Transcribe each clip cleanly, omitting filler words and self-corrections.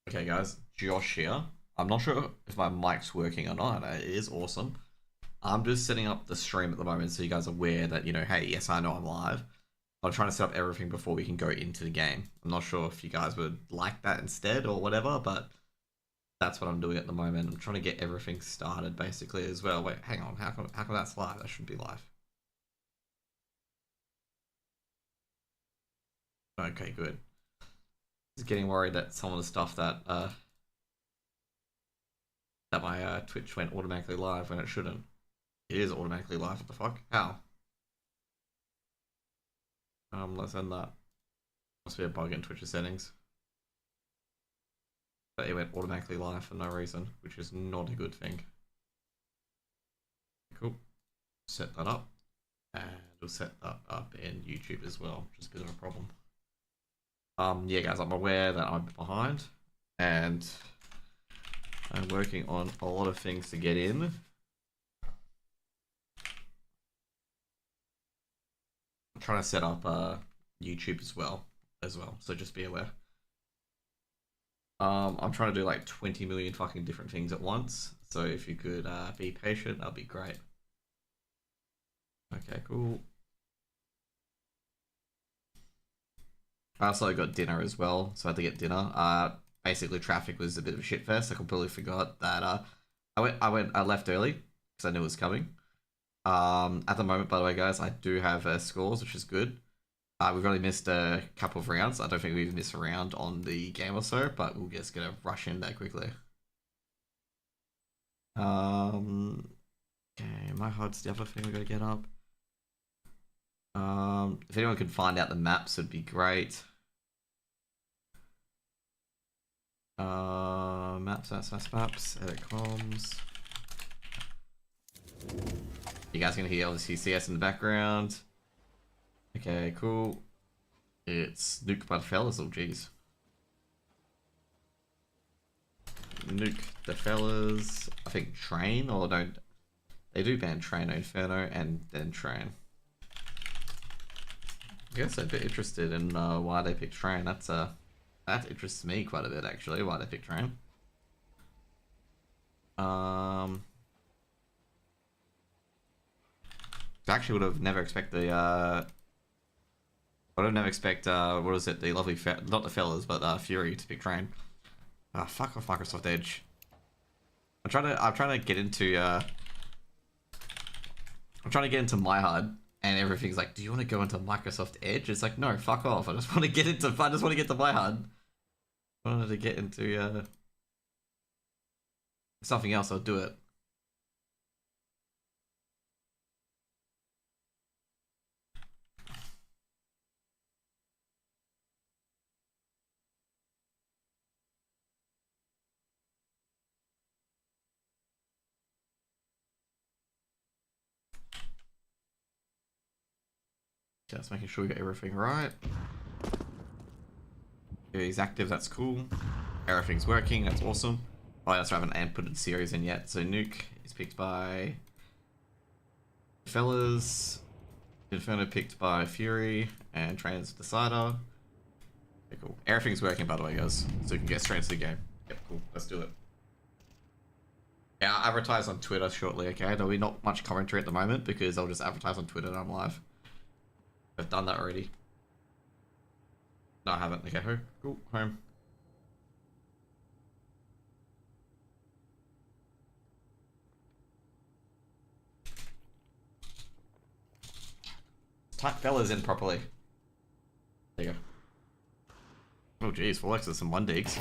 Okay, guys, Josh here. I'm not sure if my mic's working or not. It is awesome. I'm just setting up the stream at the moment so you guys are aware that, hey, yes, I know I'm live. I'm trying to set up everything before we can go into the game. I'm not sure if you guys would like that instead or whatever, but that's what I'm doing at the moment. I'm trying to get everything started basically as well. Wait, hang on. How come that's live? That should be live. Okay, good. Just getting worried that some of the stuff that my Twitch went automatically live when it shouldn't. It is automatically live. What the fuck? How? Let's end that. Must be a bug in Twitch's settings. But it went automatically live for no reason, which is not a good thing. Cool. Set that up. And we'll set that up in YouTube as well, which is a bit of a problem. Yeah, guys, I'm aware that I'm behind, and I'm working on a lot of things to get in. I'm trying to set up YouTube as well, so just be aware. I'm trying to do like 20 million fucking different things at once, so if you could be patient, that'd be great. Okay, cool. I also got dinner as well, so I had to get dinner. Basically traffic was a bit of a shit fest. I completely forgot that I left early because I knew it was coming. At the moment, by the way, guys, I do have scores, which is good. We've only missed a couple of rounds. I don't think we've missed a round on the game or so, but we'll just gonna rush in that quickly. Okay, my HUD's the other thing we gotta get up. If anyone could find out the maps, would be great. Maps, edit comms. You guys can hear obviously CS in the background. Okay, cool. It's Nuke by the fellas, oh jeez. Nuke the fellas. I think Train, or don't they do ban Train, Inferno, and then Train. I guess I'm a bit interested in why they picked Train. That interests me quite a bit actually, why they picked Train. I actually would have never expected what was it, the lovely not the fellas, but Fury to pick Train. Fuck off Microsoft Edge. I'm trying to get into my HUD, and everything's like, do you want to go into Microsoft Edge? It's like, no, fuck off. I just want to get to my HUD. I wanted to get into something else, I'll do it. Just making sure we got everything right. He's active, that's cool. Everything's working, that's awesome. Oh, I also haven't inputted the series in yet. So Nuke is picked by fellas. Inferno picked by Fury, and Train's Decider. Okay, cool. Everything's working, by the way, guys. So we can get straight into the game. Yep, cool. Let's do it. Yeah, I'll advertise on Twitter shortly, okay? There'll be not much commentary at the moment because I'll just advertise on Twitter and I'm live. I've done that already. No, I haven't. Okay, cool. Home. Type fellas in properly. There you go. Oh geez, 4X's and 1 digs.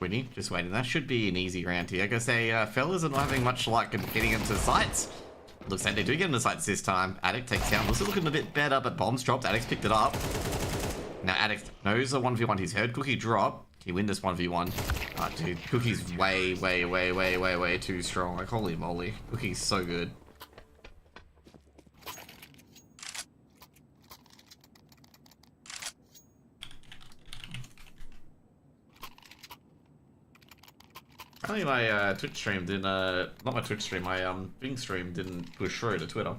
Winnie, just waiting. That should be an easy round here. I gotta say, fellas are not having much luck in getting into sights. Looks like they do get into sights this time. Addict takes down. Looks looking a bit better, but bombs dropped. Addict's picked it up. Now Addict knows a 1v1. He's heard Cookie drop. Can he win this 1v1? Dude, Cookie's way too strong. Like, holy moly. Cookie's so good. Apparently my Twitch stream didn't, not my Twitch stream, my Bing stream didn't push through to Twitter.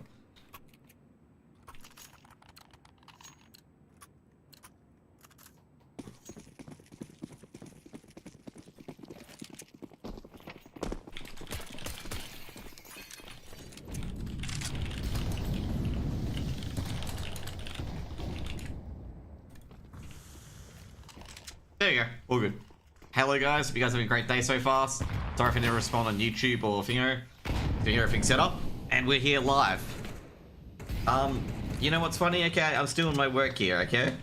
There you go. All good. Hello guys, hope you guys are having a great day so far. Sorry if I didn't respond on YouTube or Thingo. To hear everything set up. And we're here live. You know what's funny? Okay, I'm still in my work here, okay?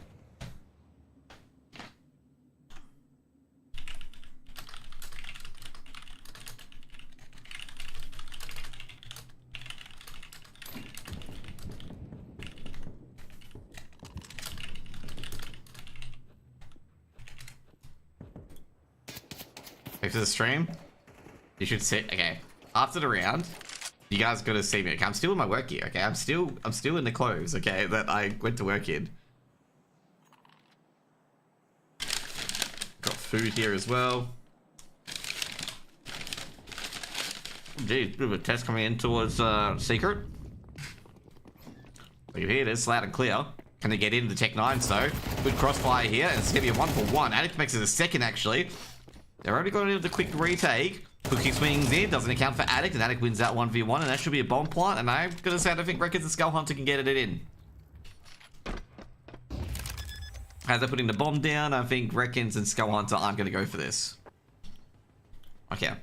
Wait for the stream. You should sit. Okay. After the round, you guys gotta see me. Okay, I'm still in my work gear. Okay, I'm still in the clothes. Okay, that I went to work in. Got food here as well. Geez, bit of a test coming in towards secret. But here it is, loud and clear. Can they get into the Tech 9s though? Good crossfire here, and it's gonna be a 1-for-1. Addict makes it a second actually. They're already going into the quick retake. Cookie swings in, doesn't account for Addict, and Addict wins that 1v1, and that should be a bomb plant, and I'm gonna say I don't think Records and Skull Hunter can get it in. As they're putting the bomb down, I think Reckons and Skull Hunter aren't gonna go for this. Okay.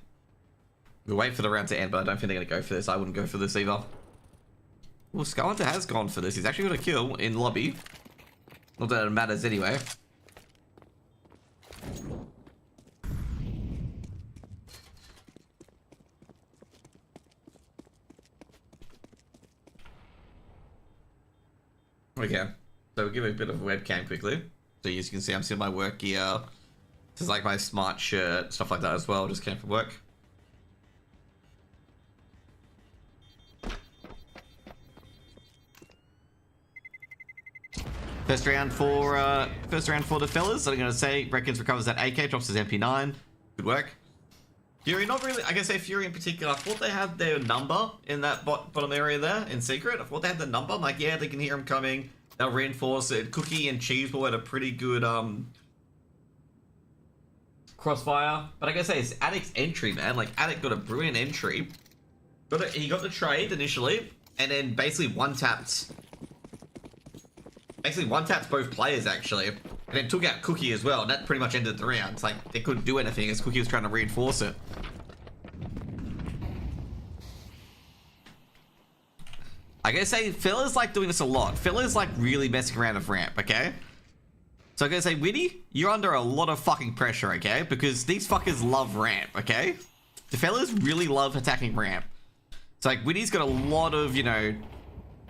We'll wait for the round to end, but I don't think they're gonna go for this. I wouldn't go for this either. Well, Skull Hunter has gone for this. He's actually got a kill in lobby. Not that it matters anyway. Okay, so we'll give it a bit of a webcam quickly. So as you can see, I'm still in my work gear. This is like my smart shirt, stuff like that as well. Just came from work. First round for the fellas. So I'm gonna say Reckons recovers that AK, drops his MP9. Good work. Fury, not really. I guess say Fury in particular. I thought they had their number in that bottom area there in secret. I thought they had the number. I'm like, yeah, they can hear him coming. They'll reinforce it. Cookie and Cheeseball had a pretty good crossfire. But I gotta say, it's Addict's entry, man. Like Addict got a brilliant entry. He got the trade initially, and then basically one-tapped both players actually, and then took out Cookie as well, and that pretty much ended the round. It's like they couldn't do anything as Cookie was trying to reinforce it. I gotta say, Fella's like doing this a lot. Fella's like really messing around with ramp, okay? So I gotta say, Witty, you're under a lot of fucking pressure, okay? Because these fuckers love ramp, okay? The fellas really love attacking ramp. So like, Witty's got a lot of, you know,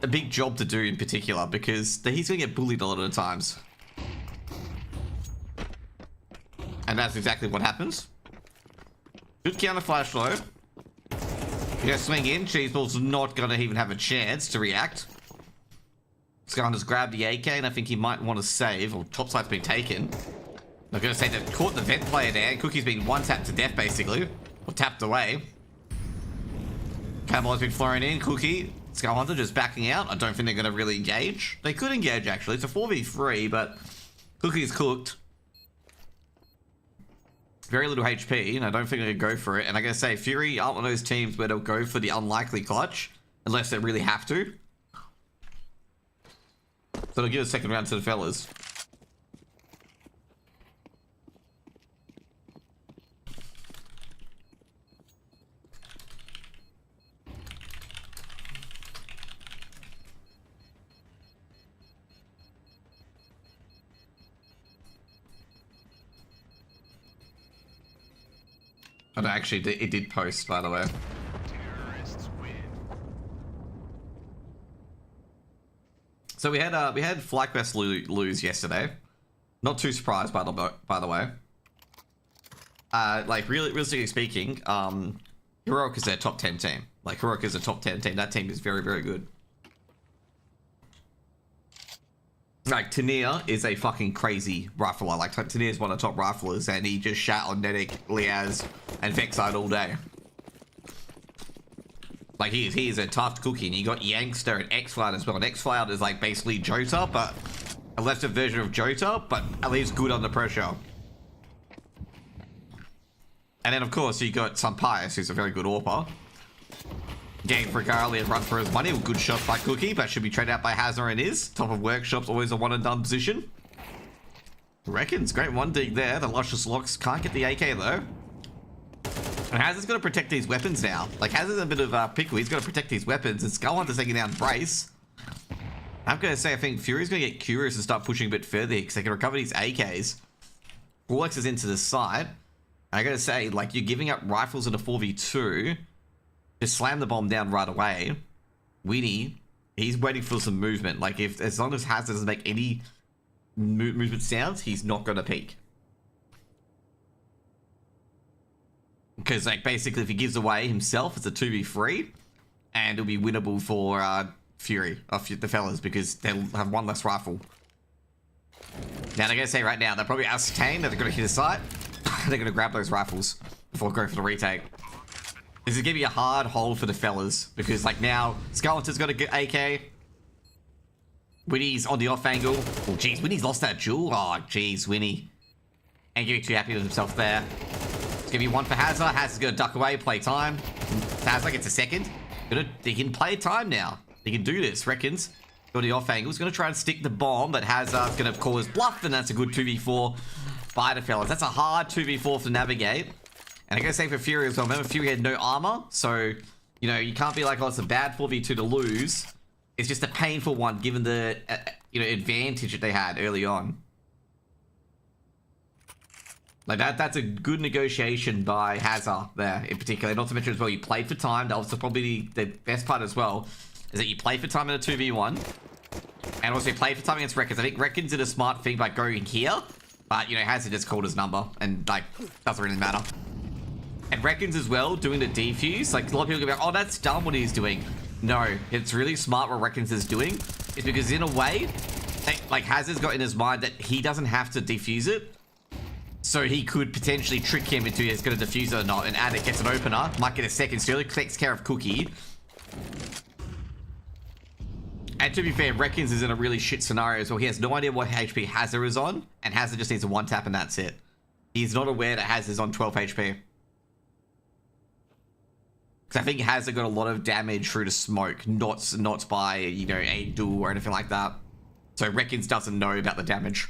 a big job to do in particular, because he's gonna get bullied a lot of the times. And that's exactly what happens. Good counter flash though. You go swing in, Cheeseball's not gonna even have a chance to react. Skull just grabbed the AK, and I think he might want to save, or topside's been taken. I'm gonna say they've caught the vent player there, and Cookie's been one-tapped to death basically, or tapped away. Cannonball's been flowing in, Cookie. Skull Hunter just backing out. I don't think they're going to really engage. They could engage, actually. It's a 4v3, but Cookie's cooked. Very little HP, and I don't think they're going to go for it. And I gotta say, Fury aren't one of those teams where they'll go for the unlikely clutch, unless they really have to. So they'll give a second round to the fellas. Oh, no, actually, it did post, by the way. So we had FlyQuest lose yesterday. Not too surprised, by the way. Like realistically speaking, Heroic is their top 10 team. Like Heroic is a top 10 team. That team is very, very good. Like, Tania is a fucking crazy rifler. Like, Tania is one of the top riflers, and he just shat on Netic, Liaz, and Vexide all day. Like, he is a tough cookie, and you got Youngster and X-Cloud as well. And X-Cloud is, like, basically Jota, but a lesser version of Jota, but at least good under pressure. And then, of course, you got Sampias, who's a very good AWPer. Getting Frigari and run for his money with good shots by Cookie, but should be traded out by Hazard and is. Top of Workshop's always a one and done position. Reckons, great one dig there. The Luscious Locks can't get the AK though. And Hazard's got to protect these weapons now. Like, Hazard's a bit of pickle. He's got to protect these weapons. And Skullhunter's taking down Brace. I'm going to say I think Fury's going to get curious and start pushing a bit further because they can recover these AKs. Forlex is into the side. I got to say, like, you're giving up rifles in a 4v2. Just slam the bomb down right away. Winnie, he's waiting for some movement. Like, as long as Hazard doesn't make any movement sounds, he's not going to peek. Because, like, basically, if he gives away himself, it's a 2v3. And it'll be winnable for Fury, the fellas, because they'll have one less rifle. Now, they're going to say right now, they're probably ascertain that they're going to hit a site. They're going to grab those rifles before going for the retake. This is going to be a hard hold for the fellas. Because, like, now, Skullhunter's got a good AK. Winnie's on the off angle. Oh, jeez, Winnie's lost that jewel. Oh, jeez, Winnie. Ain't getting too happy with himself there. It's going to be one for Hazard. Hazard's going to duck away, play time. Hazard gets a second. He can play time now. He can do this, Reckons. Got the off angle. He's going to try and stick the bomb, but Hazard's going to call his bluff, and that's a good 2v4 by the fellas. That's a hard 2v4 to navigate. And I gotta say for Fury as well, remember Fury had no armor, so, you know, you can't be like, oh, it's a bad 4v2 to lose. It's just a painful one given the, you know, advantage that they had early on. Like, that's a good negotiation by Hazard there, in particular. Not to mention as well, you played for time. That was probably the best part as well, is that you played for time in a 2v1. And also you played for time against Reckons. I think Reckons did a smart thing by going here. But, you know, Hazard just called his number. And, like, doesn't really matter. And Reckons as well, doing the defuse. Like, a lot of people go like, oh, that's dumb what he's doing. No, it's really smart what Reckons is doing. It's because, in a way, like, Hazard's got in his mind that he doesn't have to defuse it. So he could potentially trick him into he's going to defuse it or not. And Addict gets an opener. Might get a second. Still takes care of Cookie. And to be fair, Reckons is in a really shit scenario as well. He has no idea what HP Hazard is on. And Hazard just needs a one tap and that's it. He's not aware that Hazard is on 12 HP. Because I think Hazard got a lot of damage through the smoke, not by, you know, a duel or anything like that. So Reckons doesn't know about the damage.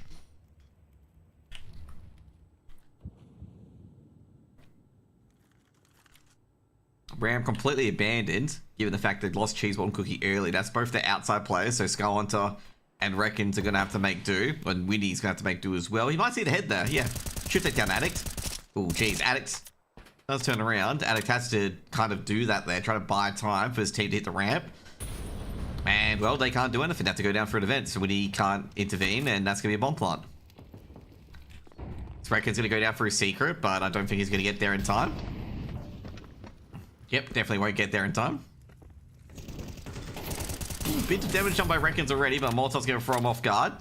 Ram completely abandoned, given the fact they lost Cheeseball and Cookie early. That's both the outside players, so Skullhunter and Reckons are going to have to make do. And Winnie's going to have to make do as well. He might see the head there, yeah. Should take down Addict. Oh, geez, Addict does turn around. Addict has to kind of do that there, try to buy time for his team to hit the ramp. And, well, they can't do anything. They have to go down for an event, so Winnie can't intervene, and that's going to be a bomb plant. So Reckons going to go down for his secret, but I don't think he's going to get there in time. Yep, definitely won't get there in time. Bit of damage done by Reckons already, but Molotov's going to throw him off guard.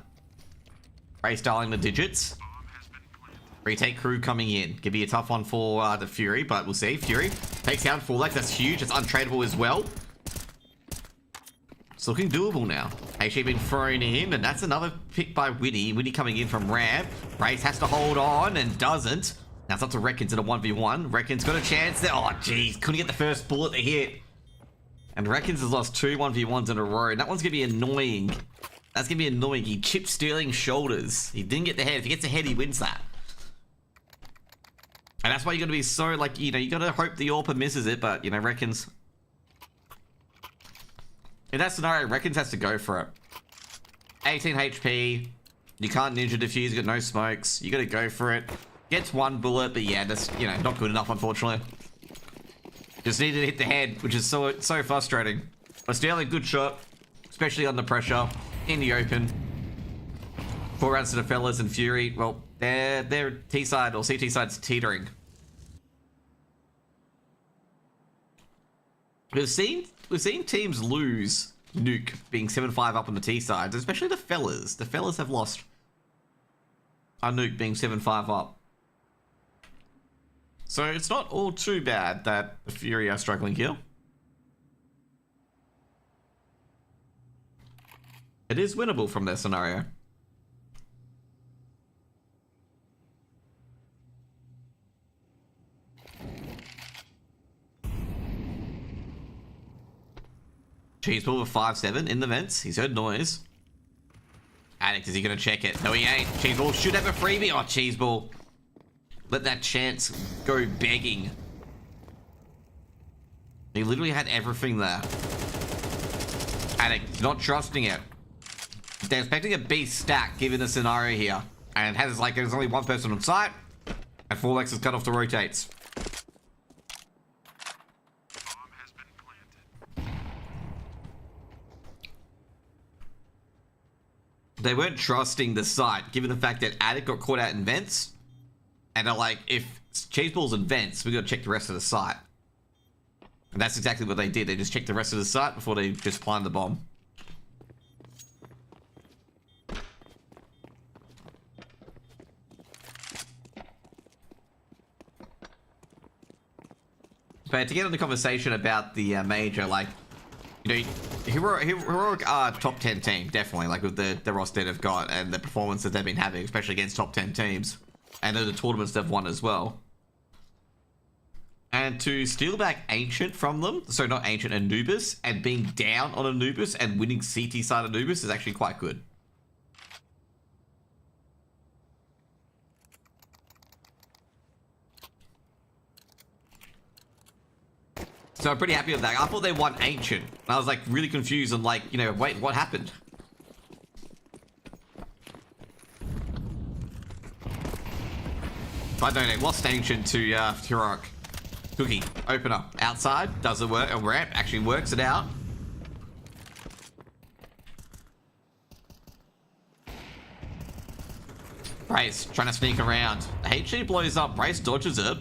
Brace dialing the digits. Retake crew coming in. Could be a tough one for the Fury, but we'll see. Fury takes down Forlex. That's huge. It's untradeable as well. It's looking doable now. HG been thrown in, and that's another pick by Winnie. Winnie coming in from ramp. Brace has to hold on and doesn't. Now it's up to Reckons in a 1v1. Reckons got a chance there. Oh, jeez. Couldn't get the first bullet to hit. And Reckons has lost 2 1v1s in a row. And that one's going to be annoying. That's going to be annoying. He chipped Sterling's shoulders. He didn't get the head. If he gets the head, he wins that. And that's why you got to be so, like, you know, you got to hope the AWPer misses it. But, you know, Reckons... in that scenario, Reckons has to go for it. 18 HP. You can't ninja defuse. You got no smokes. You got to go for it. Gets 1 bullet, but yeah, that's, you know, not good enough, unfortunately. Just needed to hit the head, which is so frustrating. But Sterling, good shot, especially under pressure, in the open. 4 rounds to the fellas and Fury, well, they're T-side or CT side's teetering. We've seen teams lose Nuke being 7-5 up on the T-side, especially the fellas. The fellas have lost a Nuke being 7-5 up. So it's not all too bad that the Fury are struggling here. It is winnable from their scenario. Cheesepool with 5-7 in the vents. He's heard noise. Addict, is he gonna check it? No, he ain't. Cheeseball should have a freebie. Oh, Cheeseball. Let that chance go begging. He literally had everything there. Addict, not trusting it. They're expecting a B stack given the scenario here. And it has like, there's only one person on site. And 4Lex is cut off the rotates. They weren't trusting the site, given the fact that Addict got caught out in vents. And they're like, if Cheeseball's in vents, we gotta check the rest of the site. And that's exactly what they did. They just checked the rest of the site before they just planted the bomb. But to get on the conversation about the major, like, you know, Heroic are top 10 team, definitely, like with the roster they've got and the performance that they've been having, especially against top 10 teams. And the tournaments they've won as well. And to steal back Ancient from them, so not Ancient, Anubis, and being down on Anubis and winning CT side Anubis is actually quite good. So I'm pretty happy with that. I thought they won Ancient. I was like really confused and like, you know, wait, what happened? But no, they lost Ancient to Heroic. Cookie, opener, outside, does it work? A ramp actually works it out. Brace, trying to sneak around. HG blows up, Brace dodges it.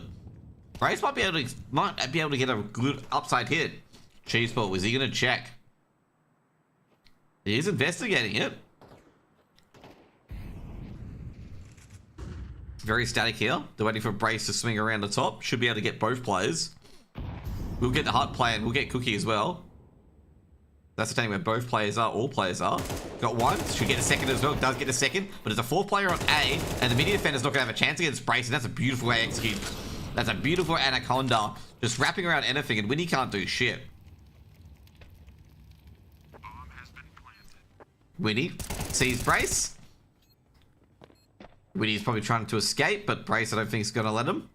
Brace might be able to get a good upside hit. Cheeseball, is he gonna check? He is investigating it. Very static here. They're waiting for Brace to swing around the top. Should be able to get both players. We'll get the Hut player and we'll get Cookie as well. That's the thing where both players are, all players are. Got one, should get a second as well, does get a second, but there's a fourth player on A, and the midi defender's not gonna have a chance against Brace, and that's a beautiful way to execute. That's a beautiful Anaconda, just wrapping around anything, and Winnie can't do shit. Winnie sees Brace. Winnie's probably trying to escape, but Brace I don't think is gonna let him.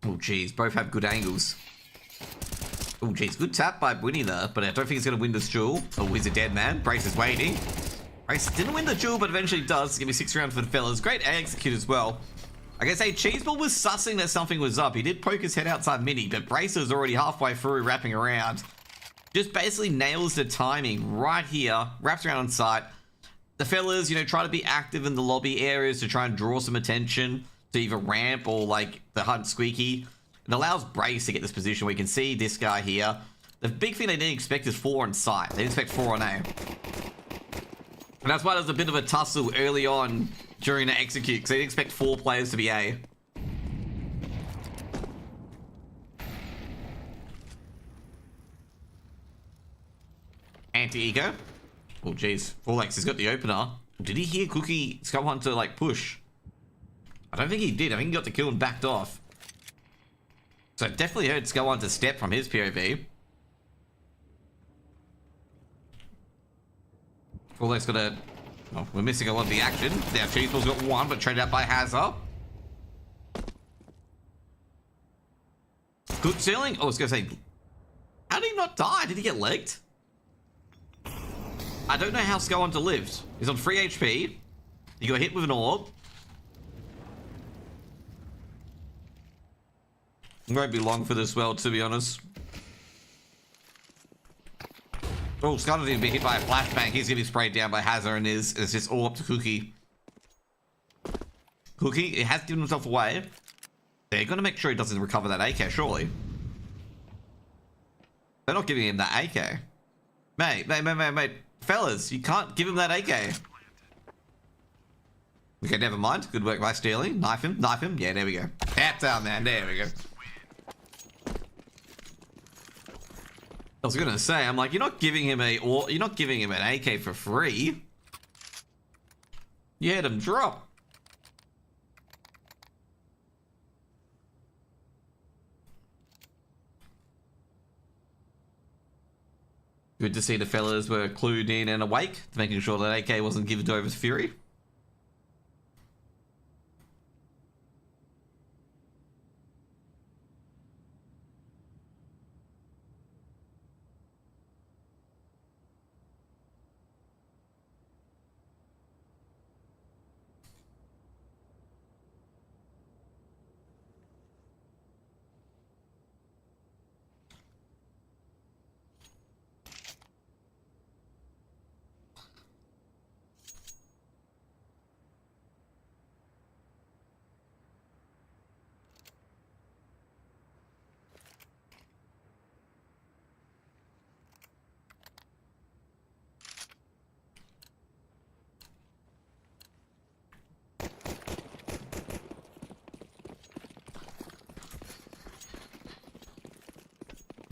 Oh jeez, both have good angles. Oh jeez, good tap by Winnie there, but I don't think he's gonna win this duel. Oh, he's a dead man. Brace is waiting. Brace didn't win the duel, but eventually does. Give me 6 rounds for the fellas. Great A execute as well. I guess Cheeseball was sussing that something was up. He did poke his head outside mini, but Brace is already halfway through, wrapping around. Just basically nails the timing right here. Wraps around on site. The fellas, you know, try to be active in the lobby areas to try and draw some attention to either ramp or like the Hunt Squeaky. It allows Brace to get this position where you can see this guy here. The big thing they didn't expect is 4 on site. They didn't expect 4 on A. And that's why there's a bit of a tussle early on during the execute, because they didn't expect 4 players to be A. Anti-ego. Oh jeez, 4Lex has got the opener. Did he hear Cookie Skullhunt to like push? I don't think he did. I think he got the kill and backed off. So I definitely heard Skullhunt to step from his POV. 4Lex got a... Oh, we're missing a lot of the action. Now Cheeseball's got one, but traded out by Hazard. Good ceiling. Oh, I was gonna say... How did he not die? Did he get legged? I don't know how Skullhunter lived. He's on 3 HP. He got hit with an orb. It won't be long for this world, to be honest. Oh, Skullhunter didn't be hit by a flashbang. He's gonna be sprayed down by Hazard and it's just all up to Cookie. Cookie, it has given himself away. They're gonna make sure he doesn't recover that AK, surely. They're not giving him that AK. Mate. Fellas, you can't give him that AK. Okay, never mind. Good work by stealing. Knife him. Yeah, there we go. Tap down, man. There we go. I was gonna say, I'm like, you're not giving him an AK for free. You had him drop. Good to see the fellas were clued in and awake, making sure that AK wasn't given over to Fury.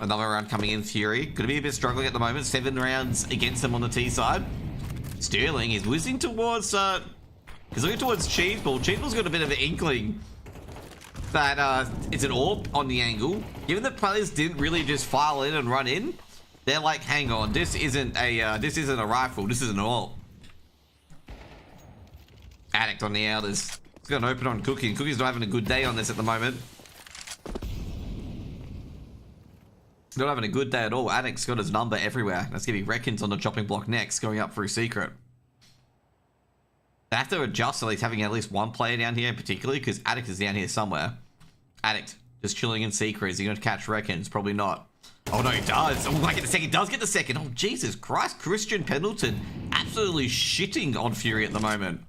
Another round coming in, Fury. Gonna be a bit struggling at the moment. 7 rounds against him on the T side. Sterling is whizzing towards, he's looking towards Cheeseball. Cheeseball's got a bit of an inkling that, it's an AWP on the angle. Given that players didn't really just file in and run in, they're like, hang on, this isn't a rifle, this is an AWP. Addict on the outers. He's got an open on Cookie, and Cookie's not having a good day on this at the moment. Not having a good day at all. Addict's got his number everywhere. That's going to be Reckons on the chopping block next, going up through Secret. They have to adjust at least having at least one player down here, particularly because Addict is down here somewhere. Addict just chilling in Secret. Is he going to catch Reckons? Probably not. Oh no, he does. Oh, might get the second. He does get the second. Oh, Jesus Christ. Christian Pendleton absolutely shitting on Fury at the moment.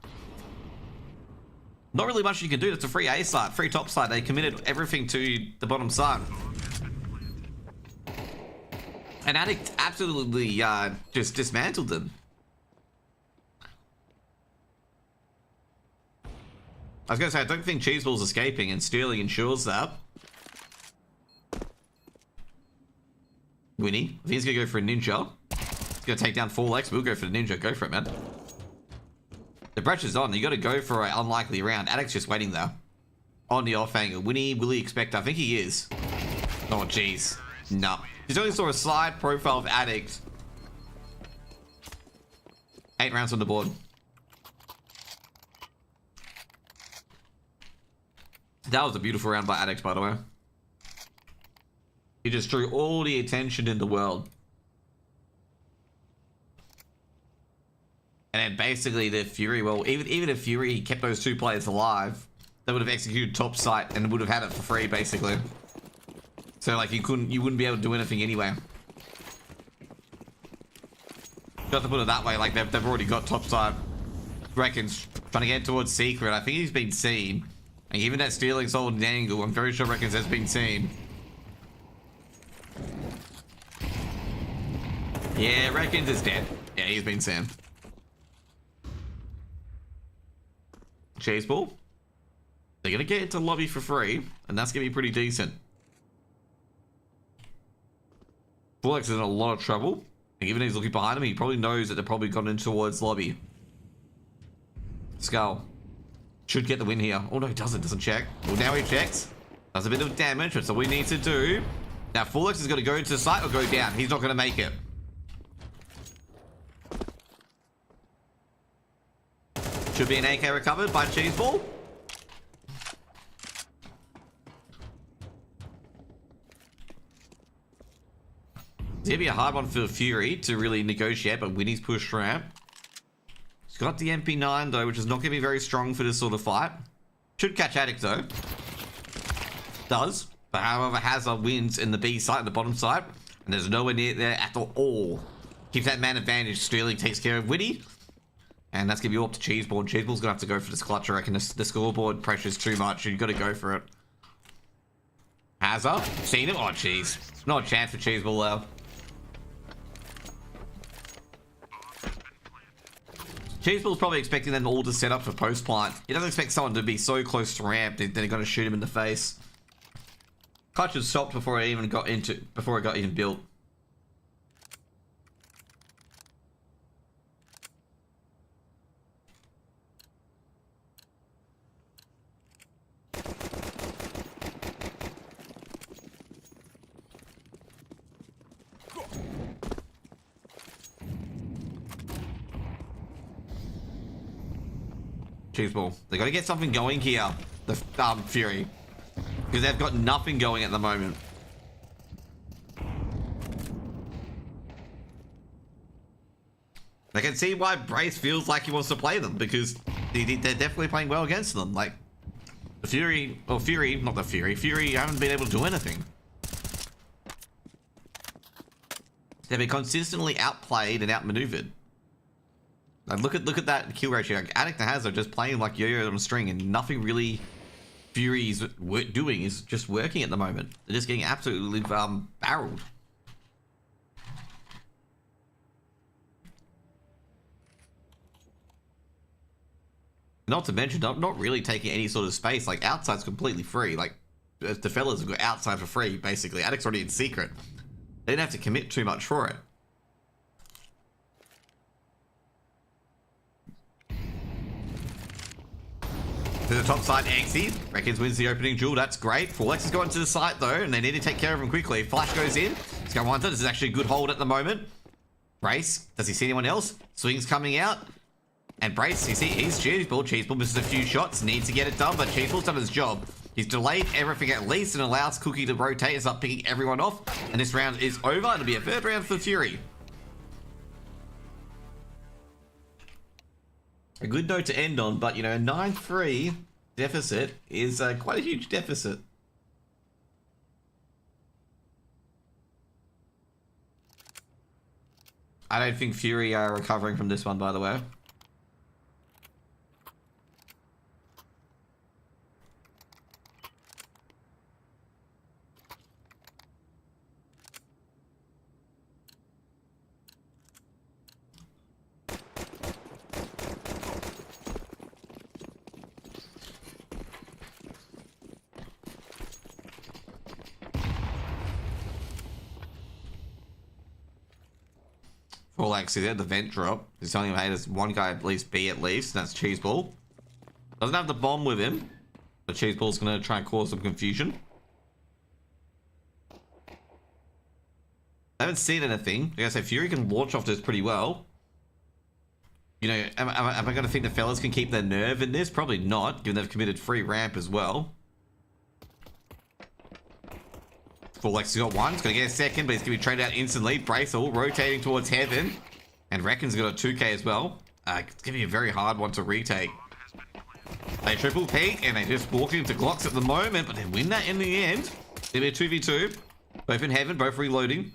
Not really much you can do. That's a free A side, free top side. They committed everything to the bottom side. And Addict absolutely just dismantled them. I was going to say, I don't think Cheeseball's escaping, and Sterling ensures that. Winnie, if he's going to go for a ninja, he's going to take down 4X. We'll go for the ninja. Go for it, man. The pressure's on. You got to go for an unlikely round. Addict's just waiting there. On the off angle. Winnie, will he expect? I think he is. Oh, jeez. No. Just only saw a side profile of Addict. 8 rounds on the board. That was a beautiful round by Addict, by the way. He just drew all the attention in the world. And then basically the Fury, well, even if Fury kept those 2 players alive, they would have executed top sight and would have had it for free, basically. So like you wouldn't be able to do anything anyway. Got to put it that way, like they've already got top side. Reckons trying to get towards Secret. I think he's been seen. And even that Stealing Soul angle, I'm very sure Reckons has been seen. Yeah, Reckons is dead. Yeah, he's been seen. Cheeseball. They're gonna get into lobby for free, and that's gonna be pretty decent. 4X is in a lot of trouble. And even if he's looking behind him, he probably knows that they're probably gone in towards lobby. Skull. Should get the win here. Oh no, he doesn't. Doesn't check. Well, now he checks. Does a bit of damage. That's all we need to do. Now, 4X is going to go into the site or go down. He's not going to make it. Should be an AK recovered by Cheeseball. It's going to be a hard one for Fury to really negotiate, but Winnie's pushed ramp. He's got the MP9 though, which is not going to be very strong for this sort of fight. Should catch Addict though. Does. But however, Hazard wins in the B side, the bottom side. And there's nowhere near there at all. Keeps that man advantage. Sterling takes care of Winnie. And that's going to be all up to Cheeseball. And Cheeseball's going to have to go for this clutch. I reckon the scoreboard pressure's too much. You've got to go for it. Hazard. Seen him? Oh, jeez. Not a chance for Cheeseball there. Cheeseball's probably expecting them all to set up for post plant. He doesn't expect someone to be so close to ramp that they're going to shoot him in the face. Clutch had stopped before it got even built. Cheese ball. They got to get something going here. The Fury. Because they've got nothing going at the moment. I can see why Brace feels like he wants to play them, because they're definitely playing well against them. Like, the Fury, or Fury, not the Fury, Fury haven't been able to do anything. They've been consistently outplayed and outmaneuvered. Like, look at that kill ratio. Like, Addict and Hazard just playing like yo-yo on a string, and nothing really Fury's doing is just working at the moment. They're just getting absolutely barreled. Not to mention, not really taking any sort of space. Like, outside's completely free. Like, the fellas have got outside for free, basically. Addict's already in secret. They didn't have to commit too much for it. To the top side, Eggsy. Reckons wins the opening duel. That's great. Forlex is going to the site, though, and they need to take care of him quickly. Flash goes in. Skywanta, this is actually a good hold at the moment. Brace, does he see anyone else? Swing's coming out. And Brace, you see, he's Cheeseball. Cheeseball misses a few shots, needs to get it done, but Cheeseball's done his job. He's delayed everything at least and allows Cookie to rotate and start picking everyone off. And this round is over. It'll be a third round for Fury. A good note to end on, but, you know, a 9-3 deficit is quite a huge deficit. I don't think Fury are recovering from this one, by the way. Like, see there, the vent drop. He's telling him, hey, there's one guy at least B at least, and that's Cheeseball. Doesn't have the bomb with him, but Cheeseball's gonna try and cause some confusion. I haven't seen anything. Like I say, Fury can launch off this pretty well. You know, am I gonna think the fellas can keep their nerve in this? Probably not, given they've committed free ramp as well. Forlex has got one, he's gonna get a second, but he's gonna be traded out instantly. Brace all rotating towards Heaven. And Reckon's got a 2k as well. It's gonna be a very hard one to retake. They triple peek, and they just walk into Glocks at the moment, but they win that in the end. It'll be a 2v2. Both in Heaven, both reloading.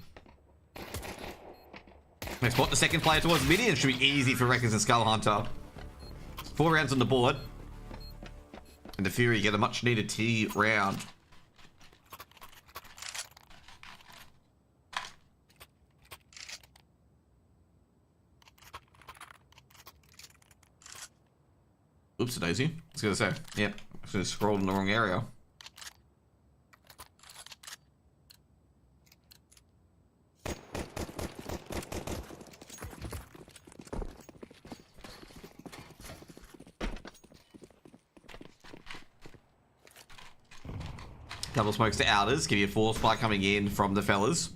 They spot the second player towards mid, and should be easy for Reckons and Skull Hunter. 4 rounds on the board. And the Fury get a much needed T round. Oops, daisy. I was gonna say, yep, I was gonna scroll in the wrong area. Double smokes to outers, give you a force spike coming in from the fellas.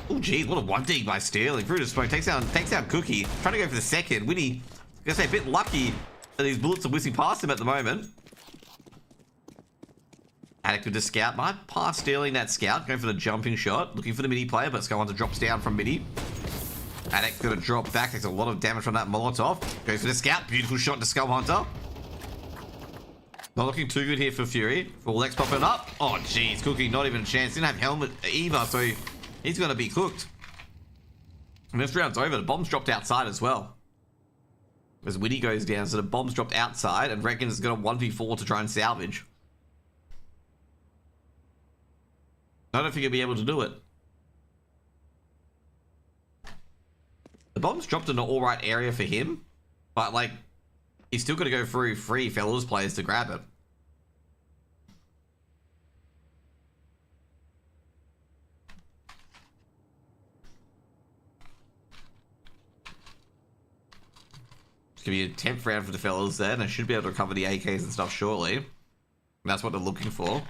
Oh, geez, what a 1D by Sterling. Through the smoke, takes down Cookie. Trying to go for the second. Winnie, I'm gonna say, a bit lucky that these bullets are whizzing past him at the moment. Addict with the scout. Might pass Sterling that scout. Going for the jumping shot. Looking for the midi player, but Skullhunter drops down from midi. Addict gonna drop back. Takes a lot of damage from that Molotov. Goes for the scout. Beautiful shot to Skullhunter. Not looking too good here for Fury. Forlex popping up. Oh, jeez. Cookie, not even a chance. Didn't have helmet either, so he's going to be cooked. And this round's over. The bomb's dropped outside as well. As Winnie goes down, so the bomb's dropped outside, and Reckons has got a 1v4 to try and salvage. I don't think he'll be able to do it. The bomb's dropped in an alright area for him, but, like, he's still got to go through 3 fellas players to grab it. It's going to be a 10th round for the fellas there, and they should be able to recover the AKs and stuff shortly. And that's what they're looking for.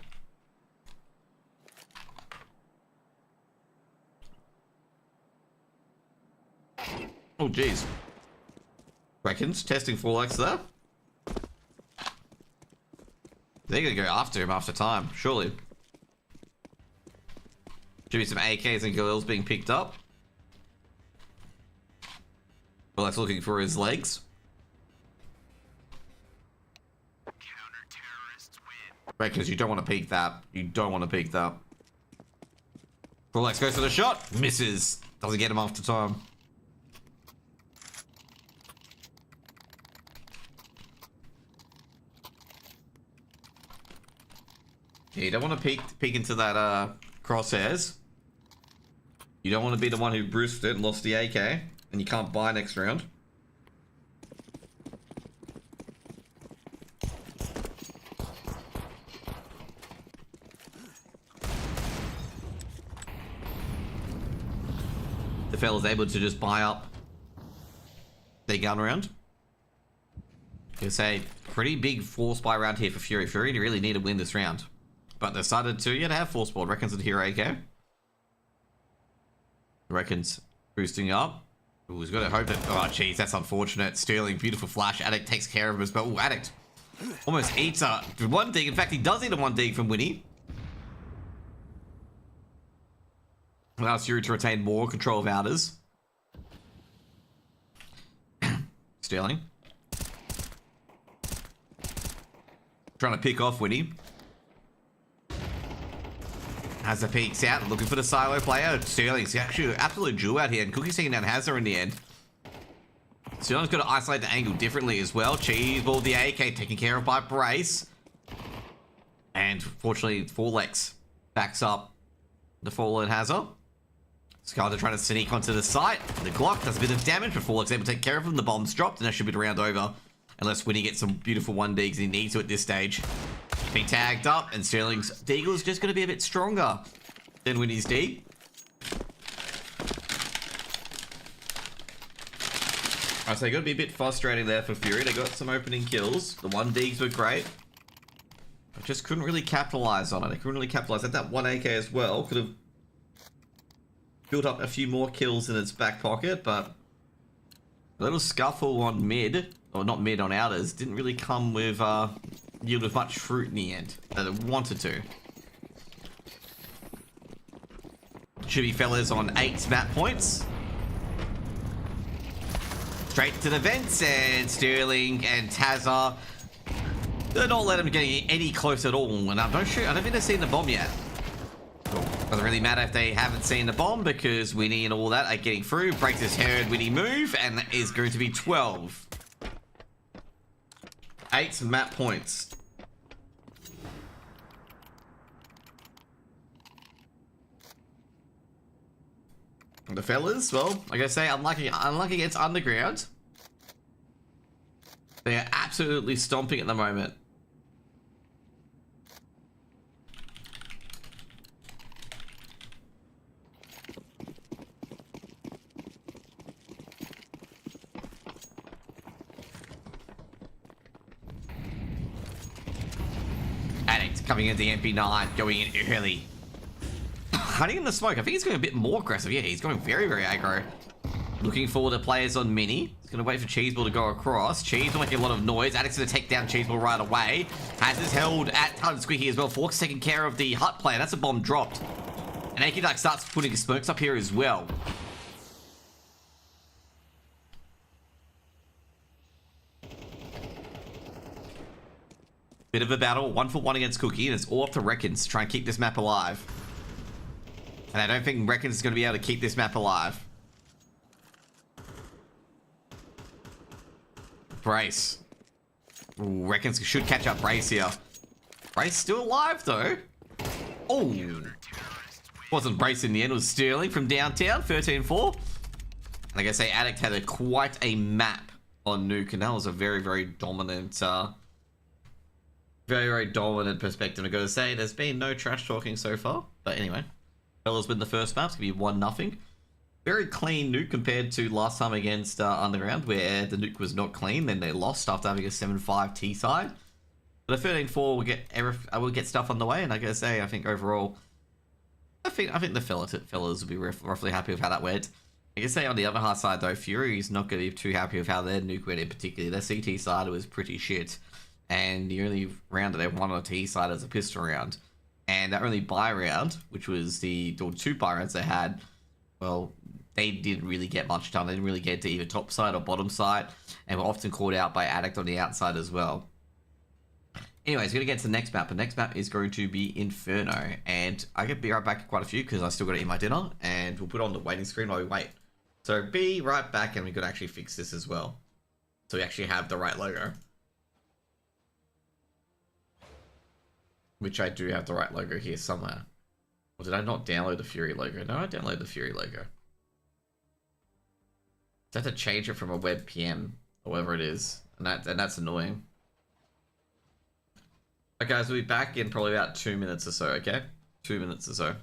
Oh, jeez. Reckons testing 4x there. They're gonna go after him after time, surely. Should be some AKs and Galil's being picked up. Well, that's looking for his legs. Reckons you don't want to peek that. You don't want to peek that. Rolex goes for the shot. Misses. Doesn't get him after time. Yeah, you don't want to peek into that crosshairs. You don't want to be the one who bruised it and lost the AK, and you can't buy next round. The fella's able to just buy up their gun round. You say pretty big force buy round here for Fury. Fury really need to win this round. But they decided to, yeah, to have force board. Reckons it here AK. Reckons boosting up. Ooh, he's got to hope that, oh jeez, that's unfortunate. Sterling, beautiful flash. Addict takes care of him as well. Ooh, Addict almost eats a one dig. In fact, he does eat a one dig from Winnie. Allows Fury to retain more control of outers. Sterling. Trying to pick off Winnie. As the peeks out, looking for the silo player. Sterling's actually absolute jewel out here, and Cookie's taking down Hazza in the end. Sterling's got to isolate the angle differently as well. Cheeseball the AK taken care of by Brace. And fortunately, Forlex backs up the fallen Hazza. Scarter trying to sneak onto the site. The Glock does a bit of damage, but Forlex able to take care of him. The bomb's dropped, and that should be the round over. Unless Winnie gets some beautiful 1Ds, he needs to at this stage. Being tagged up, and Sterling's Deagle is just going to be a bit stronger than Winnie's D. Alright, so they got to be a bit frustrating there for Fury. They got some opening kills. The 1Ds were great. But just couldn't really capitalize on it. They couldn't really capitalize. At that 1 AK as well. Could have built up a few more kills in its back pocket, but a little scuffle on mid, or not mid, on outers, didn't really come with yield with much fruit in the end that it wanted to. Should be fellas on 8 map points. Straight to the vents, and Sterling and Tazza, they're not letting him get any close at all. And I don't think they've seen the bomb yet. Doesn't really matter if they haven't seen the bomb, because Winnie and all that are getting through. Breaks his head, Winnie move, and that is going to be 12. 8 map points. The fellas, well, like I say, unlucky against Underground. They are absolutely stomping at the moment. Addict coming into the MP9, going in early. Hunting in the smoke. I think he's going a bit more aggressive. Yeah, he's going very, very aggro. Looking forward to players on mini. He's going to wait for Cheeseball to go across. Cheeseball making a lot of noise. Addict's going to take down Cheeseball right away. Has his held at Tug Squeaky as well. Fork's taking care of the hut player. That's a bomb dropped. And AK Duck starts putting his smokes up here as well. Bit of a battle. 1-for-1 against Cookie. And it's all up to Reckons to try and keep this map alive. And I don't think Reckons is going to be able to keep this map alive. Brace. Ooh, Reckons should catch up Brace here. Brace still alive though. Oh, wasn't Brace in the end. It was Sterling from downtown. 13-4. Like I say, Addict had quite a map on Nuke, and that was a very, very dominant, very dominant perspective. I gotta say, there's been no trash talking so far. But anyway. Fellas win the first map. It's going to be 1-0. Very clean nuke compared to last time against Underground, where the nuke was not clean. Then they lost after having a 7-5 T-side. But a 13-4 will get stuff on the way. And like I say, I think overall, I think the fellas will be roughly happy with how that went. I guess say on the other hard side though, Fury's not going to be too happy with how their nuke went in particular. Their CT side was pretty shit, and the only round that they won on the T side was a pistol round, and that only buy round, which was the two buy rounds they had, well, they didn't really get much done. They didn't really get to either top side or bottom side, and were often caught out by Addict on the outside as well. Anyways, we're going to get to the next map. The next map is going to be Inferno, and I can be right back at quite a few because I still got to eat my dinner, and we'll put it on the waiting screen while we wait. So be right back, and we could actually fix this as well. So we actually have the right logo. Which I do have the right logo here somewhere. Or did I not download the Fury logo? No, I downloaded the Fury logo. So I have to change it from a web PM, or whatever it is. And that's annoying. Okay, guys, we'll be back in probably about 2 minutes or so, okay? 2 minutes or so.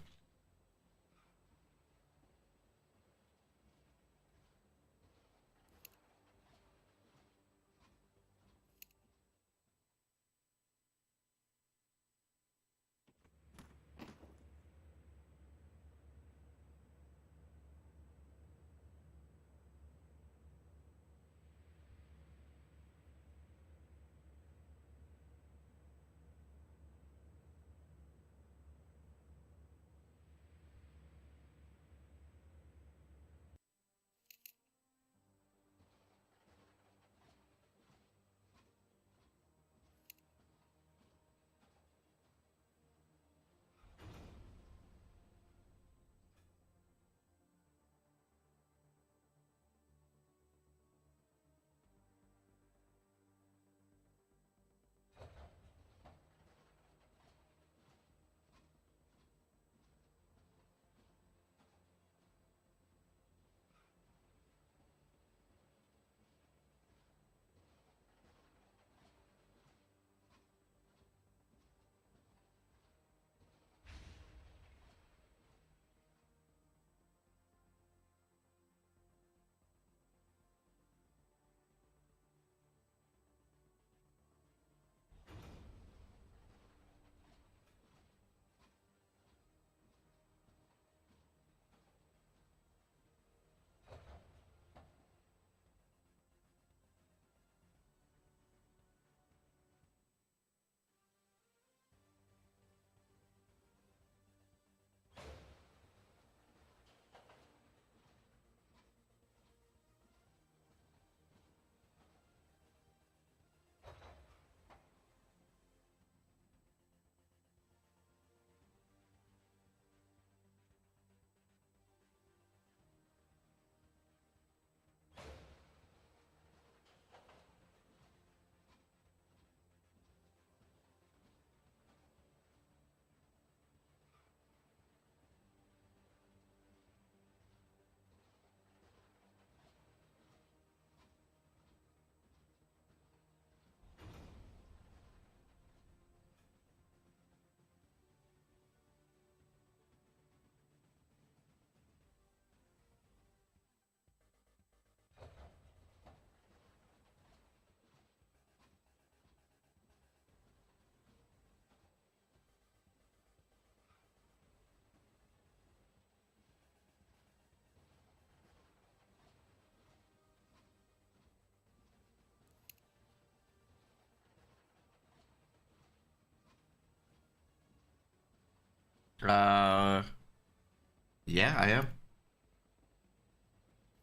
Yeah, I am.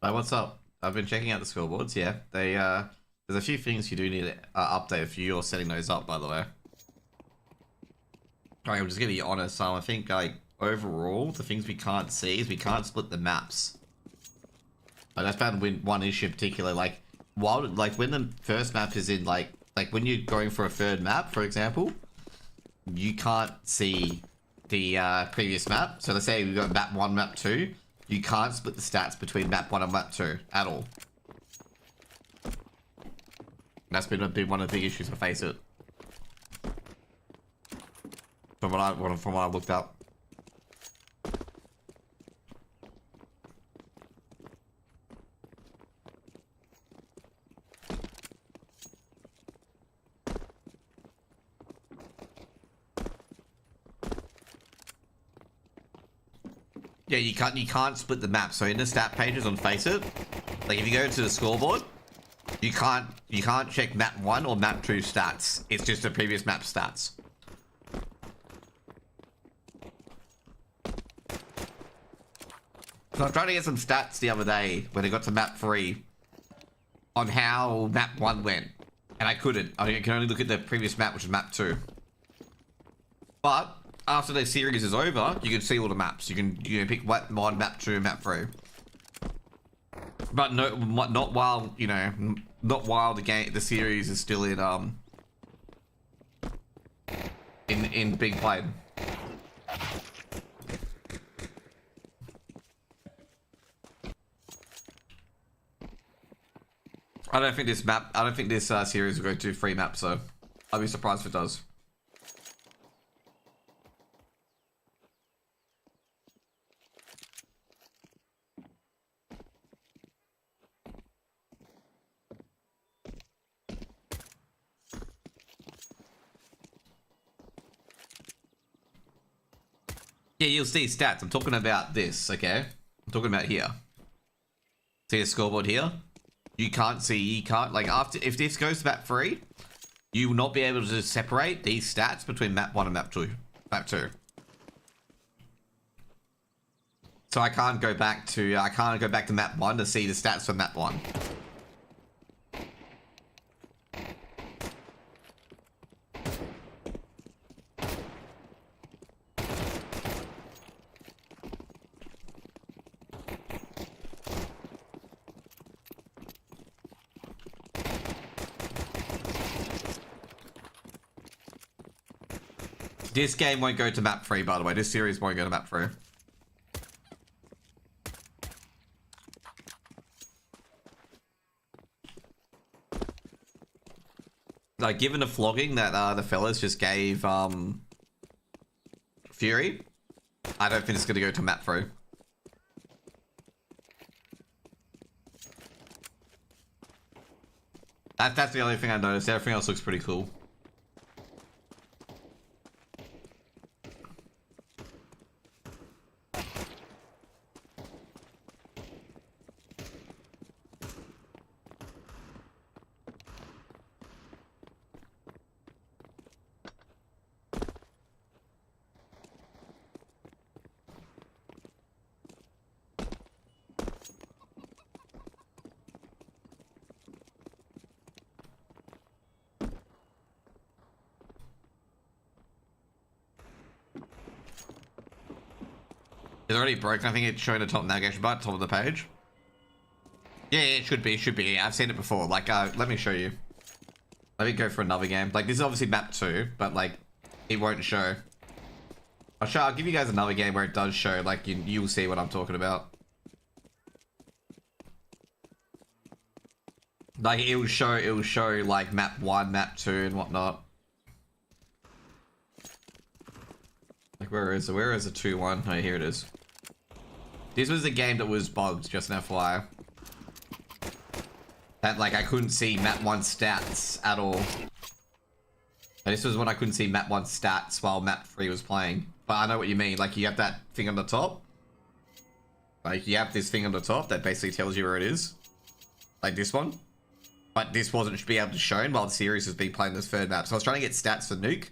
What's up? I've been checking out the scoreboards, yeah. There's a few things you do need to update if you're setting those up, by the way. Alright, I'm just gonna be honest, I think, like, overall, the things we can't see is we can't split the maps. That's found one issue in particular, like, when the first map is in, like, when you're going for a third map, for example, you can't see the previous map. So let's say we've got map 1, map 2. You can't split the stats between map 1 and map 2 at all. That's been one of the big issues I face it. From what I looked up. Yeah, you can't split the map. So in the stat pages on Faceit, like if you go to the scoreboard, you can't check map 1 or map 2 stats. It's just the previous map stats. So I was trying to get some stats the other day when I got to map 3 on how map 1 went. And I couldn't. I can only look at the previous map, which is map 2. But after the series is over, you can see all the maps. You can pick map 1, map 2, map 3. But no, not while, you know, not while the series is still in being played. I don't think this series will go to free maps, so I'll be surprised if it does. Yeah, you'll see stats. I'm talking about this, okay? I'm talking about here. See a scoreboard here? You can't, like, after, if this goes to map 3, you will not be able to separate these stats between map 1 and map 2. So I can't go back to map 1 to see the stats for map 1. This game won't go to map 3, by the way. This series won't go to map 3. Like, given the flogging that the fellas just gave Fury, I don't think it's going to go to map 3. That's the only thing I noticed. Everything else looks pretty cool. It's already broken. I think it's showing the top navigation bar, top of the page. Yeah, it should be. Yeah, I've seen it before. Like, let me show you. Let me go for another game. Like, this is obviously map 2, but like, it won't show. I'll give you guys another game where it does show. Like, you'll see what I'm talking about. Like, it will show like map 1, map 2, and whatnot. Like, where is the 2-1? Oh, here it is. This was the game that was bugged, just an FYI. That, like, I couldn't see map 1 stats at all. And this was when I couldn't see map 1 stats while map 3 was playing. But I know what you mean. Like, you have that thing on the top. Like, you have this thing on the top that basically tells you where it is. Like this one. But this wasn't be able to show while the series was being played in this third map. So I was trying to get stats for Nuke.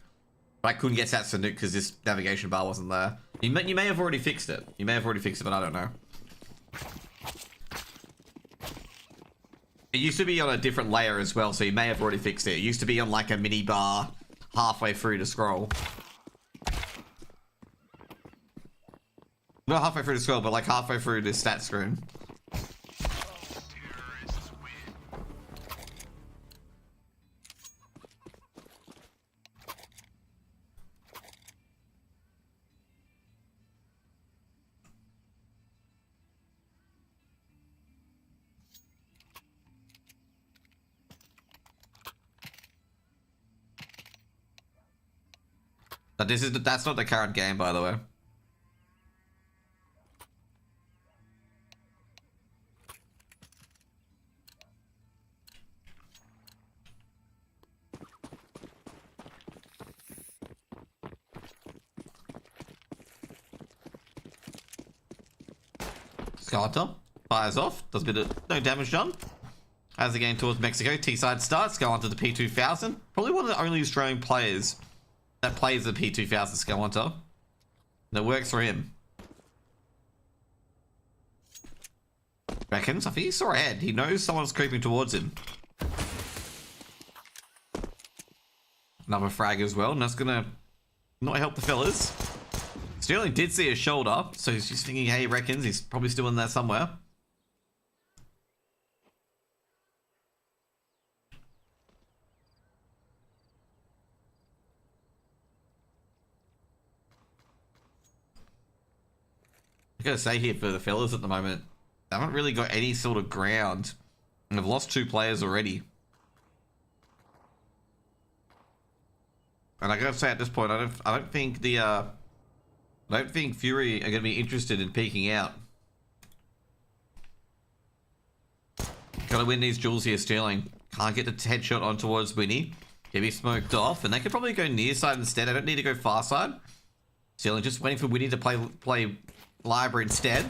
But I couldn't get stats for Nuke because this navigation bar wasn't there. You may have already fixed it. You may have already fixed it, but I don't know. It used to be on a different layer as well, so you may have already fixed it. It used to be on like a mini bar halfway through the scroll. Not halfway through the scroll, but like halfway through the stat screen. But that's not the current game, by the way. Scarter fires off, does a bit of no damage done. As the game towards Mexico, T-side starts, go on to the P2000. Probably one of the only Australian players that plays the P2000 Skelonter. That works for him. Reckons, I think he saw ahead. He knows someone's creeping towards him. Another frag as well, and that's gonna not help the fellas. Sterling did see his shoulder, so he's just thinking, hey, he reckons he's probably still in there somewhere. I gotta say here for the fellas at the moment, they haven't really got any sort of ground, and they've lost 2 players already. And I gotta say at this point, I don't think Fury are gonna be interested in peeking out. Gotta win these duels here, Sterling. Can't get the headshot on towards Winnie. He'll be smoked off, and they could probably go near side instead. I don't need to go far side. Sterling just waiting for Winnie to play Library instead.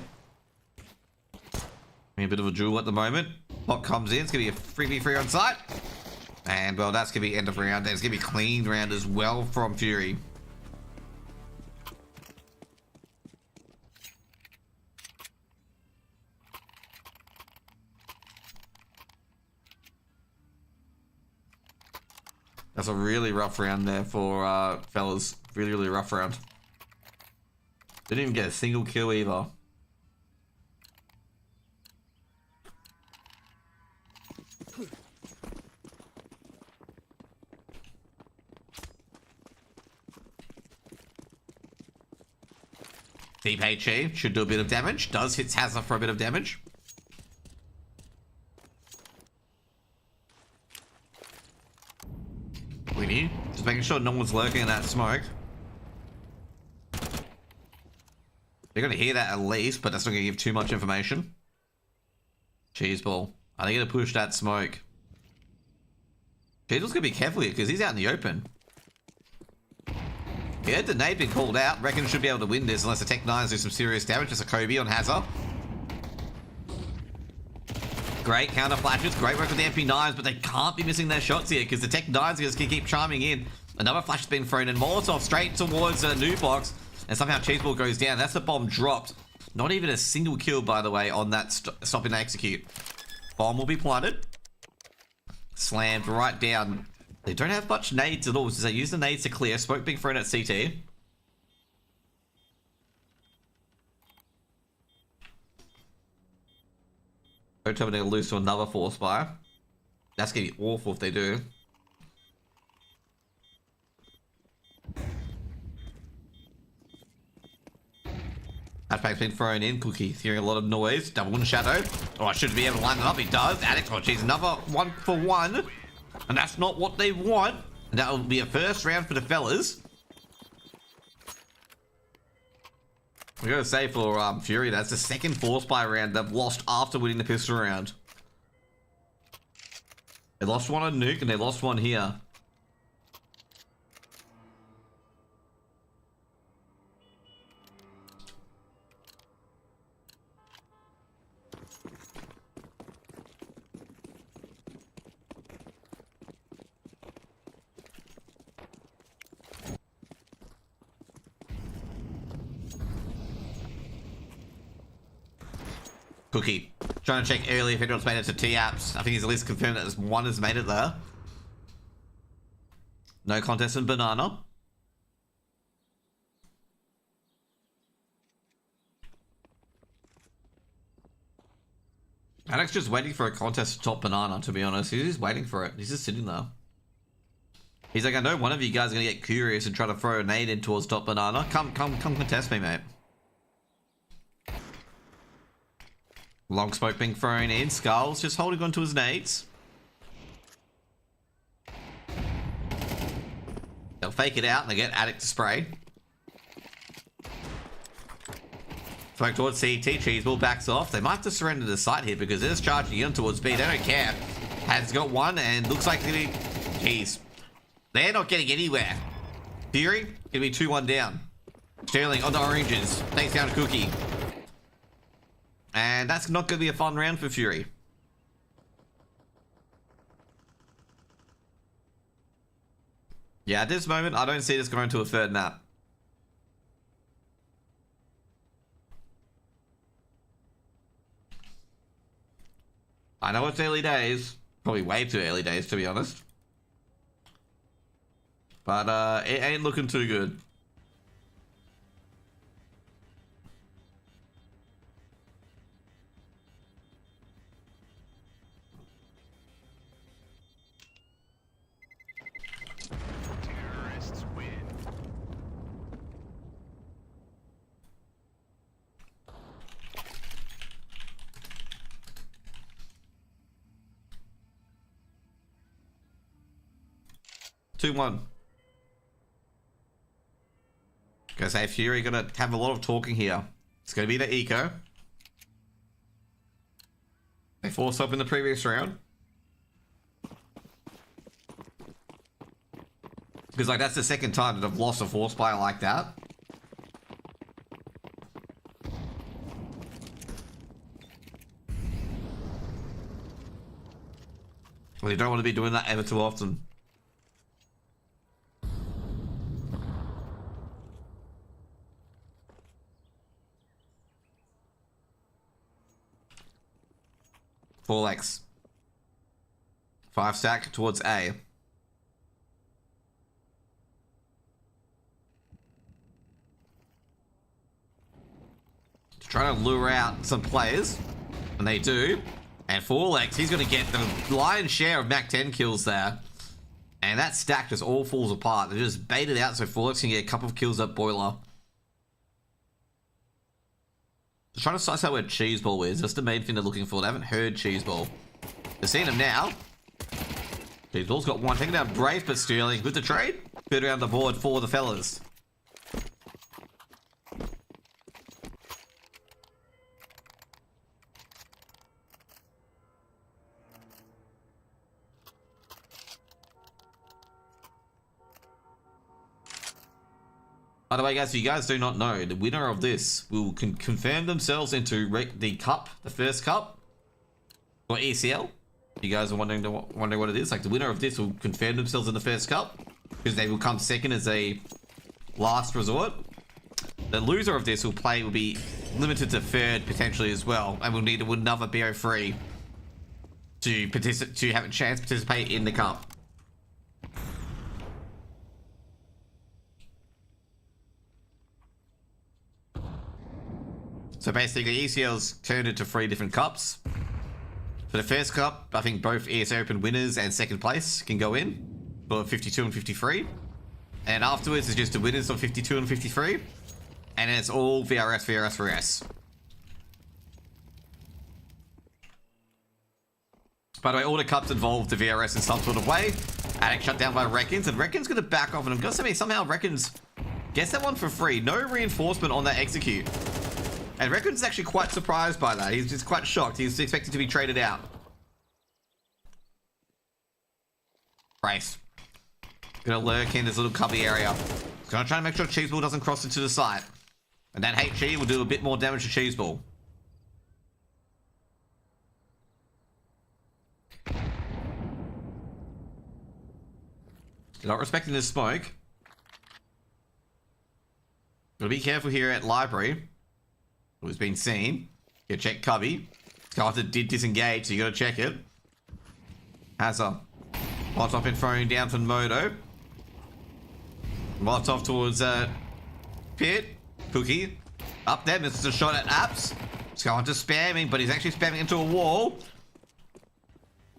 A bit of a duel at the moment. Pot comes in. It's going to be a 3v3 on site. And, well, that's going to be end of round. And it's going to be cleaned round as well from Fury. That's a really rough round there for fellas. Really, really rough round. Didn't even get a single kill either. Deep HE should do a bit of damage. Does hits Hazard for a bit of damage. Winnie, just making sure no one's lurking in that smoke. They're going to hear that at least, but that's not going to give too much information. Cheeseball. Are they going to push that smoke? Cheeseball's going to be careful here because he's out in the open. He had the nade been called out. Reckon should be able to win this unless the Tech 9s do some serious damage. Just a Kobe on Hazard. Great counter flashes. Great work with the MP9s, but they can't be missing their shots here because the Tech 9s just keep chiming in. Another flash has been thrown in. Molotov straight towards a new box. And somehow Cheeseball goes down. That's the bomb dropped. Not even a single kill, by the way, on that stopping to execute. Bomb will be planted. Slammed right down. They don't have much nades at all, so they use the nades to clear. Smoke being thrown at CT. Don't tell me they're going to lose to another force fire. That's going to be awful if they do. Hatchback's been thrown in. Cookie hearing a lot of noise. Double in shadow. Oh, I should be able to line it up. He does. Alex, oh, geez, another 1 for 1. And that's not what they want. And that will be a first round for the fellas. We gotta say for Fury, that's the second force fire round they've lost after winning the pistol round. They lost one on Nuke and they lost one here. Cookie. Trying to check early if anyone's made it to T-Apps. I think he's at least confirmed that one has made it there. No contest in Banana. Alex just waiting for a contest to top Banana, to be honest. He's just waiting for it. He's just sitting there. He's like, I know one of you guys are going to get curious and try to throw a nade in towards top Banana. Come contest me, mate. Long smoke being thrown in. Skulls just holding on to his nades. They'll fake it out and they get Addict to spray. Smoke towards CT. Cheeseball backs off. They might have to surrender the site here because they're just charging in towards B. They don't care. Has got one and looks like they're gonna be... Jeez. They're not getting anywhere. Fury, gonna be 2-1 down. Sterling on the oranges. Takes down Cookie. And that's not going to be a fun round for Fury. Yeah, at this moment, I don't see this going to a third map. I know it's early days. Probably way too early days, to be honest. But it ain't looking too good. Terrorists win. Two, 1. Gonna say Fury gonna have a lot of talking here. It's gonna be the eco. They forced up in the previous round. Because like that's the second time that I've lost a force player like that. Well, you don't want to be doing that ever too often. Four X. 5 stack towards A. Trying to lure out some players, and they do. And 4X, he's going to get the lion's share of Mach 10 kills there. And that stack just all falls apart. They just bait it out so 4X can get a couple of kills at Boiler. Just trying to suss out where Cheeseball is. That's the main thing they're looking for. They haven't heard Cheeseball. They're seeing him now. Cheeseball's got one. Taking down Brave, but Sterling with the trade. Good around the board for the fellas. By the way, guys, if you guys do not know, the winner of this will confirm themselves into the cup, the first cup, or ECL. If you guys are wondering what it is, like the winner of this will confirm themselves in the first cup, because they will come second as a last resort. The loser of this will be limited to third potentially as well, and will need another BO3 to have a chance to participate in the cup. So basically, ECL's turned into 3 different cups. For the first cup, I think both ESEA Open winners and second place can go in for 52 and 53. And afterwards, it's just the winners of 52 and 53. And it's all VRS, VRS, VRS. By the way, all the cups involve the VRS in some sort of way. Attic shut down by Reckons, and Reckons gonna back off, and I'm gonna say somehow Reckons gets that one for free. No reinforcement on that execute. And Reckons is actually quite surprised by that. He's just quite shocked. He's expected to be traded out. Brace. Gonna lurk in this little cubby area. He's gonna try to make sure Cheeseball doesn't cross into the site. And that HE will do a bit more damage to Cheeseball. Not respecting this smoke. Gotta be careful here at Library. Who's been seen. You check Cubby. Carter did disengage, so you gotta check it. Hazard. Molotov been thrown down from Moto. Molotov towards Pit. Cookie. Up there, misses a shot at Apps. He's going to spamming, but he's actually spamming into a wall.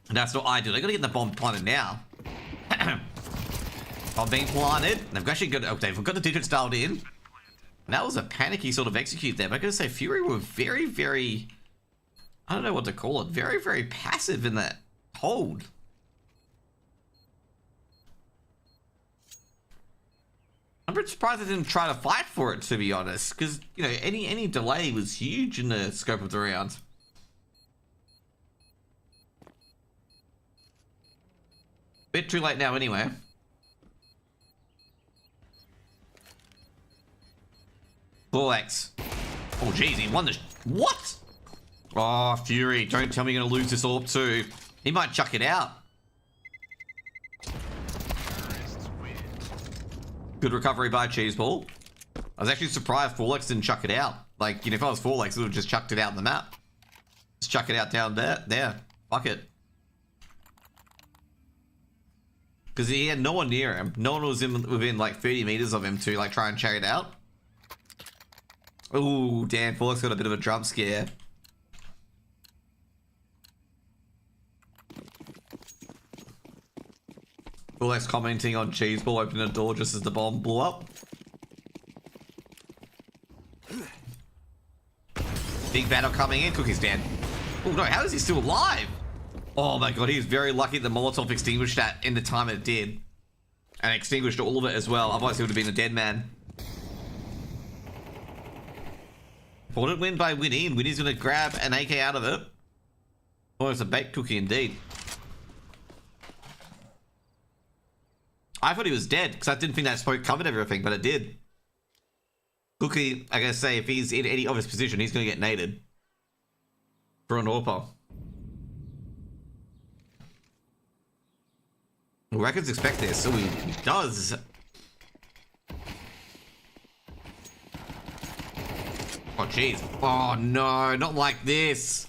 And that's what I do. They're gonna get the bomb planted now. Bomb being planted. They've actually got, oh, they've got the digits dialed in. And that was a panicky sort of execute there. But I gotta say, Fury were very, very, I don't know what to call it, very, very passive in that hold. I'm a bit surprised they didn't try to fight for it, to be honest, because, you know, any delay was huge in the scope of the round. Bit too late now anyway. Bull X. Oh, jeez, he won the... What? Oh, Fury, don't tell me you're going to lose this orb too. He might chuck it out. Terrorists win. Good recovery by Cheeseball. I was actually surprised Forlex didn't chuck it out. Like, you know, if I was Forlex, it would have just chucked it out on the map. Just chuck it out down there. There. Fuck it. Because he had no one near him. No one was within like 30 meters of him to like try and check it out. Ooh, damn. Forlex got a bit of a jump scare. Forlex commenting on Cheeseball opening a door just as the bomb blew up. Big battle coming in. Cookie's dead. Oh no, how is he still alive? Oh my god, he was very lucky that Molotov extinguished that in the time it did. And extinguished all of it as well. Otherwise he would have been a dead man. Important win by Winnie, and Winnie's gonna grab an AK out of it. Oh, it's a bait cookie indeed. I thought he was dead, because I didn't think that smoke covered everything, but it did. Cookie, I gotta say, if he's in any obvious position, he's gonna get naded. For an AWPer. Records expect this, so he does. Oh, jeez. Oh, no, not like this.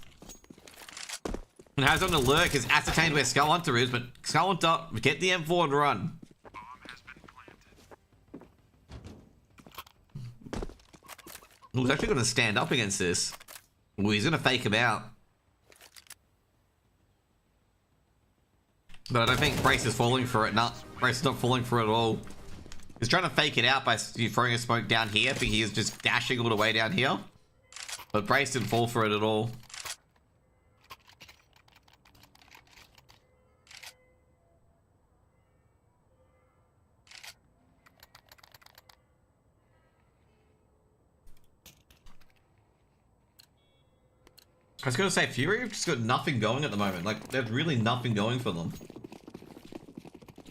And has on alert because ascertained where Skull Hunter is, but Skull Hunter, get the M4 and run. Bomb has been planted. He's actually going to stand up against this. Ooh, he's going to fake him out. But I don't think Brace is falling for it. Nah, Brace is not falling for it at all. He's trying to fake it out by throwing a smoke down here, but he is just dashing all the way down here. But Brace didn't fall for it at all. I was going to say, Fury have just got nothing going at the moment. Like, there's really nothing going for them.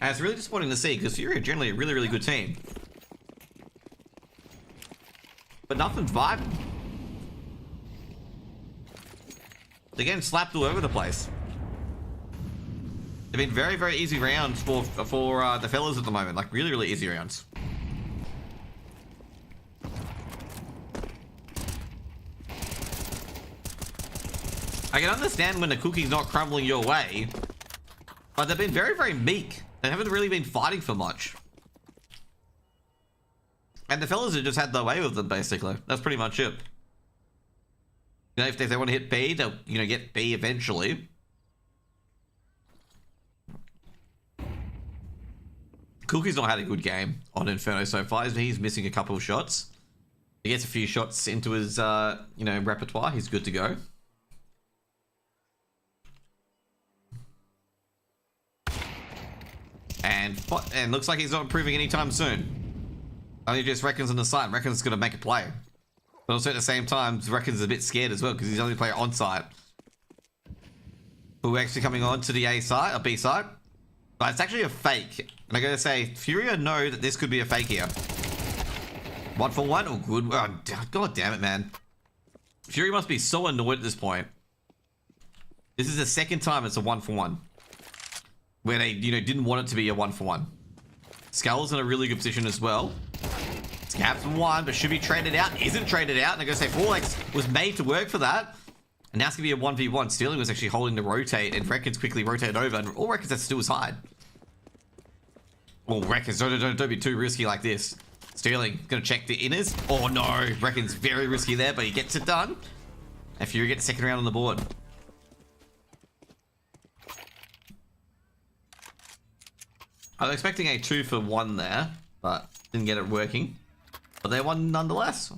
And it's really disappointing to see, because Fury are generally a really, really good team. But nothing's vibing. They're getting slapped all over the place. They've been very, very easy rounds for the fellas at the moment. Like, really, really easy rounds. I can understand when the cookie's not crumbling your way, but they've been very, very meek. They haven't really been fighting for much. And the fellas have just had their way with them, basically. That's pretty much it. You know, if they want to hit B, they'll, you know, get B eventually. Cookie's not had a good game on Inferno so far. He's missing a couple of shots. He gets a few shots into his, you know, repertoire. He's good to go. And looks like he's not improving anytime soon. Only just Reckons on the side. Reckons is going to make a play. But also at the same time, Reckons is a bit scared as well because he's the only player on site. But we're actually coming on to the A side, or B side. But it's actually a fake. And I gotta say, Furia know that this could be a fake here. 1-for-1? Oh, good. Oh, God damn it, man. Fury must be so annoyed at this point. This is the second time it's a 1-for-1. Where they, you know, didn't want it to be a 1-for-1. Skull's in a really good position as well. Scab's 1, but should be traded out. Isn't traded out. And I'm going to say Forlex was made to work for that. And now it's going to be a 1v1. Sterling was actually holding the rotate, and Reckons quickly rotated over. And all Reckons has to do is hide. Oh, Reckons, don't be too risky like this. Sterling, going to check the inners. Oh, no. Reckons very risky there, but he gets it done. And Fury gets the second round on the board. I was expecting a 2-for-1 there, but didn't get it working. But they won nonetheless.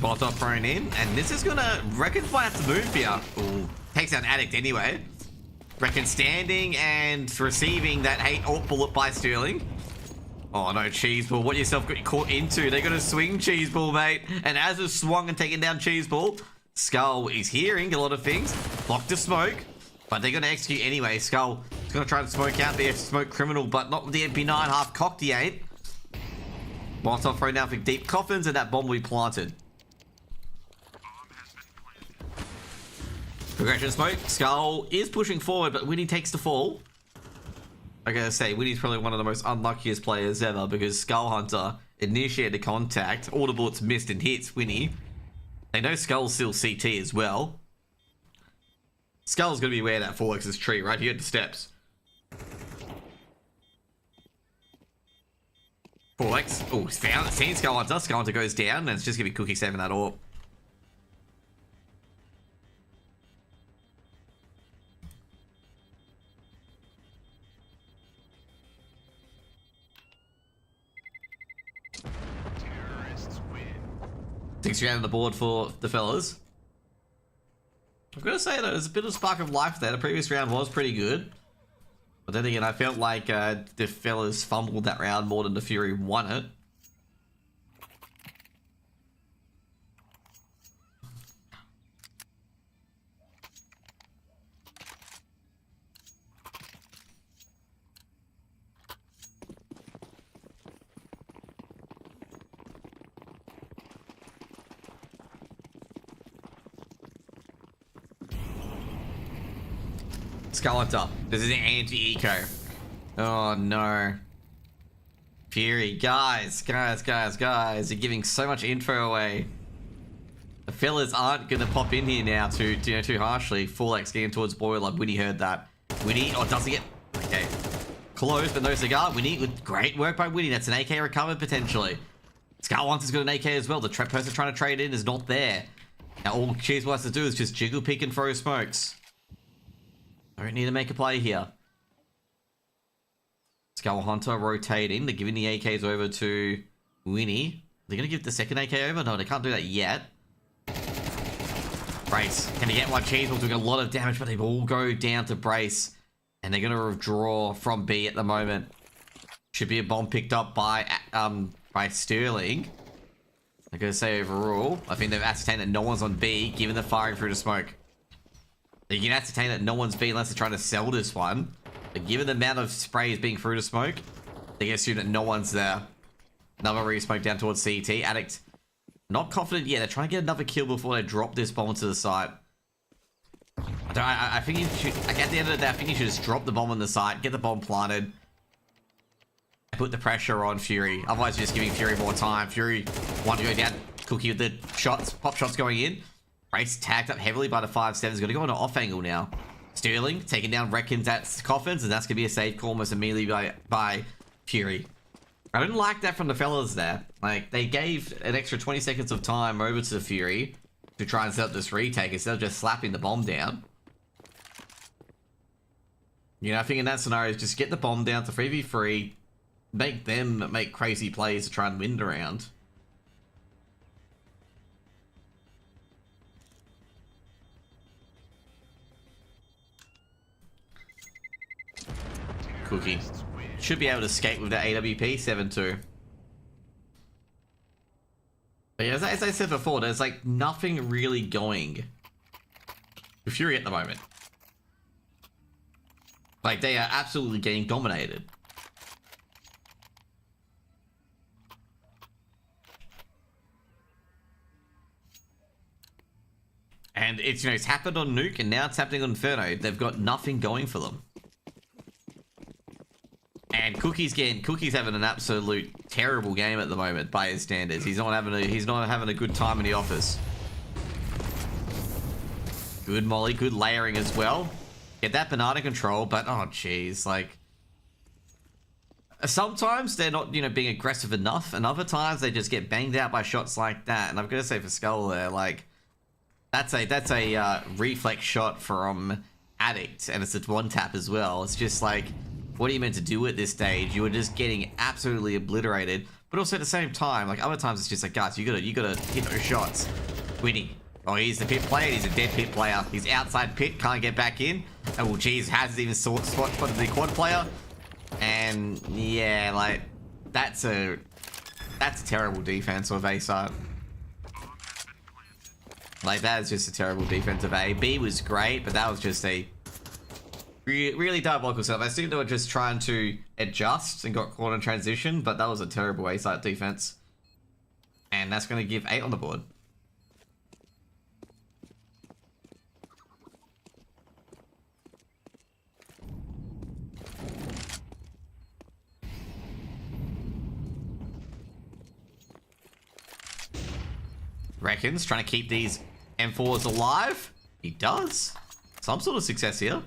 Bot thrown in, and this is gonna Reckons might have to move here. Ooh, takes out Addict anyway. Reckons standing and receiving that hate ult bullet by Sterling. Oh no, Cheeseball, what yourself got caught into? They're gonna swing Cheeseball, mate. And as it's swung and taken down Cheeseball, Skull is hearing a lot of things. Blocked the smoke, but they're gonna execute anyway. Skull is gonna try to smoke out there, smoke criminal, but not with the MP9, half cocked he ain't. Molotov thrown down for deep coffins, and that bomb will be planted. Progression smoke. Skull is pushing forward, but Winnie takes the fall. I gotta say, Winnie's probably one of the most unluckiest players ever because Skull Hunter initiated contact. All the bullets missed and hits Winnie. They know Skull's still CT as well. Skull's gonna be where that 4x's tree, right here at the steps. 4x. Oh, found it. Seen Skull Hunter. Skull Hunter goes down, and it's just gonna be Cookie saving that orb. Terrorists win. 6 round on the board for the fellas. I've got to say that there's a bit of spark of life there. The previous round was pretty good. But then again, I felt like the fellas fumbled that round more than the Fury won it. Skeletor. This is an anti-eco. Oh no. Fury. Guys. You're giving so much info away. The fellas aren't gonna pop in here now too harshly. Full X getting towards Boiler. Winnie heard that. Winnie, oh, does he get... Okay. Close, but no cigar. Winnie, with great work by Winnie. That's an AK recovered potentially. Skull Hunter's got an AK as well. The person trying to trade in is not there. Now all Cheeseball has to do is just jiggle, peek, and throw smokes. I don't need to make a play here. Skull Hunter rotating. They're giving the AKs over to Winnie. They're going to give the second AK over? No, they can't do that yet. Brace. Can they get one? Cheeseball doing a lot of damage, but they all go down to Brace. And they're going to withdraw from B at the moment. Should be a bomb picked up by Sterling. I'm going to say overall, I think they've ascertained that no one's on B, given the firing through the smoke. You can ascertain that no one's B unless they're trying to sell this one. But given the amount of sprays being through the smoke, they can assume that no one's there. Another re-smoke down towards CT. Addict, not confident yet. They're trying to get another kill before they drop this bomb into the site. I think you should, like, at the end of the day, I think you should just drop the bomb on the site, get the bomb planted, put the pressure on Fury. Otherwise, you're just giving Fury more time. Fury want to go down. Cookie with the shots, pop shots going in. Brace tagged up heavily by the 5-7. Is going to go on an off angle now. Sterling taking down Reckons at Coffins, and that's going to be a safe call almost immediately by Fury. I didn't like that from the fellas there. Like, they gave an extra 20 seconds of time over to Fury to try and set up this retake instead of just slapping the bomb down. You know, I think in that scenario, just get the bomb down to 3v3, make them make crazy plays to try and win the round. Cookie should be able to escape with that AWP 7-2. But yeah, as I said before, there's like nothing really going for Fury at the moment. Like, they are absolutely getting dominated. And it's, you know, it's happened on Nuke and now it's happening on Inferno. They've got nothing going for them. And Cookie's having an absolute terrible game at the moment by his standards. He's not having a good time in the office. Good molly, good layering as well. Get that banana control, but oh jeez, like sometimes they're not, you know, being aggressive enough, and other times they just get banged out by shots like that. And I'm gonna say for Skull there, like that's a reflex shot from Addict, and it's a one tap as well. It's just like, what are you meant to do at this stage? You were just getting absolutely obliterated. But also at the same time, like other times it's just like, guys, you gotta hit those shots. Winnie. Oh, he's the pit player. He's a dead pit player. He's outside pit, can't get back in. Oh, well, geez, hasn't even spotted the quad player. And yeah, like that's a terrible defense of A side. Like, that is just a terrible defense of A. B was great, but that was just a really diabolical stuff. I assumed they were just trying to adjust and got caught in transition, but that was a terrible A side defense. And that's going to give 8 on the board. Reckons trying to keep these M4s alive. He does. Some sort of success here.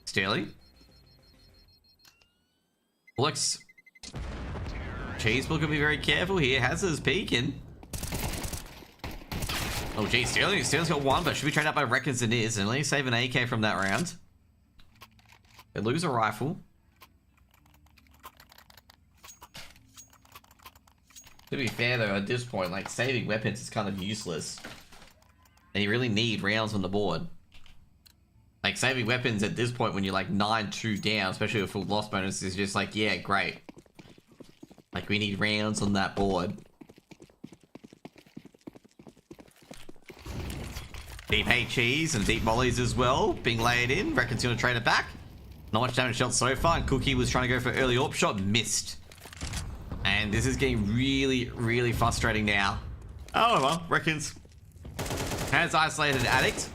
Sterling. Looks. Cheeseball can be very careful here. Has his peeking. Oh, geez. Sterling's got one, but should be trained up by Reckons and is. And only save an AK from that round. They lose a rifle. To be fair though, at this point, like, saving weapons is kind of useless. And you really need rounds on the board. Like, saving weapons at this point when you're like 9-2 down, especially with full loss bonus, is just like, yeah, great. Like, we need rounds on that board. Deep HEs and deep mollies as well, being laid in. Reckon's gonna trade it back. Not much damage dealt so far, and Cookie was trying to go for early AWP shot, missed. And this is getting really frustrating now. Oh well, Reckons has isolated Addict.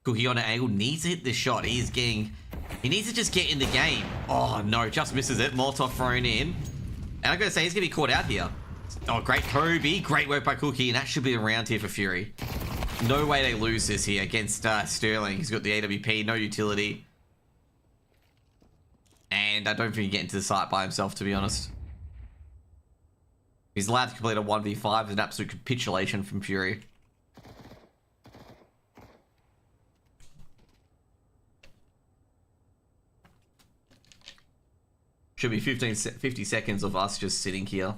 Cookie on an angle, needs to hit this shot. He needs to just get in the game. Oh no, just misses it. Molotov thrown in. And I'm gonna say he's gonna be caught out here. Oh, great Kobe, great work by Cookie, and that should be a round here for Fury. No way they lose this here against Sterling. He's got the AWP, no utility. And I don't think he can get into the site by himself, to be honest. He's allowed to complete a 1v5 with an absolute capitulation from Fury. Should be 50 seconds of us just sitting here.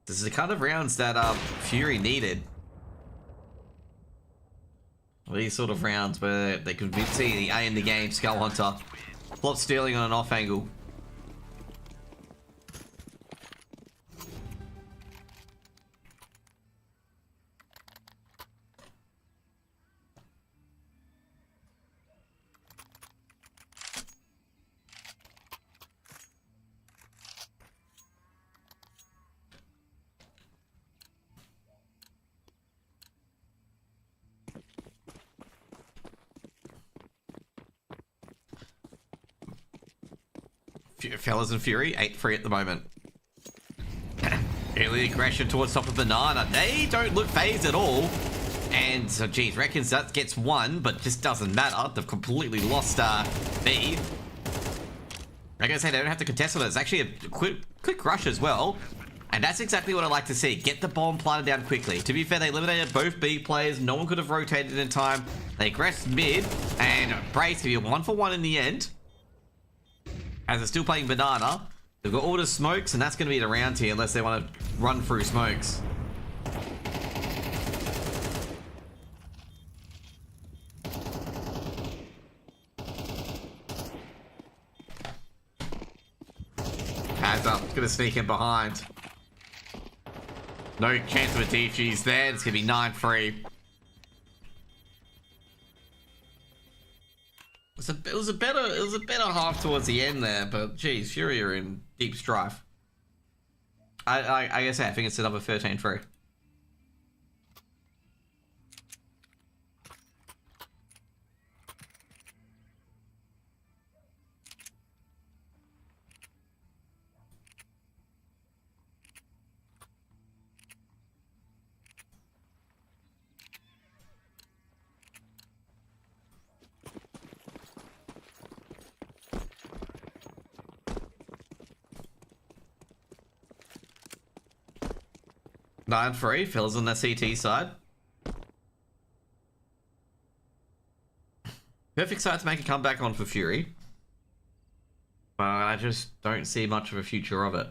This is the kind of rounds that Fury needed. These sort of rounds where they could see the A in the game, Skull Hunter. Plot Sterling on an off angle. Fellas and Fury, 8-3 at the moment. Early aggression towards top of Banana. They don't look phased at all. And so, geez, Reckons that gets one, but just doesn't matter. They've completely lost B. I gotta say, they don't have to contest on it. It's actually a quick rush as well. And that's exactly what I like to see. Get the bomb planted down quickly. To be fair, they eliminated both B players. No one could have rotated in time. They aggressed mid, and Brace to be a 1-for-1 in the end. As they're still playing Banana. They've got all the smokes, and that's going to be the round here unless they want to run through smokes. Hands up. It's going to sneak in behind. No chance of a DG's there. It's going to be 9-3. It was a better half towards the end there, but geez, Fury are in deep strife. I guess I think it's another 13-3. Nine free, Phil's on the CT side. Perfect side to make a comeback on for Fury. But I just don't see much of a future of it.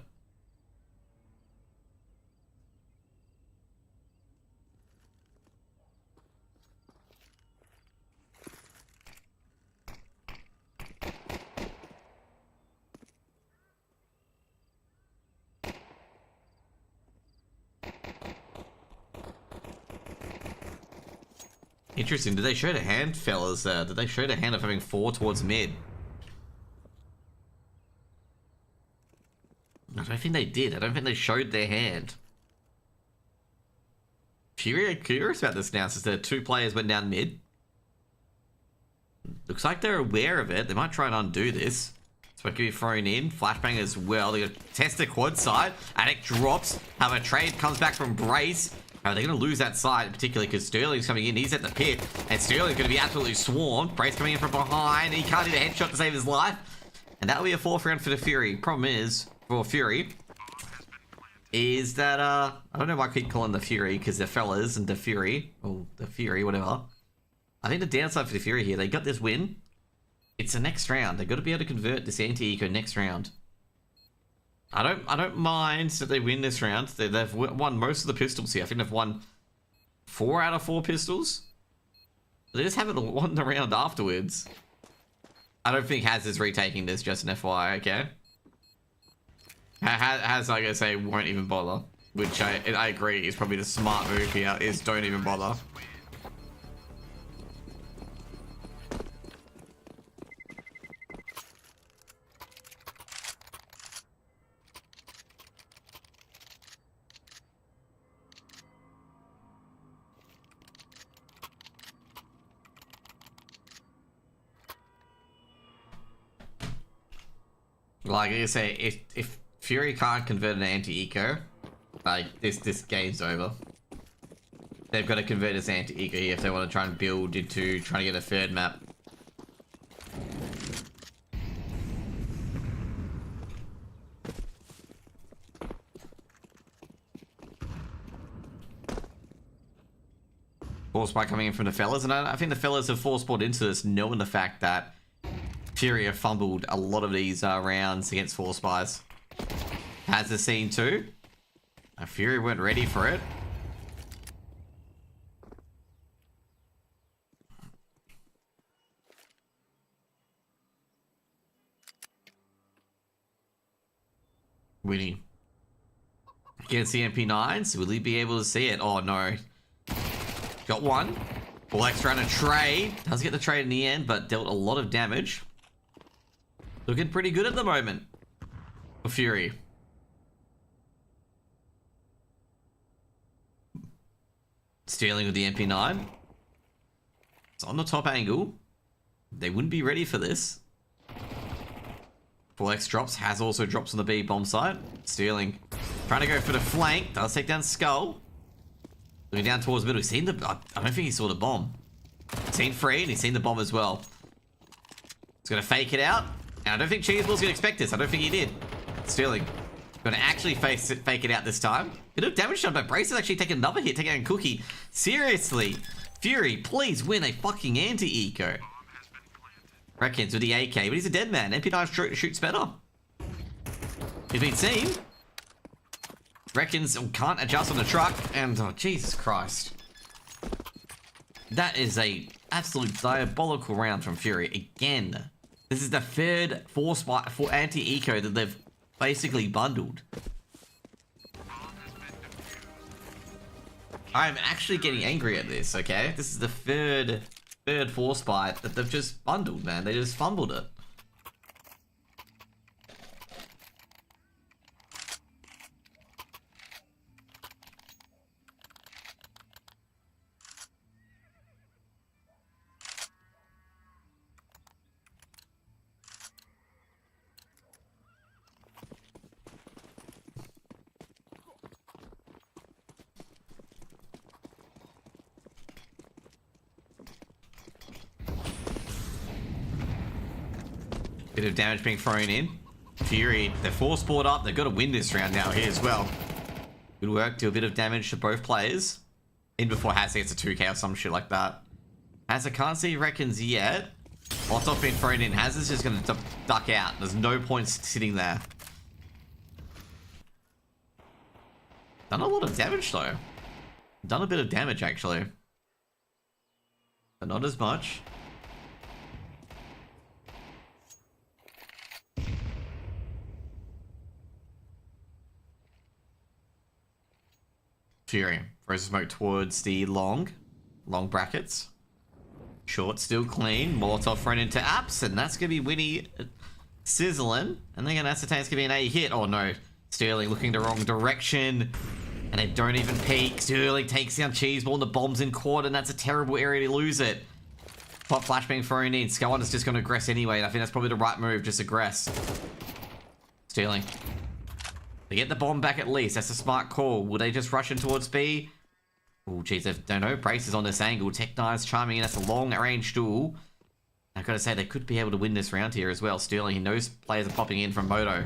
Interesting. Did they show the hand, fellas? Did they show the hand of having 4 towards mid? I don't think they did. I don't think they showed their hand. Curious about this now, since the 2 players went down mid. Looks like they're aware of it. They might try and undo this. So it could be thrown in. Flashbang as well. They're going to test the quad side. Attic drops. Have a trade. Comes back from Brace. They're going to lose that side, particularly because Sterling's coming in. He's at the pit. And Sterling's going to be absolutely swarmed. Brace coming in from behind. He can't hit a headshot to save his life. And that'll be a 4th round for the Fury. Problem is, for Fury, is that, I don't know why I keep calling the Fury, because they're fellas and the Fury. Or the Fury, whatever. I think the downside for the Fury here, they got this win. It's the next round. They've got to be able to convert this anti-eco next round. I don't mind that they win this round. They've won most of the pistols here. I think they've won 4 out of 4 pistols. They just haven't won the round afterwards. I don't think Haz is retaking this, just an FYI, okay? Haz, like I say, won't even bother. Which I agree is probably the smart move here, is don't even bother. Like I say, if Fury can't convert an anti-eco, like this game's over. They've got to convert this anti-eco here if they want to try and build into trying to get a 3rd map. Force by coming in from the fellas, and I think the fellas have force bought into this, knowing the fact that Fury have fumbled a lot of these rounds against Force Spies. Has the scene too. Fury weren't ready for it. Winnie. Against the MP9s, will he be able to see it? Oh no. Got one. Black's trying to trade. Does get the trade in the end, but dealt a lot of damage. Looking pretty good at the moment for Fury. Stealing with the MP9. It's on the top angle. They wouldn't be ready for this. Flex drops. Has also drops on the B bomb site. Stealing. Trying to go for the flank. Does take down Skull. Looking down towards the middle. He's seen the... I don't think he saw the bomb. He's seen Free and he's seen the bomb as well. He's going to fake it out. And I don't think Cheeseball's going to expect this. I don't think he did. Stealing. Going to actually fake it out this time. Bit of damage done, but Brace has actually taken another hit, taking out Cookie. Seriously. Fury, please win a fucking anti-eco. Reckons with the AK, but he's a dead man. MP9 shoots better. He's been seen. Reckons can't adjust on the truck. And, oh, Jesus Christ. That is a absolute diabolical round from Fury. Again. This is the 3rd force for anti-eco that they've basically bundled. I'm actually getting angry at this, okay? This is the third force fight that they've just bundled, man. They just fumbled it. Bit of damage being thrown in. Fury, they're force board up. They've got to win this round now here as well. Good work. Do a bit of damage to both players. In before Hazza gets a 2k or some shit like that. Hazza can't see Reckons yet. Lots of being thrown in. Hazza's just going to duck out. There's no point sitting there. Done a lot of damage though. Done a bit of damage actually. But not as much. Fury throws smoke towards the long brackets. Short still clean. Molotov thrown into apps, and that's going to be Winnie sizzling. And they're going to ascertain it's going to be an A hit. Oh no, Sterling looking the wrong direction. And they don't even peek. Sterling takes down Cheeseball and the bomb's in quad, and that's a terrible area to lose it. Pop flash being thrown in. Scowan is just going to aggress anyway, and I think that's probably the right move, just aggress. Sterling. They get the bomb back at least. That's a smart call. Will they just rush in towards B? Oh, jeez, I don't know. Braces on this angle. Tech Knives charming in. That's a long-range duel. I've got to say, they could be able to win this round here as well. Sterling, he knows players are popping in from Moto.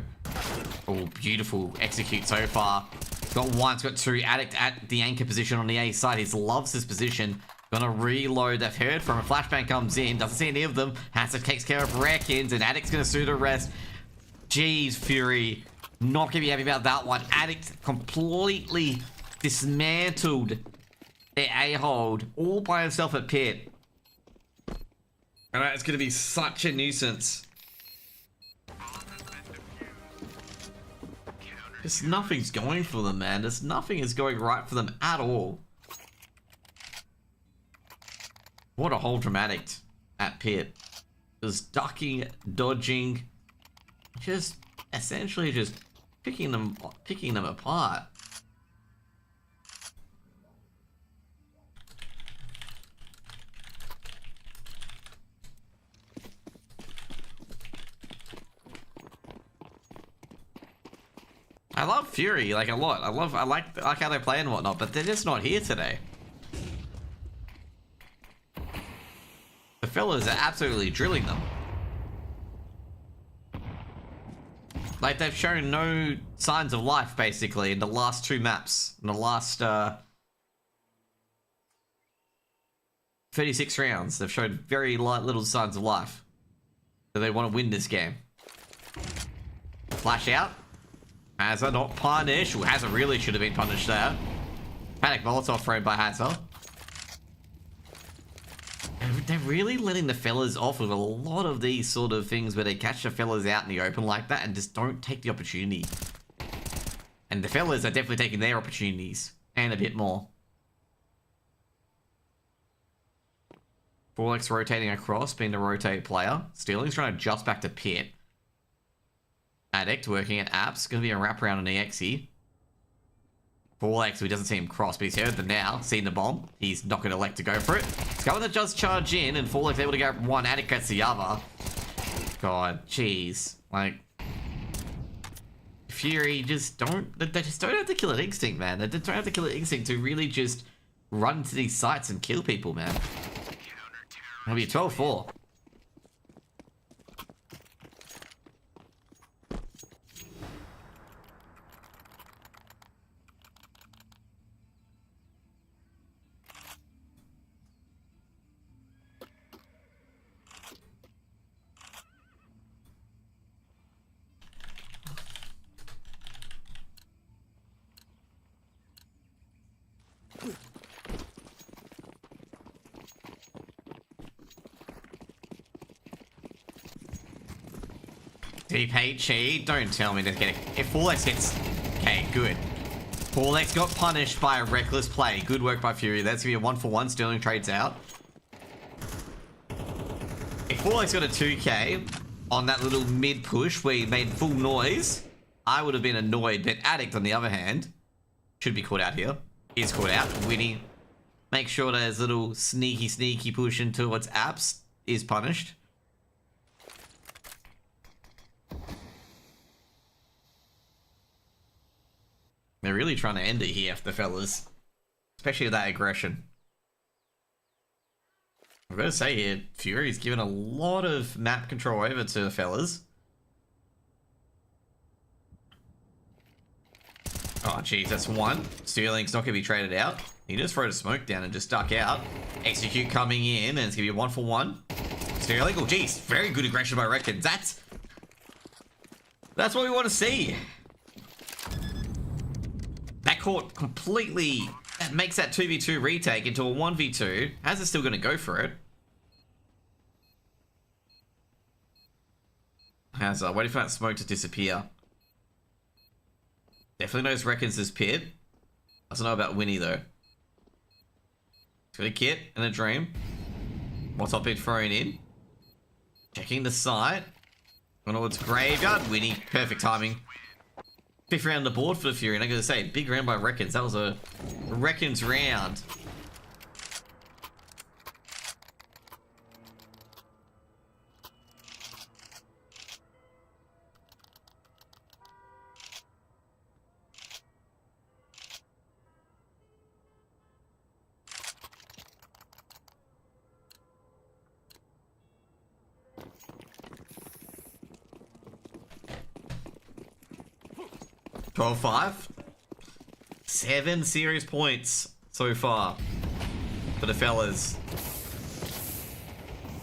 Oh, beautiful execute so far. He's got one, he's got two. Addict at the anchor position on the A side. He loves this position. Gonna reload. They've heard from a flashbang comes in. Doesn't see any of them. Hassett takes care of Reckons, and Addict's gonna sue the rest. Jeez, Fury. Not gonna be happy about that one. Addict completely dismantled their A-hold all by himself at pit. Alright, it's gonna be such a nuisance. Just nothing's going for them, man. Just nothing is going right for them at all. What a whole dramatic at pit. Just ducking, dodging, just essentially just picking them apart. I love Fury like a lot. I like how they play and whatnot, but they're just not here today. The fellas are absolutely drilling them. Like, they've shown no signs of life, basically, in the last two maps. In the last, 36 rounds. They've showed very little signs of life. So they want to win this game. Flash out. Hazza not punished. Well, Hazza really should have been punished there. Panic Molotov thrown by Hazza. They're really letting the fellas off with a lot of these sort of things where they catch the fellas out in the open like that and just don't take the opportunity. And the fellas are definitely taking their opportunities. And a bit more. Forlex rotating across, being the rotate player. Sterling's trying to adjust back to pit. Addict working at apps. Going to be a wraparound on EXE. Forlex, who doesn't see him cross, but he's heard them now. Seen the bomb. He's not going to elect to go for it. Scowan that does charge in, and Forlex able to go one. Addict gets the other. God, jeez. Like, Fury just don't... They just don't have the killer instinct, man. They don't have the killer instinct to really just run to these sites and kill people, man. It'll be 12-4. Deep HE, don't tell me to get it. If Forlex hits... Okay, good. Forlex got punished by a reckless play. Good work by Fury. That's going to be a 1-for-1. Sterling trades out. If Forlex got a 2k on that little mid-push where he made full noise, I would have been annoyed. But Addict, on the other hand, should be caught out here. Is caught out. Winnie. Make sure that his little sneaky push in towards apps is punished. They're really trying to end it here, the fellas. Especially with that aggression. I've got to say here, Fury's given a lot of map control over to the fellas. Oh, jeez, that's one. Sterling's not going to be traded out. He just throw the smoke down and just duck out. Execute coming in, and it's going to be a 1-for-1. Sterling, oh, jeez, very good aggression by Reckons. That's what we want to see. That caught completely... That makes that 2v2 retake into a 1v2. How's it still going to go for it? How's waiting for that smoke to disappear. Definitely knows Reckons is pit. Doesn't know about Winnie though. He's got a kit and a dream. What's up been thrown in? Checking the site. Going towards Graveyard. Winning. Perfect timing. 5th round on the board for the Fury. And I'm going to say, big round by Reckons. That was a Reckons round. $12-5. 7 serious points so far for the fellas.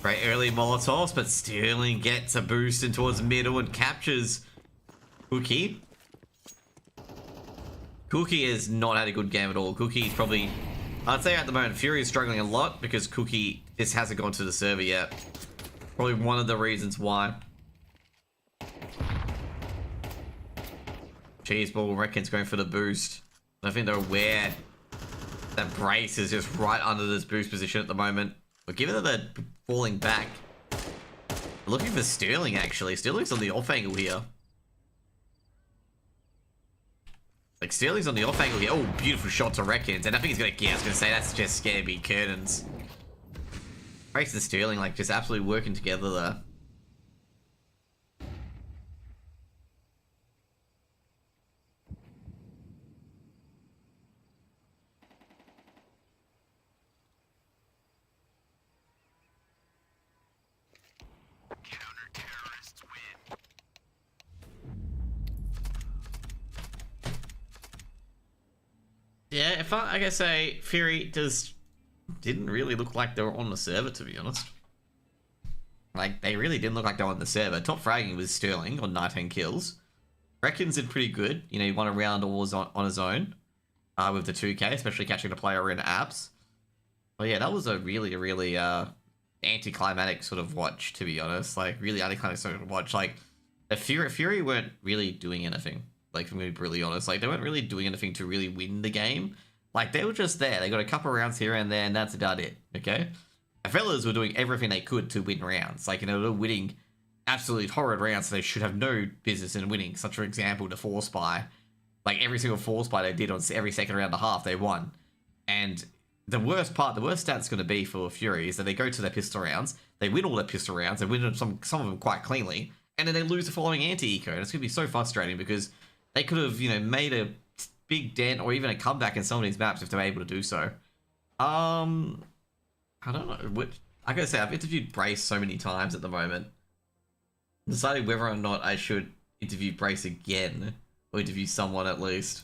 Great early Molotovs, but Sterling gets a boost in towards middle and captures Cookie. Cookie has not had a good game at all. Cookie's probably... I'd say at the moment, Fury is struggling a lot because Cookie just hasn't gone to the server yet. Probably one of the reasons why. Cheeseball Reckons going for the boost. I think they're aware that Brace is just right under this boost position at the moment. But given that they're falling back, looking for Sterling actually. Sterling's on the off angle here. Like Sterling's on the off angle here. Oh, beautiful shot to Reckons. And I think he's gonna get. I was gonna say that's just scary curtains. Brace and Sterling like just absolutely working together there. Counter-terrorists win. Yeah, if I gotta say, Fury just didn't really look like they were on the server, to be honest. Like, they really didn't look like they were on the server. Top fragging was Sterling on 19 kills. Reckons did pretty good. You know, he won a round or was on his own with the 2K, especially catching a player in apps. But yeah, that was a really anticlimactic sort of watch, to be honest. Like, really anticlimactic sort of watch. Like, the Fury weren't really doing anything. Like, if I'm going to be brutally honest, like, they weren't really doing anything to really win the game. Like, they were just there. They got a couple rounds here and there, and that's about it, okay? The fellas were doing everything they could to win rounds. Like, you know, they're winning absolutely horrid rounds, so they should have no business in winning. Such for example, the Force Spy. Like, every single Force Spy they did on every second round and a half, they won. And the worst stat's going to be for Fury is that they go to their pistol rounds, they win all their pistol rounds, they win some of them quite cleanly, and then they lose the following anti-eco. And it's going to be so frustrating because they could have, you know, made a big dent or even a comeback in some of these maps if they were able to do so. I don't know. I gotta say, I've interviewed Brace so many times at the moment. I'm deciding whether or not I should interview Brace again or interview someone at least.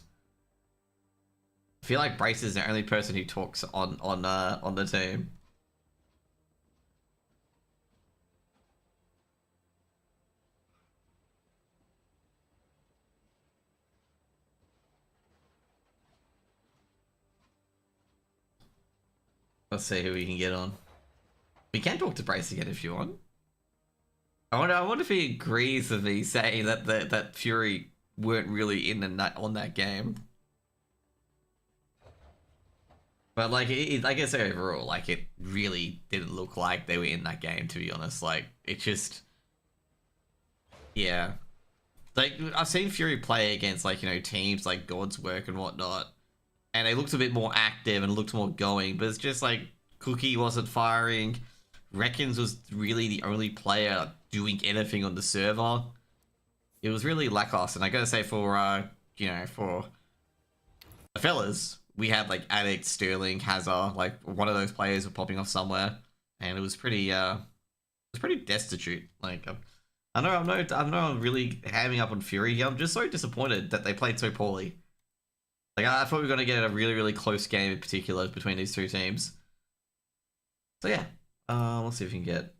I feel like Brace is the only person who talks on the team. Let's see who we can get on. We can talk to Brace again if you want. I wonder if he agrees with me saying that that Fury weren't really on that game. But like, I guess overall, like, it really didn't look like they were in that game, to be honest. Like, it just, yeah. Like, I've seen Fury play against, like, you know, teams like God's Work and whatnot, and they looked a bit more active and looked more going, but it's just like Cookie wasn't firing. Reckons was really the only player doing anything on the server. It was really lackluster. And I gotta say, for you know, for the fellas, we had like Addict, Sterling, Hazard, like one of those players were popping off somewhere, and it was pretty destitute. Like, I know I'm really hamming up on Fury here. I'm just so disappointed that they played so poorly. Like, I thought we were going to get a really close game in particular between these two teams. So yeah, let's see if we can get...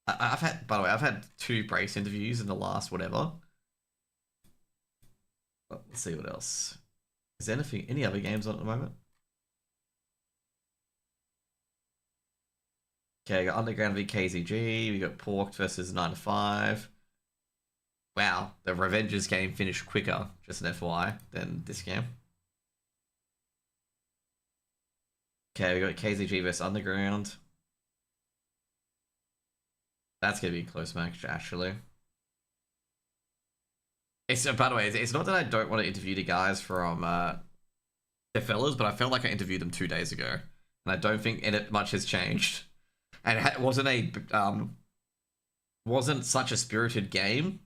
I've had, by the way, I've had 2 Brace interviews in the last whatever. Let's see what else. Is there any other games on at the moment? Okay, we got Underground v KZG, we got Porked versus 9 to 5. Wow, the Revengers game finished quicker, just an FYI, than this game. Okay, we got KZG versus Underground. That's gonna be a close match, actually. It's by the way, it's not that I don't want to interview the guys from the fellas, but I felt like I interviewed them 2 days ago, and I don't think much has changed. And it wasn't such a spirited game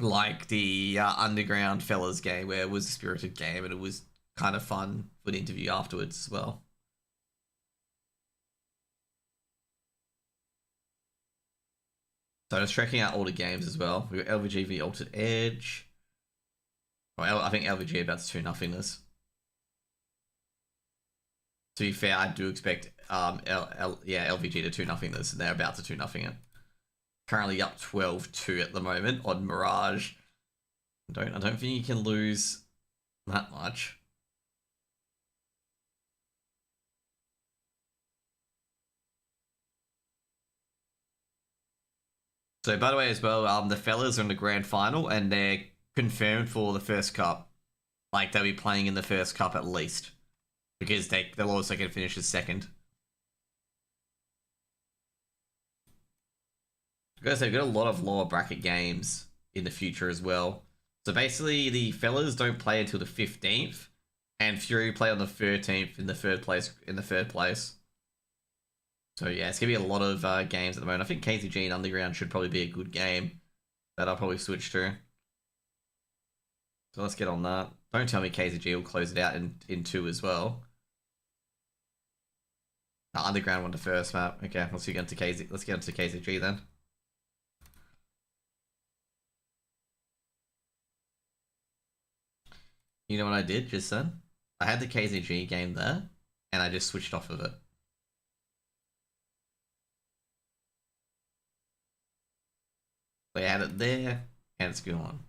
like the underground fellas game, where it was a spirited game and it was kind of fun for the interview afterwards as well. So I was checking out all the games as well. We got LVG v Altered Edge. Well, I think LVG about to 2-0 this. To be fair, I do expect LVG to 2-0 this, and they're about to 2-0 it. Currently up 12-2 at the moment on Mirage. I don't think you can lose that much. So by the way as well, the fellas are in the grand final and they're confirmed for the first cup. Like they'll be playing in the first cup at least. Because they'll also get finish as second. Because they've got a lot of lower bracket games in the future as well. So basically the fellas don't play until the 15th. And Fury play on the 13th in the third place. So yeah, it's gonna be a lot of games at the moment. I think KZG and Underground should probably be a good game that I'll probably switch to. So let's get on that. Don't tell me KZG will close it out in 2 as well. No, Underground won the first map. Okay, let's get into KZG then. You know what I did just then? I had the KZG game there, and I just switched off of it. They had it there, and it's gone.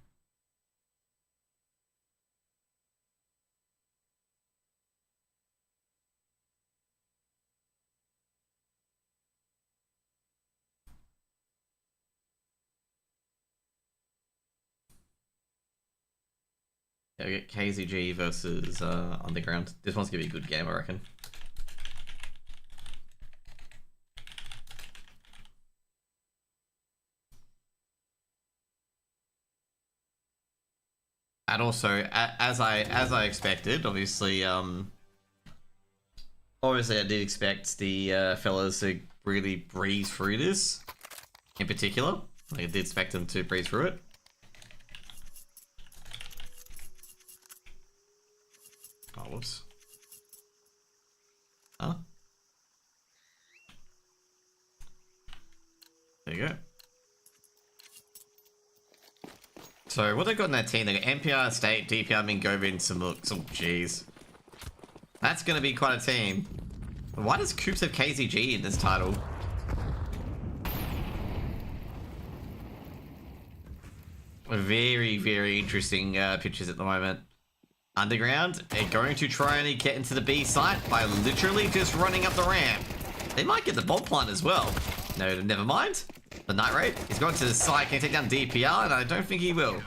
Yeah, we get KZG versus Underground. This one's gonna be a good game, I reckon. And also, as I expected, obviously I did expect the fellas to really breeze through this. In particular, I did expect them to breeze through it. Oh, whoops. Huh? There you go. So what they got in that team, they got NPR, State, DPR, Mingovi, and some G's. That's gonna be quite a team. Why does Coops have KZG in this title? Very, very interesting pitches at the moment. Underground, they're going to try and get into the B site by literally just running up the ramp. They might get the bomb plant as well. No, never mind. The Night Raid is going to the side, can take down DPR, and I don't think he will.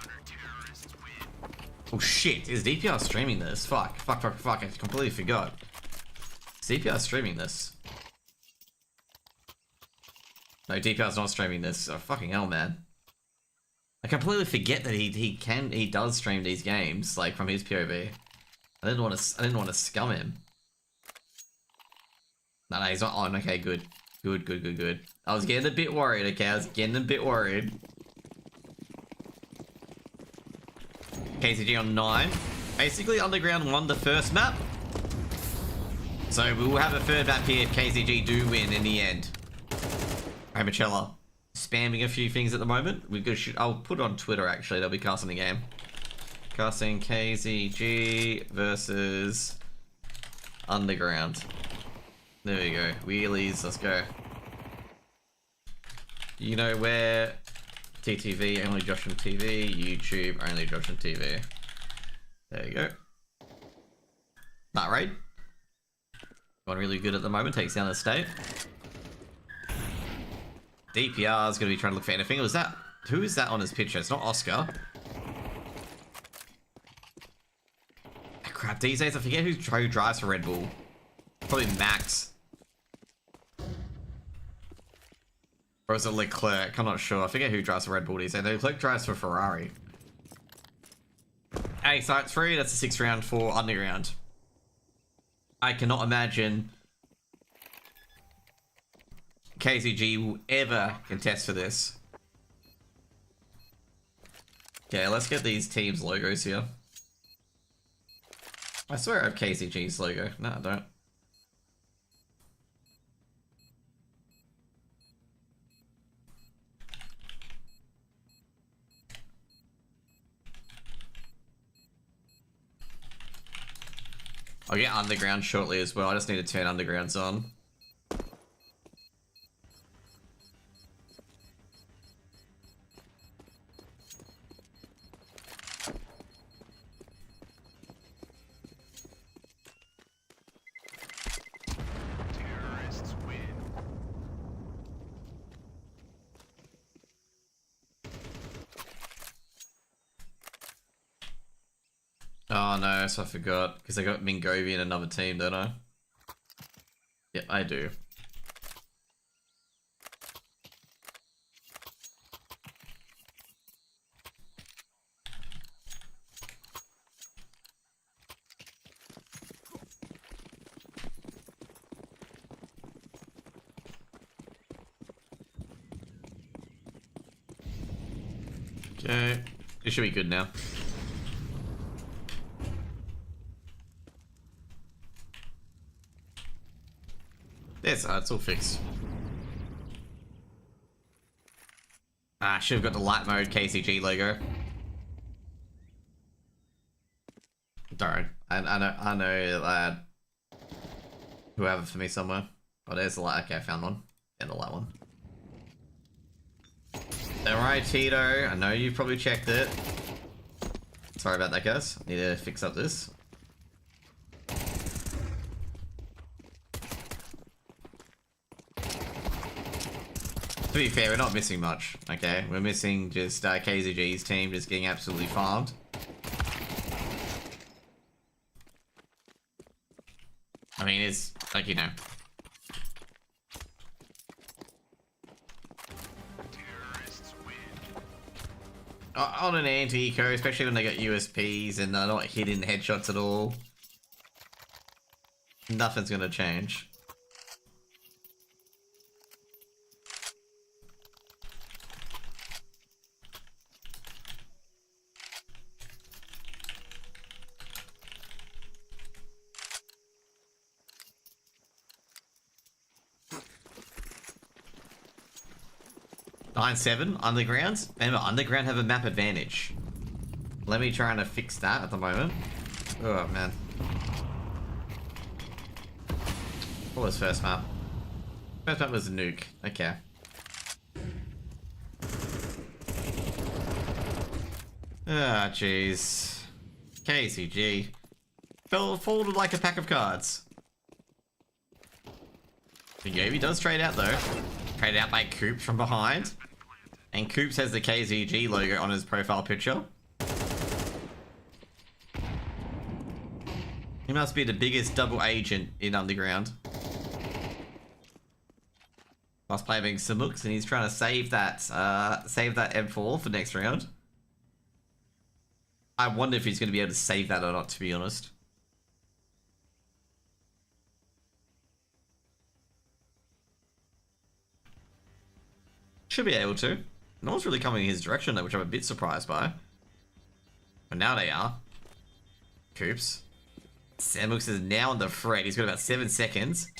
Oh shit, is DPR streaming this? Fuck, I completely forgot. Is DPR streaming this? No, DPR's not streaming this. Oh, fucking hell, man. I completely forget that he does stream these games, like, from his POV. I didn't want to scum him. No, he's not on. Okay, good. Good. I was getting a bit worried, okay? KCG on 9. Basically, Underground won the first map. So we will have a third map here if KCG do win in the end. Hey, Michella. Spamming a few things at the moment. We're gonna shoot. I'll put it on Twitter actually. They'll be casting the game. Casting KZG versus Underground. There we go. Wheelies. Let's go. You know where? TTV only Josh and TV. YouTube only Josh and TV. There you go. Night Raid. Going really good at the moment. Takes down the state. DPR is going to be trying to look for anything. Was that? Who is that on his picture? It's not Oscar. Crap, these days I forget who drives for Red Bull. Probably Max. Or is it Leclerc? I'm not sure. I forget who drives the Red Bull these days. Leclerc drives for Ferrari. Hey, Site 3, that's the 6th round for Underground. I cannot imagine KCG will ever contest for this. Okay, let's get these teams' logos here. I swear I have KCG's logo. No, I don't. I'll get Underground shortly as well. I just need to turn Undergrounds on. Terrorists win. Oh no, so I forgot. Because I got Mingovi in another team, don't I? Yep, I do. Okay, it should be good now. There's it's all fixed. Ah, should have got the light mode KCG logo. Darn, I know that. Who have it for me somewhere? Oh, there's the light. Okay, I found one. And the light one. Alright, Tito. I know you've probably checked it. Sorry about that, guys. Need to fix up this. To be fair, we're not missing much, okay? We're missing just KZG's team just getting absolutely farmed. I mean, it's like, you know. Terrorists win. On an anti-eco, especially when they got USPs and they're not hitting headshots at all. Nothing's gonna change. Nine-7 Underground. Remember, Underground have a map advantage. Let me try and fix that at the moment. Oh man. What was first map? First map was a nuke. Okay. Ah, jeez. KCG. Folded like a pack of cards. Yobi does trade out though. Traded out by Coops from behind. And Coops has the KZG logo on his profile picture. He must be the biggest double agent in Underground. Last player being Simux, and he's trying to save that M4 for next round. I wonder if he's going to be able to save that or not, to be honest. Should be able to. No one's really coming in his direction though, which I'm a bit surprised by. But now they are. Coops. Samux is now on the fret. He's got about 7 seconds.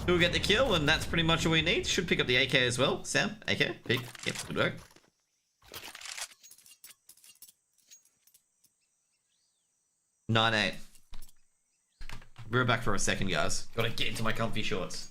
He'll get the kill, and that's pretty much all we need. Should pick up the AK as well. Sam, AK, pick. Yep, good work. Nine 8. We're back for a second, guys. Gotta get into my comfy shorts.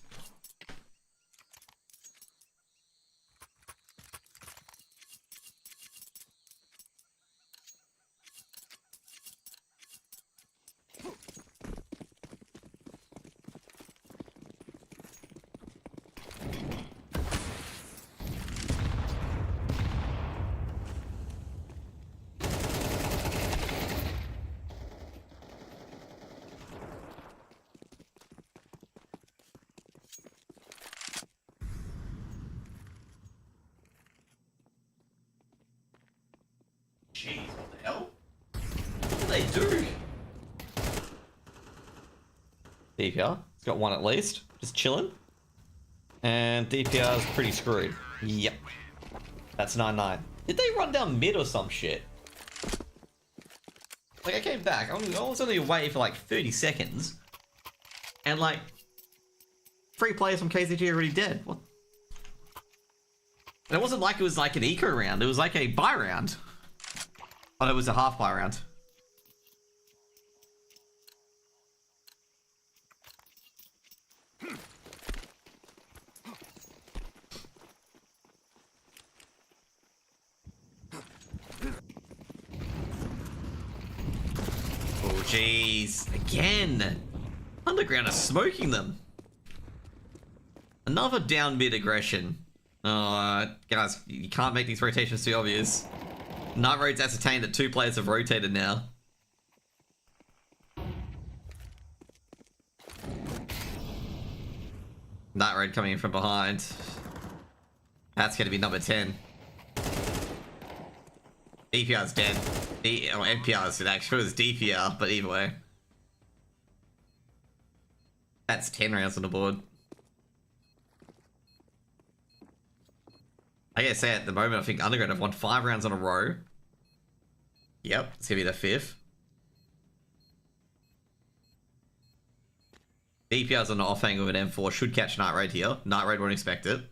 DPR. It's got one at least. Just chilling. And DPR is pretty screwed. Yep. That's 9-9. Did they run down mid or some shit? Like, I came back. I was only away for like 30 seconds. And like, 3 players from KZG already dead. What? And it wasn't like it was like an eco round. It was like a buy round. Oh, it was a half buy round. Oh, jeez. Again. Underground are smoking them. Another down mid aggression. Guys, you can't make these rotations too obvious. Night Road's ascertained that 2 players have rotated now. Night Road coming in from behind. That's going to be number 10. DPR's dead. NPR's dead, actually. It was DPR, but either way. That's 10 rounds on the board. I gotta say, at the moment, I think Underground have won 5 rounds in a row. Yep, it's gonna be the 5th. DPR's on the off angle with an M4. Should catch Night Raid here. Night Raid won't expect it.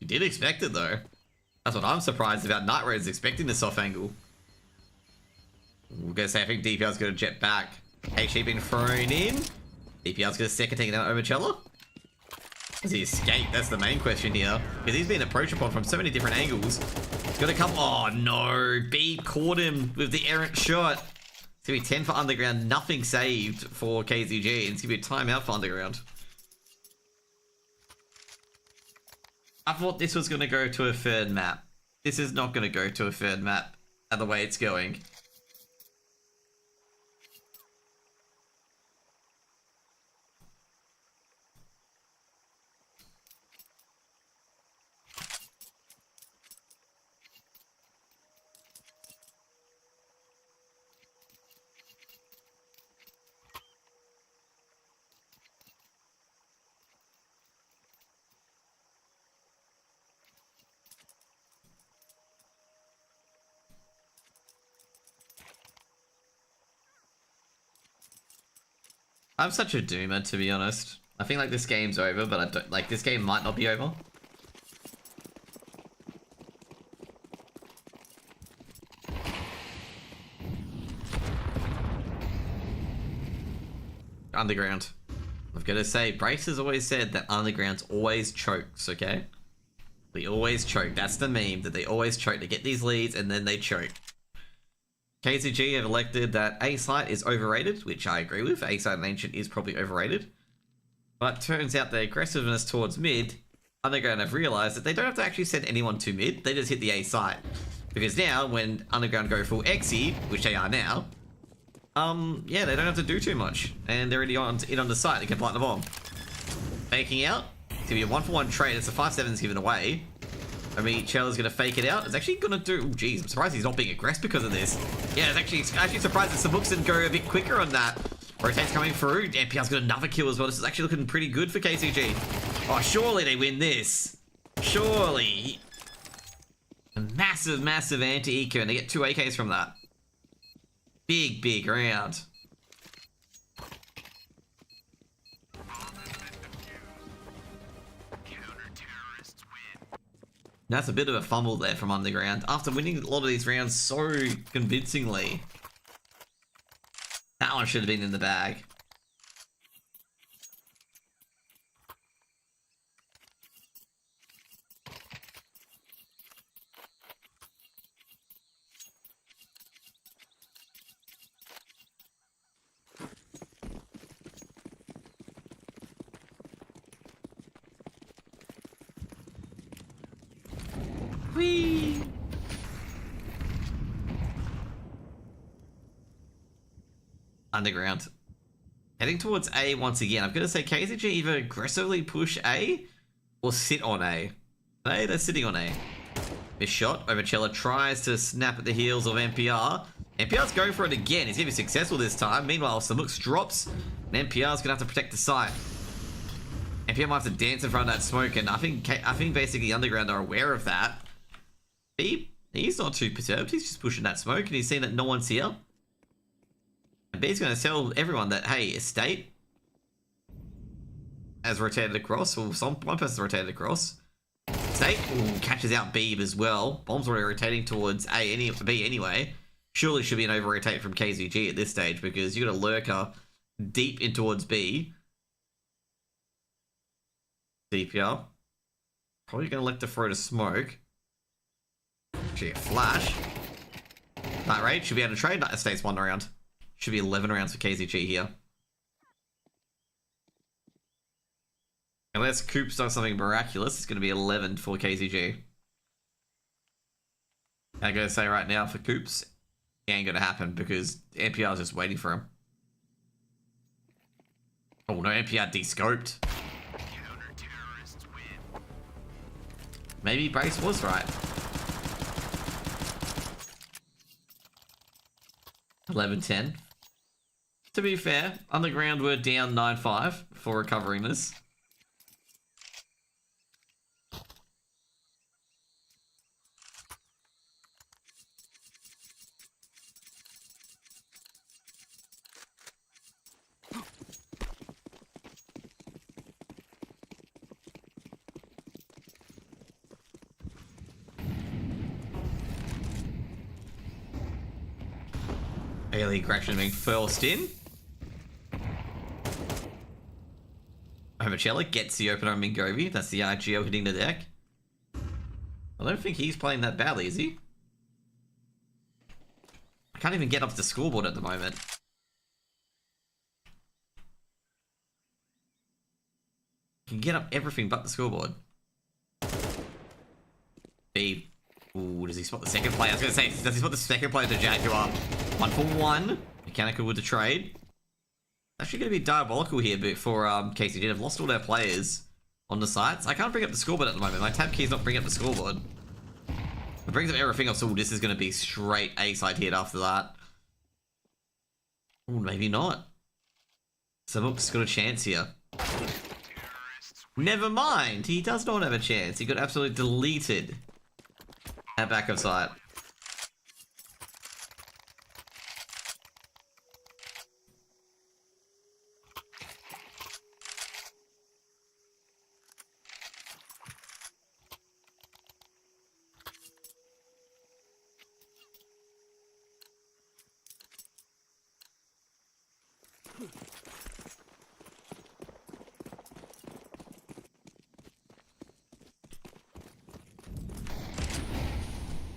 You did expect it, though. That's what I'm surprised about. Night Raid's expecting this off angle. We're gonna say, I think DPR's gonna jet back. HE been thrown in. DPR's gonna second take down Oceania. Does he escape? That's the main question here. Because he's been approached upon from so many different angles. He's gonna come. Oh no. Beat caught him with the errant shot. It's gonna be 10 for Underground. Nothing saved for KZG. It's gonna be a timeout for Underground. I thought this was gonna go to a third map. This is not gonna go to a third map at the way it's going. I'm such a doomer, to be honest. I think like this game's over, but I don't like this game might not be over. Underground. I've got to say, Brace has always said that Underground's always chokes, okay? They always choke. That's the meme, that they always choke. They get these leads and then they choke. KZG have elected that A-Site is overrated, which I agree with. A-Site and Ancient is probably overrated. But turns out the aggressiveness towards mid, Underground have realized that they don't have to actually send anyone to mid. They just hit the A-Site. Because now, when Underground go full Xe, which they are now, yeah, they don't have to do too much. And they're already on the site. They can plant the bomb. Faking out. It's going to be a 1-for-1 trade. It's a 5-7's given away. I mean, Chella's going to fake it out. It's actually going to do... Oh, geez, I'm surprised he's not being aggressive because of this. Yeah, it's actually surprised that Sabuks didn't go a bit quicker on that. Rotate's coming through. NPR's got another kill as well. This is actually looking pretty good for KCG. Oh, surely they win this. Surely. A massive, massive anti-eco, and they get 2 AKs from that. Big, big round. That's a bit of a fumble there from Underground. After winning a lot of these rounds so convincingly. That one should have been in the bag. Whee! Underground. Heading towards A once again. I'm going to say KZG either aggressively push A or sit on A. They're sitting on A. This shot, Overchella tries to snap at the heels of NPR. NPR's going for it again. He's going to be successful this time. Meanwhile, Samux drops, and NPR's going to have to protect the site. NPR might have to dance in front of that smoke, and I think basically Underground are aware of that. He's not too perturbed. He's just pushing that smoke, and he's seeing that no one's here. And B's going to tell everyone that, hey, Estate has rotated across, or one person's rotated across. Estate catches out Beeb as well. Bomb's already rotating towards B anyway. Surely should be an over-rotate from KZG at this stage, because you got a lurker deep in towards B. DPR. Probably going to elect to throw to smoke. Actually, a flash. Night Raid should be able to trade. Night Estate's 1 round. Should be 11 rounds for KZG here. Unless Coops does something miraculous, it's going to be 11 for KZG. I'm going to say right now for Coops, it ain't going to happen because NPR is just waiting for him. Oh no, NPR de-scoped. Counter-terrorists win. Maybe Brace was right. 11-10. To be fair, Underground were down 9-5 before recovering this. A-League Correction being forced in. Homicella gets the opener on Mingovi. That's the IGO hitting the deck. I don't think he's playing that badly, is he? I can't even get up to the scoreboard at the moment. Can get up everything but the scoreboard. B. Ooh, does he spot the second player? I was going to say, does he spot the second player to Jaguar? 1 for 1. Mechanical with the trade. Actually going to be diabolical here for KCG. They've lost all their players on the sites. I can't bring up the scoreboard at the moment. My tab key is not bringing up the scoreboard. It brings up everything else. So this is going to be straight A-side hit after that. Ooh, maybe not. Samuk's got a chance here. Never mind. He does not have a chance. He got absolutely deleted at back of site.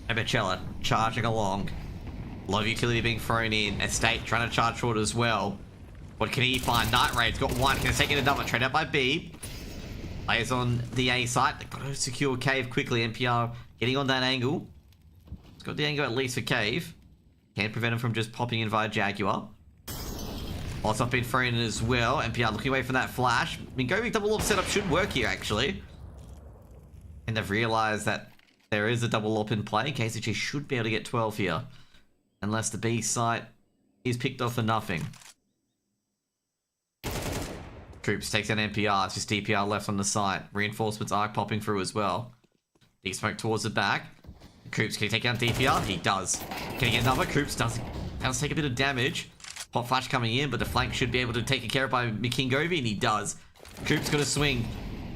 Abicella charging along. A lot of utility being thrown in. Estate trying to charge forward as well. What can he find? Night Raid's got 1. Can take it another. Trade out by B. Players on the A site. They've got to secure Cave quickly. NPR getting on that angle. It's got the angle at least for Cave. Can't prevent him from just popping in via Jaguar. Lots up been thrown in as well. NPR looking away from that flash. Mingovi double orb setup should work here actually. And they've realized that there is a double op in play. KCG should be able to get 12 here. Unless the B site is picked off for nothing. Troops takes out NPR. It's just DPR left on the site. Reinforcements are popping through as well. Big smoke towards the back. Coops, can he take out DPR? He does. Can he get another? Coops does take a bit of damage. Hot flash coming in, but the flank should be able to take care of by Mikingovi, and he does. Coops gonna swing.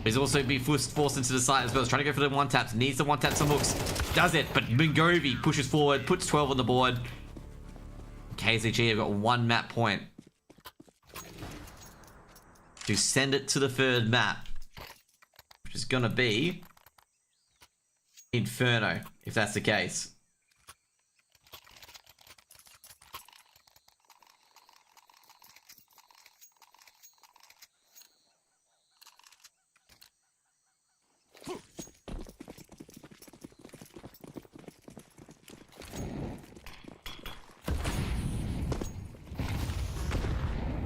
He's also being forced into the side as well. He's trying to go for the one taps. Needs the one tap. Some hooks. Does it. But Mingovi pushes forward. Puts 12 on the board. KZG have got 1 map point. To send it to the 3rd map. Which is going to be Inferno. If that's the case.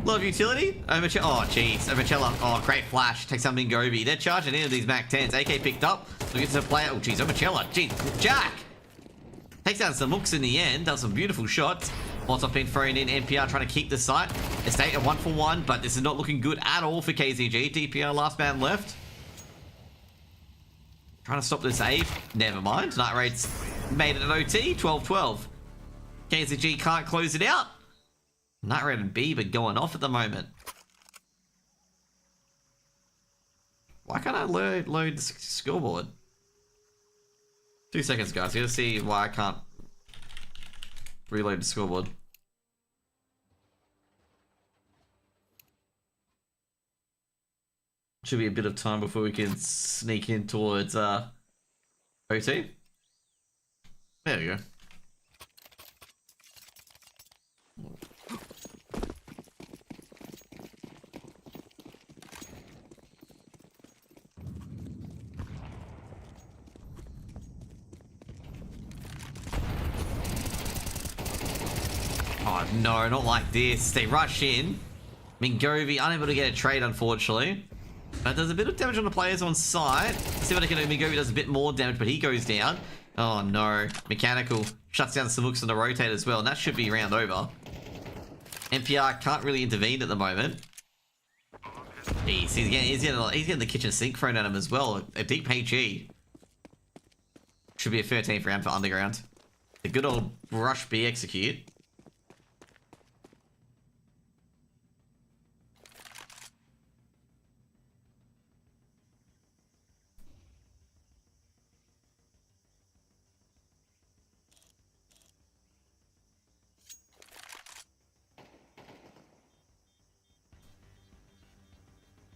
Love utility. Oh, jeez. Omachella. Oh, great flash. Takes out Mingovi. They're charging into these Mac 10s. AK picked up. Looking to play. Oh, jeez. Omachella. Jeez. Jack. Takes down some hooks in the end. Does some beautiful shots. Molotov being thrown in. NPR trying to keep the site. Estate a 1-for-1, but this is not looking good at all for KZG. DPR last man left. Trying to stop this ape. Never mind. Night Raid's made it an OT. 12-12. KZG can't close it out. Night Raid and Bieber going off at the moment. Why can't I load the scoreboard? 2 seconds, guys. You gotta see why I can't reload the scoreboard. Should be a bit of time before we can sneak in towards OT. There we go. Oh no, not like this. They rush in. Mingovi unable to get a trade, unfortunately. But there's a bit of damage on the players on site. Let's see what I can do. Mingovi does a bit more damage, but he goes down. Oh no. Mechanical shuts down some hooks on the rotate as well, and that should be round over. NPR can't really intervene at the moment. He's getting the kitchen sink thrown at him as well. A deep HE. Should be a 13th round for Underground. The good old Rush B execute.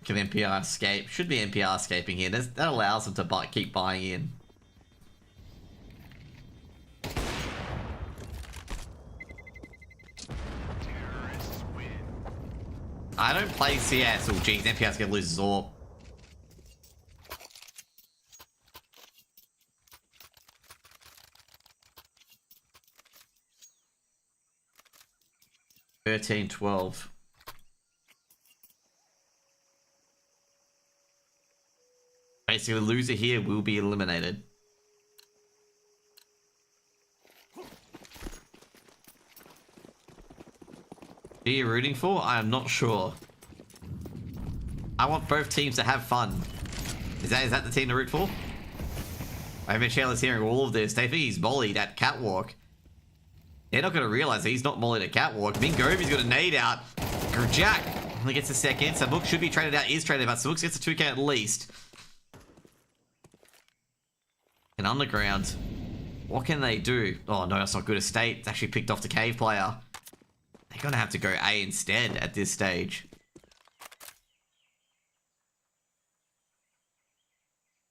Can NPR escape? Should be NPR escaping here. That allows them to keep buying in. Terrorists win. I don't play CS. Oh, geez, NPR's gonna lose his AWP. $13-12. Basically, the loser here will be eliminated. Who are you rooting for? I am not sure. I want both teams to have fun. Is that the team to root for? I bet Shayla's hearing all of this. They think he's mollied at Catwalk. They're not going to realize that he's not mollied at Catwalk. Mingovi's got a nade out. Jack only gets a second. Samook should be traded out. Is traded out. Samook gets a 2k at least. And Underground, what can they do? Oh no, that's not good. Estate. It's actually picked off the cave player. They're gonna have to go A instead at this stage.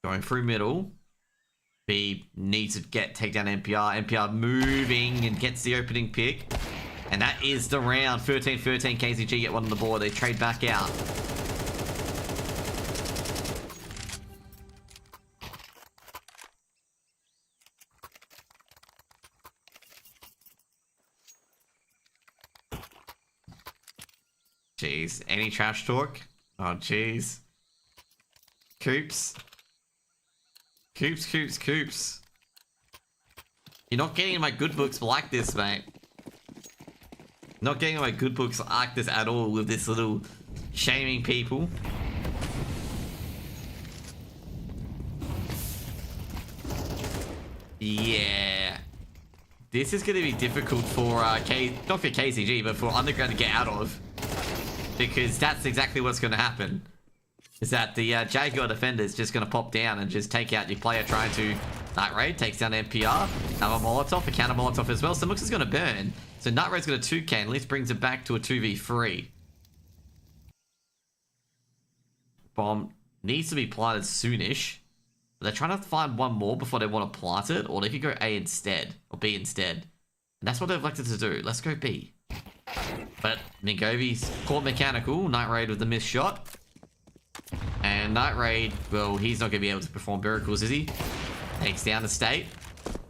Going through middle. B needs to take down NPR. NPR moving and gets the opening pick. And that is the round. 13-13. KZG get one on the board. They trade back out. Jeez, any trash talk? Oh, jeez. Coops. Coops. You're not getting in my good books like this, mate. Not getting in my good books like this at all with this little shaming people. Yeah. This is going to be difficult for, not for KCG, but for Underground to get out of. Because that's exactly what's going to happen. Is that the Jaguar defender is just going to pop down and just take out your player trying to Night Raid. Takes down NPR. Another Molotov, a counter Molotov as well. So Mooks is going to burn. So Night Raid's got a 2k and at least brings it back to a 2v3. Bomb needs to be planted soonish. But they're trying to find one more before they want to plant it. Or they could go A instead. Or B instead. And that's what they've elected to do. Let's go B. But Mingovi's caught mechanical. Night Raid with the missed shot. And Night Raid, well, he's not going to be able to perform miracles, is he? Takes down the state.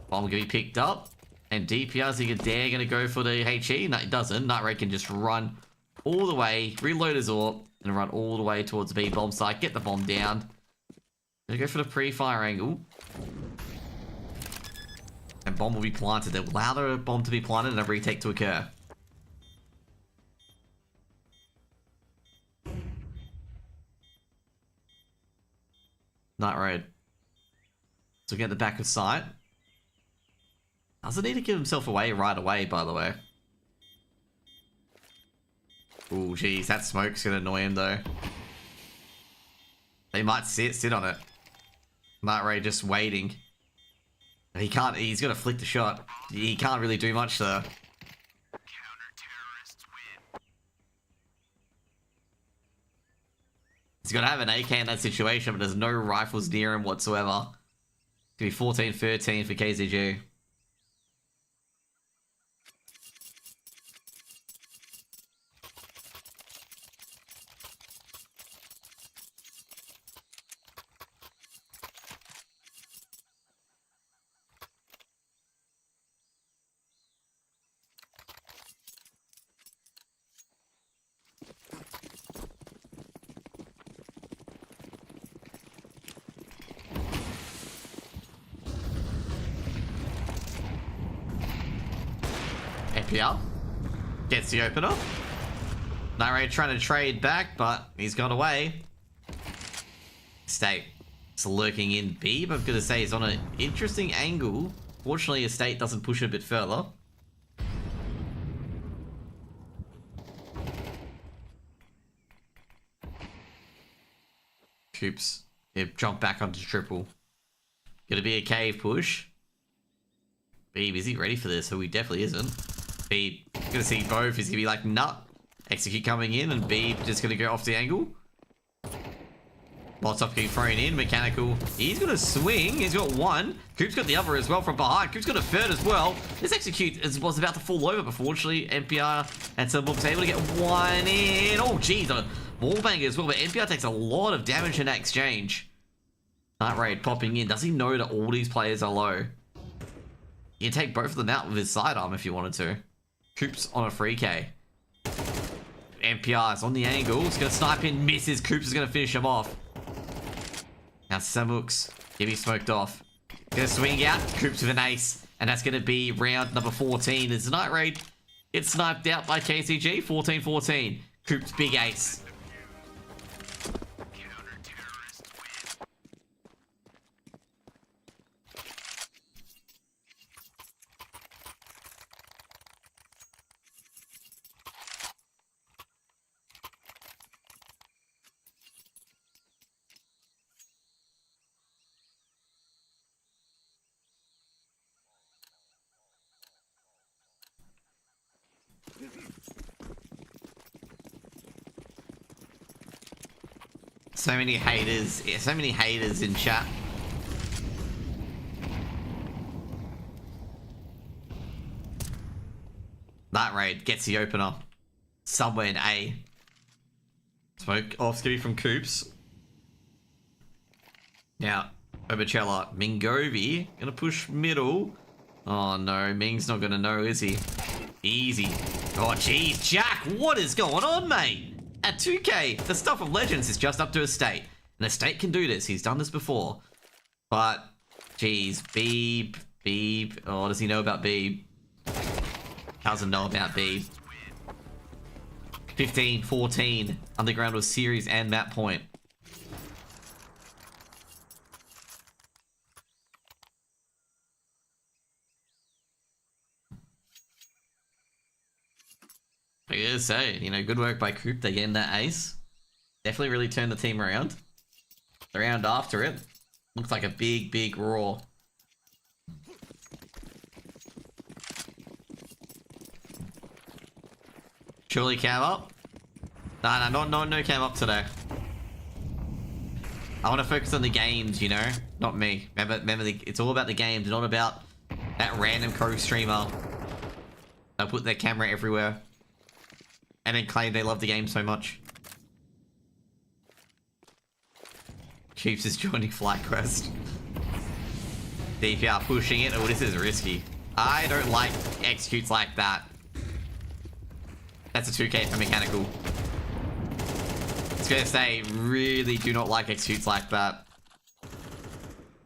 Bomb going to be picked up. And DPR's dare going to go for the HE. No, it doesn't. Night Raid can just run all the way, reload his AWP, and run all the way towards the B bomb site. Get the bomb down. Gonna go for the pre-fire angle. And bomb will be planted. They'll allow the bomb to be planted and a retake to occur. Night Raid. So get the back of sight. Doesn't need to give himself away right away, by the way. Ooh, jeez, that smoke's gonna annoy him though. They might sit on it. Night Raid just waiting. He can't, he's gonna flick the shot. He can't really do much though. He's got to have an AK in that situation, but there's no rifles near him whatsoever. It's going to be 14-13 for KZG. FPL gets the opener. Night Raid trying to trade back, but he's got away. State is lurking in B, but I'm going to say he's on an interesting angle. Fortunately, Estate doesn't push it a bit further. Coops, jump back onto triple. Gonna be a cave push. Beeb, is he ready for this? So he definitely isn't. Beeb, gonna see both. He's gonna be like, nut. Execute coming in, and Beeb just gonna go off the angle. Molotov getting thrown in. Mechanical. He's gonna swing. He's got one. Coop's got the other as well from behind. Coop's got a third as well. This Execute was about to fall over, but fortunately, NPR and Silverbook's able to get one in. Oh, geez. A wallbanger as well, but NPR takes a lot of damage in that exchange. Night Raid popping in. Does he know that all these players are low? You can take both of them out with his sidearm if you wanted to. Coops on a 3K. NPR is on the angle. He's going to snipe in. Misses. Coops is going to finish him off. Now Samux getting smoked off. Going to swing out. Coops with an ace. And that's going to be round number 14. It's Night Raid. It's sniped out by KCG. 14-14. Coops big ace. So many haters. Yeah, so many haters in chat. Night Raid gets the opener. Somewhere in A. Smoke off skivvy from Coops. Now, Obachella. Mingovi gonna push middle. Oh no, Ming's not gonna know, is he? Easy. Oh jeez, Jack, what is going on, mate? At 2K, the stuff of legends is just up to Estate. And Estate can do this. He's done this before. But, geez, Beeb. Oh, does he know about Beeb? Doesn't know about Beeb. 15-14. Underground was series and map point. I gotta say, you know, good work by Coop. They get in that ace. Definitely really turned the team around. The round after it looks like a big roar. Surely cam up? No cam up today. I want to focus on the games, you know, not me. Remember, it's all about the games, not about that random co-streamer. They'll put their camera everywhere. And then claim they love the game so much. Chiefs is joining FlyQuest. DPR pushing it. Oh, this is risky. I don't like executes like that. That's a 2K for Mechanical. It's gonna say, really do not like executes like that.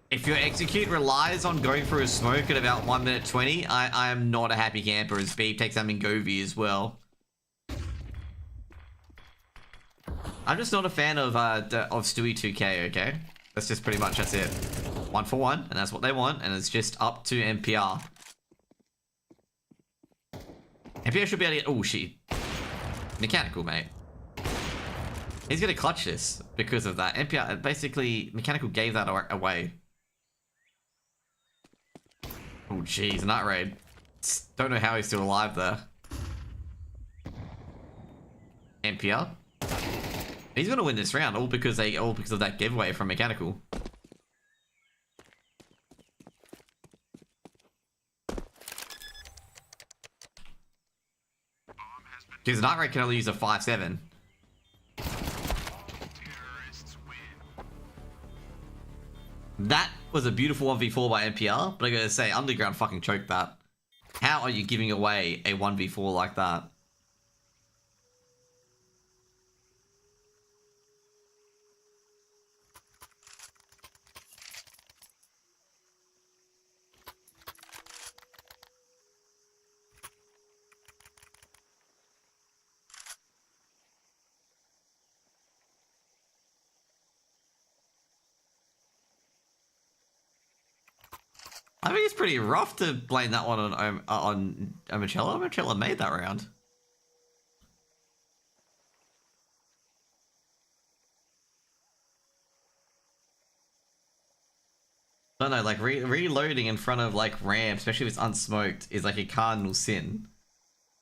If your execute relies on going through a smoke at about 1 minute 20, I am not a happy camper as Beeb takes out Mingovi as well. I'm just not a fan of Stewie 2K, okay? That's just pretty much, that's it. 1 for 1, and that's what they want, and it's just up to NPR. NPR should be able to get... Oh, shit. Mechanical, mate. He's gonna clutch this because of that. NPR, basically, Mechanical gave that away. Oh, jeez, Night Raid. Don't know how he's still alive there. NPR. He's gonna win this round, all because of that giveaway from Mechanical. Because Night Raid can only use a 5-7. That was a beautiful 1v4 by NPR, but I gotta say, Underground fucking choked that. How are you giving away a 1v4 like that? I think it's pretty rough to blame that one on Omachella. Omachella made that round. I don't know, like reloading in front of like ramp, especially if it's unsmoked, is like a cardinal sin.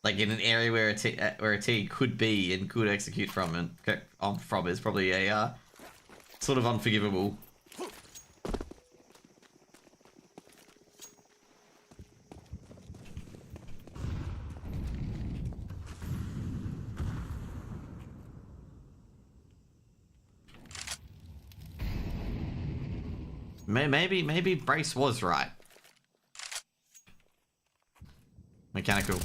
Like in an area where a T could be and could execute from it, from is probably a sort of unforgivable. Maybe Brace was right. Mechanical.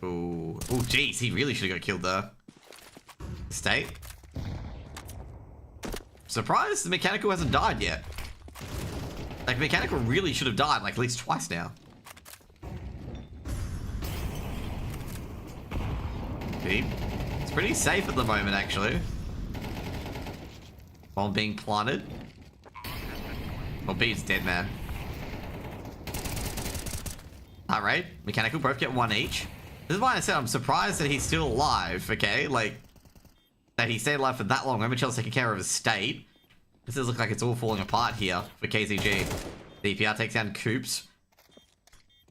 Ooh, jeez, he really should have got killed there. State. Surprised the Mechanical hasn't died yet. Like, Mechanical really should have died, like, at least twice now. Beep. It's pretty safe at the moment, actually. While being planted. Well, Beeb's dead, man. Alright, Mechanical both get 1 each. This is why I said I'm surprised that he's still alive, okay? Like, that he stayed alive for that long. Omachella's taking care of his state. This does look like it's all falling apart here for KZG. DPR takes down Coops.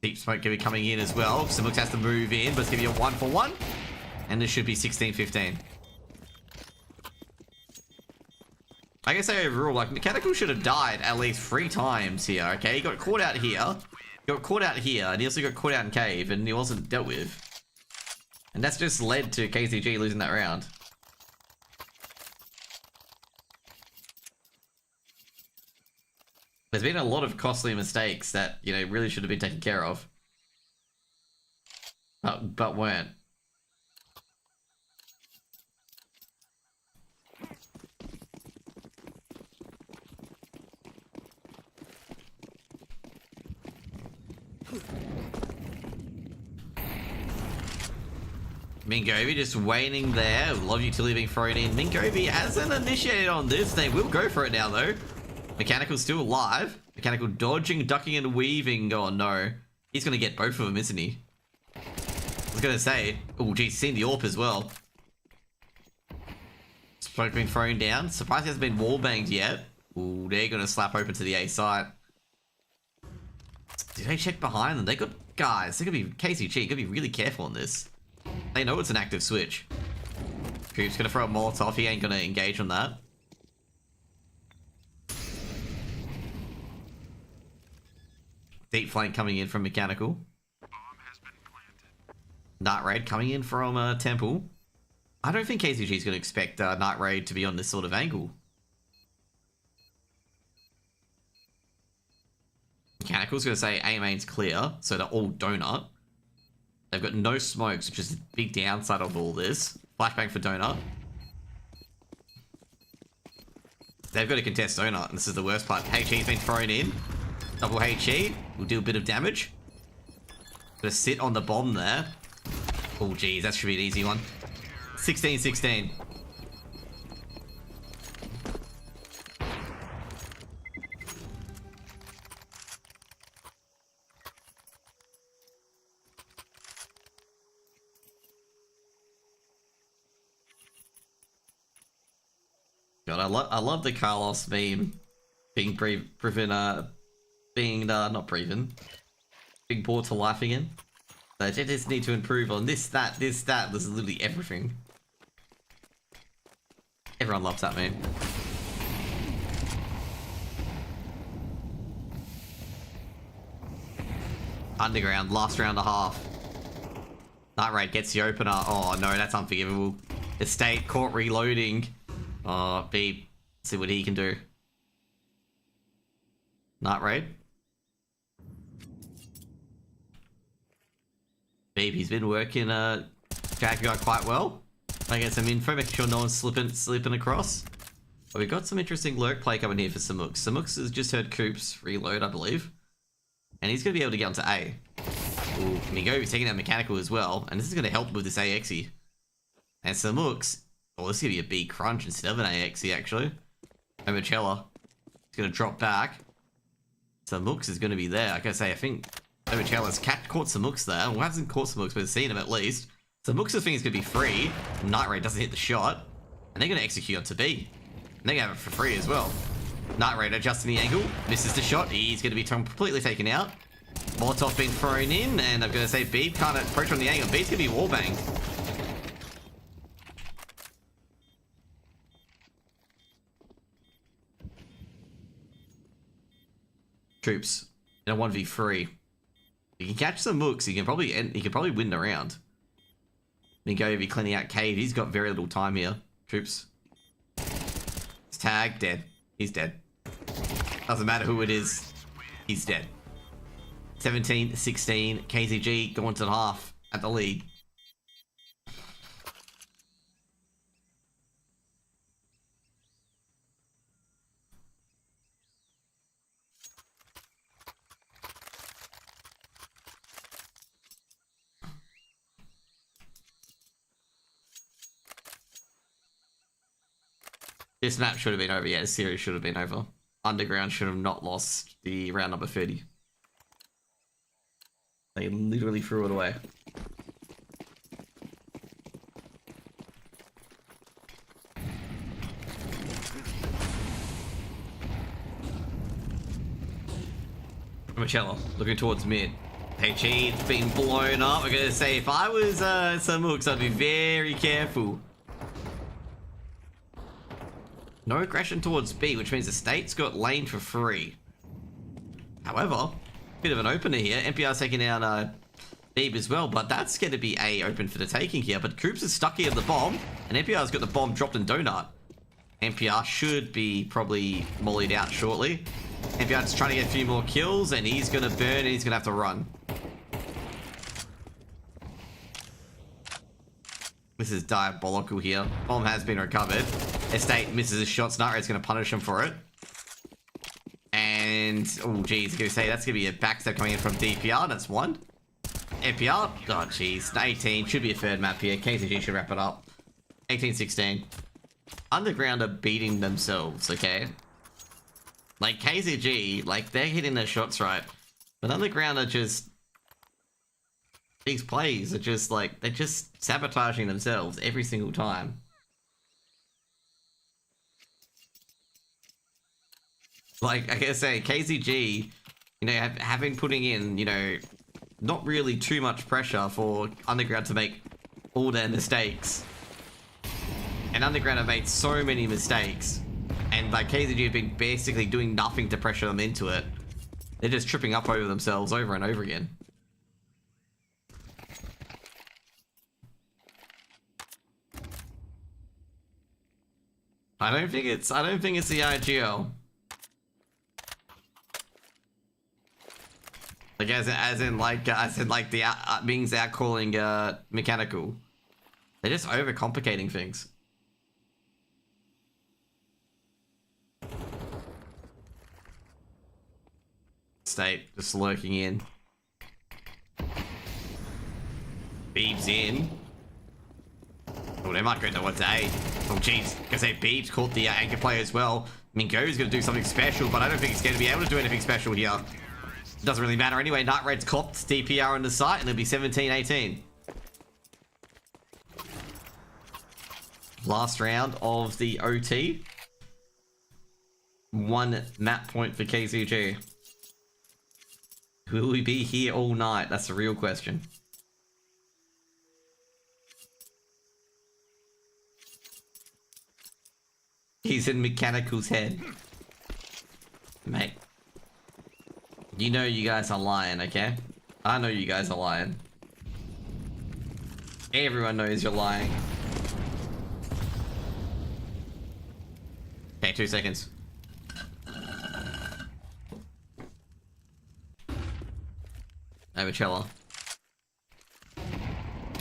Deep Smoke gonna be coming in as well. Simux has to move in, but it's gonna be a 1 for 1. And this should be 16-15. I can say overall, like, Mechanical should have died at least 3 times here, okay? He got caught out here, and he also got caught out in cave, and he wasn't dealt with. And that's just led to KCG losing that round. There's been a lot of costly mistakes that, you know, really should have been taken care of. But weren't. Mingovi just waiting there. Love utility being thrown in. Mingovi hasn't initiated on this. They will go for it now, though. Mechanical's still alive. Mechanical dodging, ducking, and weaving. Oh, no. He's going to get both of them, isn't he? I was going to say. Oh, geez, seen the AWP as well. Smoke being thrown down. Surprised he hasn't been wallbanged yet. Ooh, they're going to slap open to the A site. Did they check behind them? They got... Guys, they're going to be... KCG, got to be really careful on this. They know it's an active switch. Coop's gonna throw a Molotov. He ain't gonna engage on that. Deep flank coming in from Mechanical. Night Raid coming in from Temple. I don't think KCG's gonna expect Night Raid to be on this sort of angle. Mechanical's gonna say A main's clear, so they're all donut. They've got no smokes, which is the big downside of all this. Flashbang for Donut. They've got to contest Donut, and this is the worst part. HE's been thrown in. Double HE will do a bit of damage. Gonna sit on the bomb there. Oh, geez, that should be an easy one. 16-16. God, I love the Carlos meme being not breathing, being brought to life again. They just need to improve on this, that. This is literally everything. Everyone loves that meme. Underground, last round and a half. Night Raid gets the opener. Oh no, that's unforgivable. Estate caught reloading. Oh, Beep. See what he can do. Night Raid. Beep, he's been working Jaguar quite well. I get some info, making sure no one's slipping across. But we've got some interesting lurk play coming here for Samux. Samux has just heard Coops reload, I believe. And he's going to be able to get onto A. Ooh, can he go? He's taking out Mechanical as well. And this is going to help with this AXE. And Samux... Oh, this is going to be a B crunch instead of an AXE, actually. Omachella is going to drop back. Samux is going to be there. Like I say, I think Omachella's caught Samux there. Well, hasn't caught Samux, but has seen him at least. Samux's thing is going to be free. Night Raid doesn't hit the shot. And they're going to execute onto B. And they're going to have it for free as well. Night Raid adjusting the angle. Misses the shot. He's going to be completely taken out. Molotov being thrown in. And I'm going to say B can't approach on the angle. B's going to be wallbanged. Troops in a 1v3. You can catch some mooks. He can probably win the round. Then go be cleaning out cave. He's got very little time here. Troops. His tag dead. He's dead. Doesn't matter who it is. He's dead. 17-16. KZG going to the half at the lead. This map should have been over. Yeah, this series should have been over. Underground should have not lost the round number 30. They literally threw it away. Marcello looking towards mid. HE, it's been blown up. I'm gonna say if I was some hooks, I'd be very careful. No aggression towards B, which means the state's got lane for free. However, bit of an opener here. NPR's taking out Beeb as well, but that's going to be A open for the taking here. But Coops is stuck here at the bomb, and NPR's got the bomb dropped in Donut. NPR should be probably mollied out shortly. NPR's trying to get a few more kills, and he's going to burn, and he's going to have to run. This is diabolical here. Bomb has been recovered. Estate misses his shots. Night Raid's going to punish him for it. And, oh geez, I'm going to say that's going to be a backstab coming in from DPR. That's one. NPR, oh geez, 18. Should be a third map here. KCG should wrap it up. 18-16. Underground are beating themselves, okay? Like, KCG, like, they're hitting their shots right. But Underground are just... These plays are just, like, they're just sabotaging themselves every single time. Like, I gotta say, KZG, you know, have been putting in, you know, not really too much pressure for Underground to make all their mistakes. And Underground have made so many mistakes. And, like, KZG have been basically doing nothing to pressure them into it. They're just tripping up over themselves over and over again. I don't think it's the IGL. Like as in the Ming's outcalling Mechanical. They're just overcomplicating things. state, just lurking in. Beebs in. Oh, they might go to what's A. Oh, jeez. Because they Beebs caught the anchor player as well. Mingo's going to do something special, but I don't think he's going to be able to do anything special here. Doesn't really matter anyway. Night Red's copped DPR on the site, and it'll be 17-18. Last round of the OT. 1 map point for KZG. Will we be here all night? That's the real question. He's in Mechanical's head. Mate. You know you guys are lying, okay? I know you guys are lying. Everyone knows you're lying. Okay, 2 seconds. Overchella.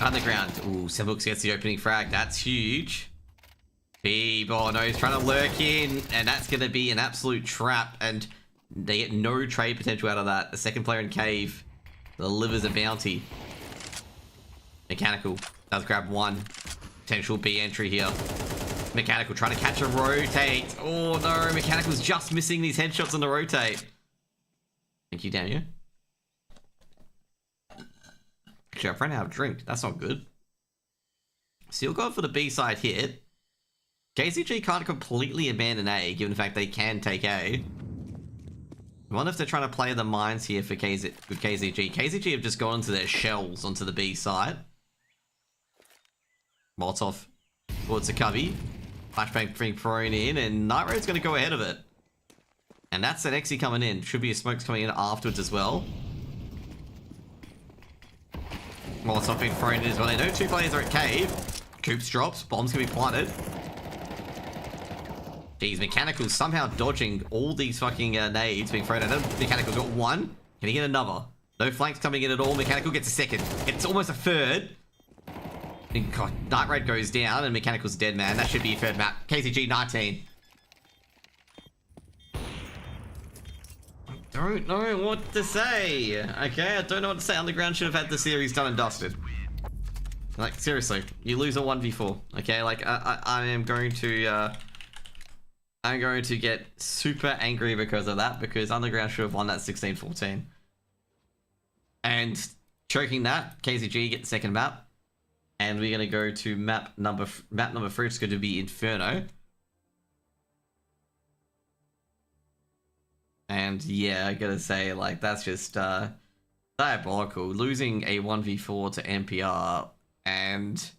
Underground. Ooh, Sembox gets the opening frag. That's huge. Beeb, oh no, he's trying to lurk in, and that's going to be an absolute trap, and they get no trade potential out of that. The second player in Cave delivers a bounty. Mechanical does grab 1 potential B entry here. Mechanical trying to catch a rotate. Oh no, Mechanical's just missing these headshots on the rotate. Thank you, Daniel. Actually, I've run out of drink. That's not good. Still going for the B side hit. KCG can't completely abandon A, given the fact they can take A. I wonder if they're trying to play the mines here for KZG. KZG have just gone into their shells onto the B side. Molotov towards the cubby. Flashbang being thrown in, and Night Raid's going to go ahead of it. And that's an Exy coming in. Should be a smokes coming in afterwards as well. Molotov being thrown in as well. They know 2 players are at Cave. Coops drops. Bombs can be planted. Jeez, Mechanical's somehow dodging all these fucking nades being thrown at him. Mechanical's got 1. Can he get another? No flanks coming in at all. Mechanical gets a 2nd. It's almost a 3rd. And God, Night Raid goes down and Mechanical's dead, man. That should be a 3rd map. KCG 19. I don't know what to say. Okay, I don't know what to say. Underground should have had the series done and dusted. Like, seriously. You lose a 1v4. Okay, like, I am going to... I'm going to get super angry because of that, because Underground should have won that 16-14. And choking that, KZG get the 2nd map. And we're going to go to map number 3, it's going to be Inferno. And yeah, I gotta say, like, that's just diabolical. Losing a 1v4 to NPR, and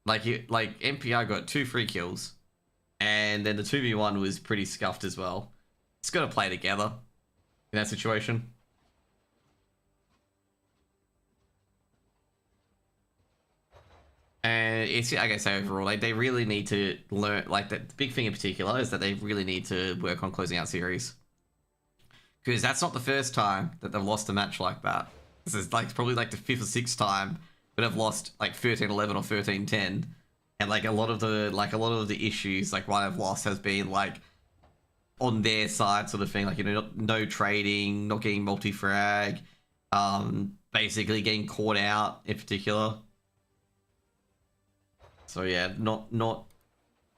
like NPR got 2 free kills. And then the 2v1 was pretty scuffed as well. It's got to play together in that situation. And it's, like I say, overall, like, they really need to learn, like, the big thing in particular is that they really need to work on closing out series. Because that's not the first time that they've lost a match like that. This is like probably like the 5th or 6th time that I've lost like 13-11 or 13-10. And like a lot of the issues, like why I've lost has been like on their side sort of thing. Like, you know, no trading, not getting multi-frag, basically getting caught out in particular. So yeah, not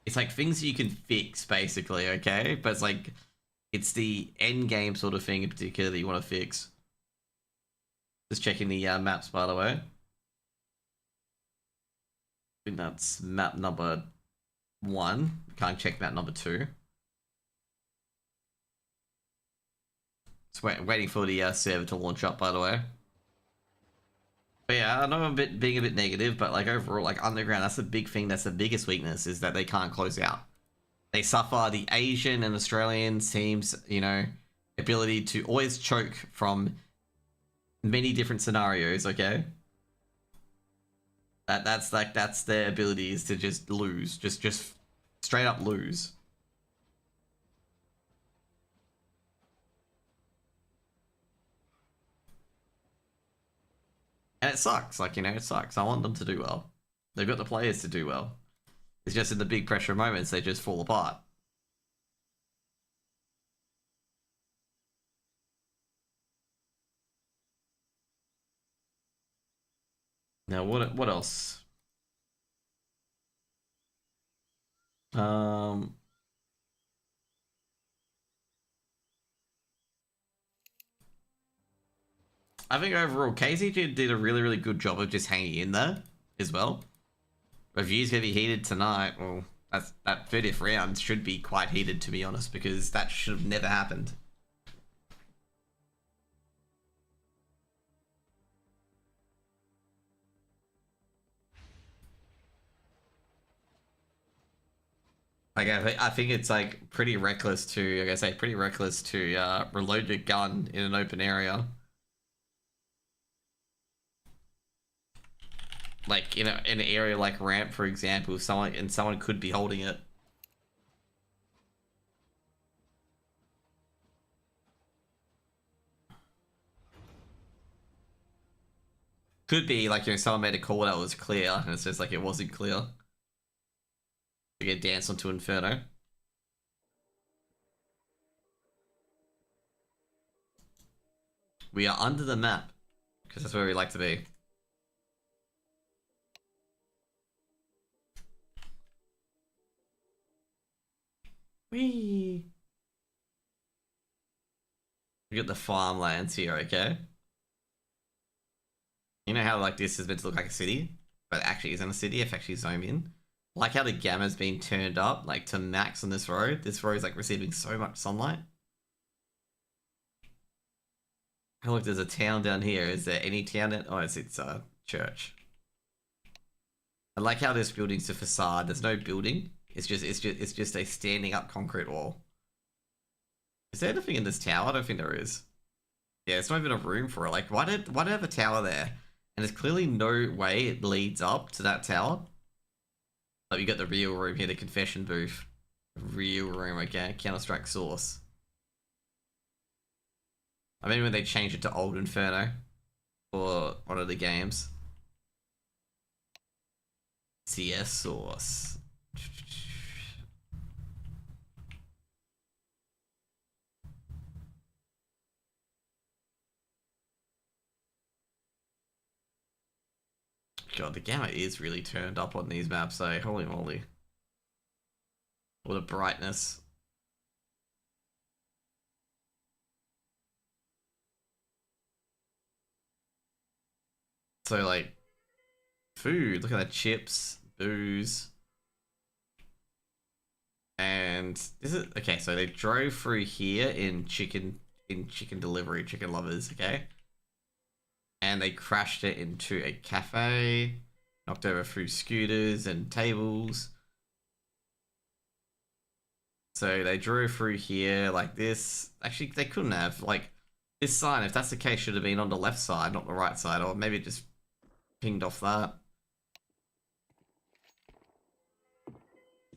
it's like things you can fix basically, okay? But it's like, it's the end game sort of thing in particular that you want to fix. Just checking the maps, by the way. I think that's map number 1. Can't check map number 2. Just waiting for the server to launch up, by the way. But yeah, I know I'm being a bit negative, but like overall, like Underground, that's the big thing. That's the biggest weakness, is that they can't close out. They suffer the Asian and Australian teams, you know, ability to always choke from many different scenarios, okay? That's their ability, is to just lose. Just straight up lose. And it sucks, like, you know, it sucks. I want them to do well. They've got the players to do well. It's just in the big pressure moments, they just fall apart. Now, what else? Um, I think overall, KZG did a really good job of just hanging in there as well. Reviews gonna be heated tonight. Well, that 30th round should be quite heated, to be honest, because that should have never happened. Like I think it's like pretty reckless to, like I say, pretty reckless to reload your gun in an open area. Like in an area like ramp, for example, someone could be holding it. Could be like, someone made a call that was clear, and it's just like it wasn't clear. To get danced onto Inferno. We are under the map because that's where we like to be. Whee! We got the farmlands here, okay? You know how like this is meant to look like a city, but it actually isn't a city if actually zoom in. Like how the gamma's been turned up like to max on this road. This road is like receiving so much sunlight. Oh look, there's a town down here. Is there any town in? Oh, it's a church. I like how this building's a facade. There's no building. It's just a standing up concrete wall. Is there anything in this tower? I don't think there is. Yeah, it's not even a room for it. Like, why did it have a tower there? And there's clearly no way it leads up to that tower. Like, you got the real room here, the confession booth. Real room, okay. Counter-Strike source. I mean, when they changed it to Old Inferno for one of the games. CS source. God, the gamma is really turned up on these maps, though. Holy moly. What a brightness. So, like, food. Look at that. Chips, booze. And this is okay, so they drove through here in chicken delivery, chicken lovers, okay? And they crashed it into a cafe, knocked over through scooters and tables. So they drove through here like this. Actually, they couldn't have. Like, this sign, if that's the case, should have been on the left side, not the right side, or maybe it just pinged off that.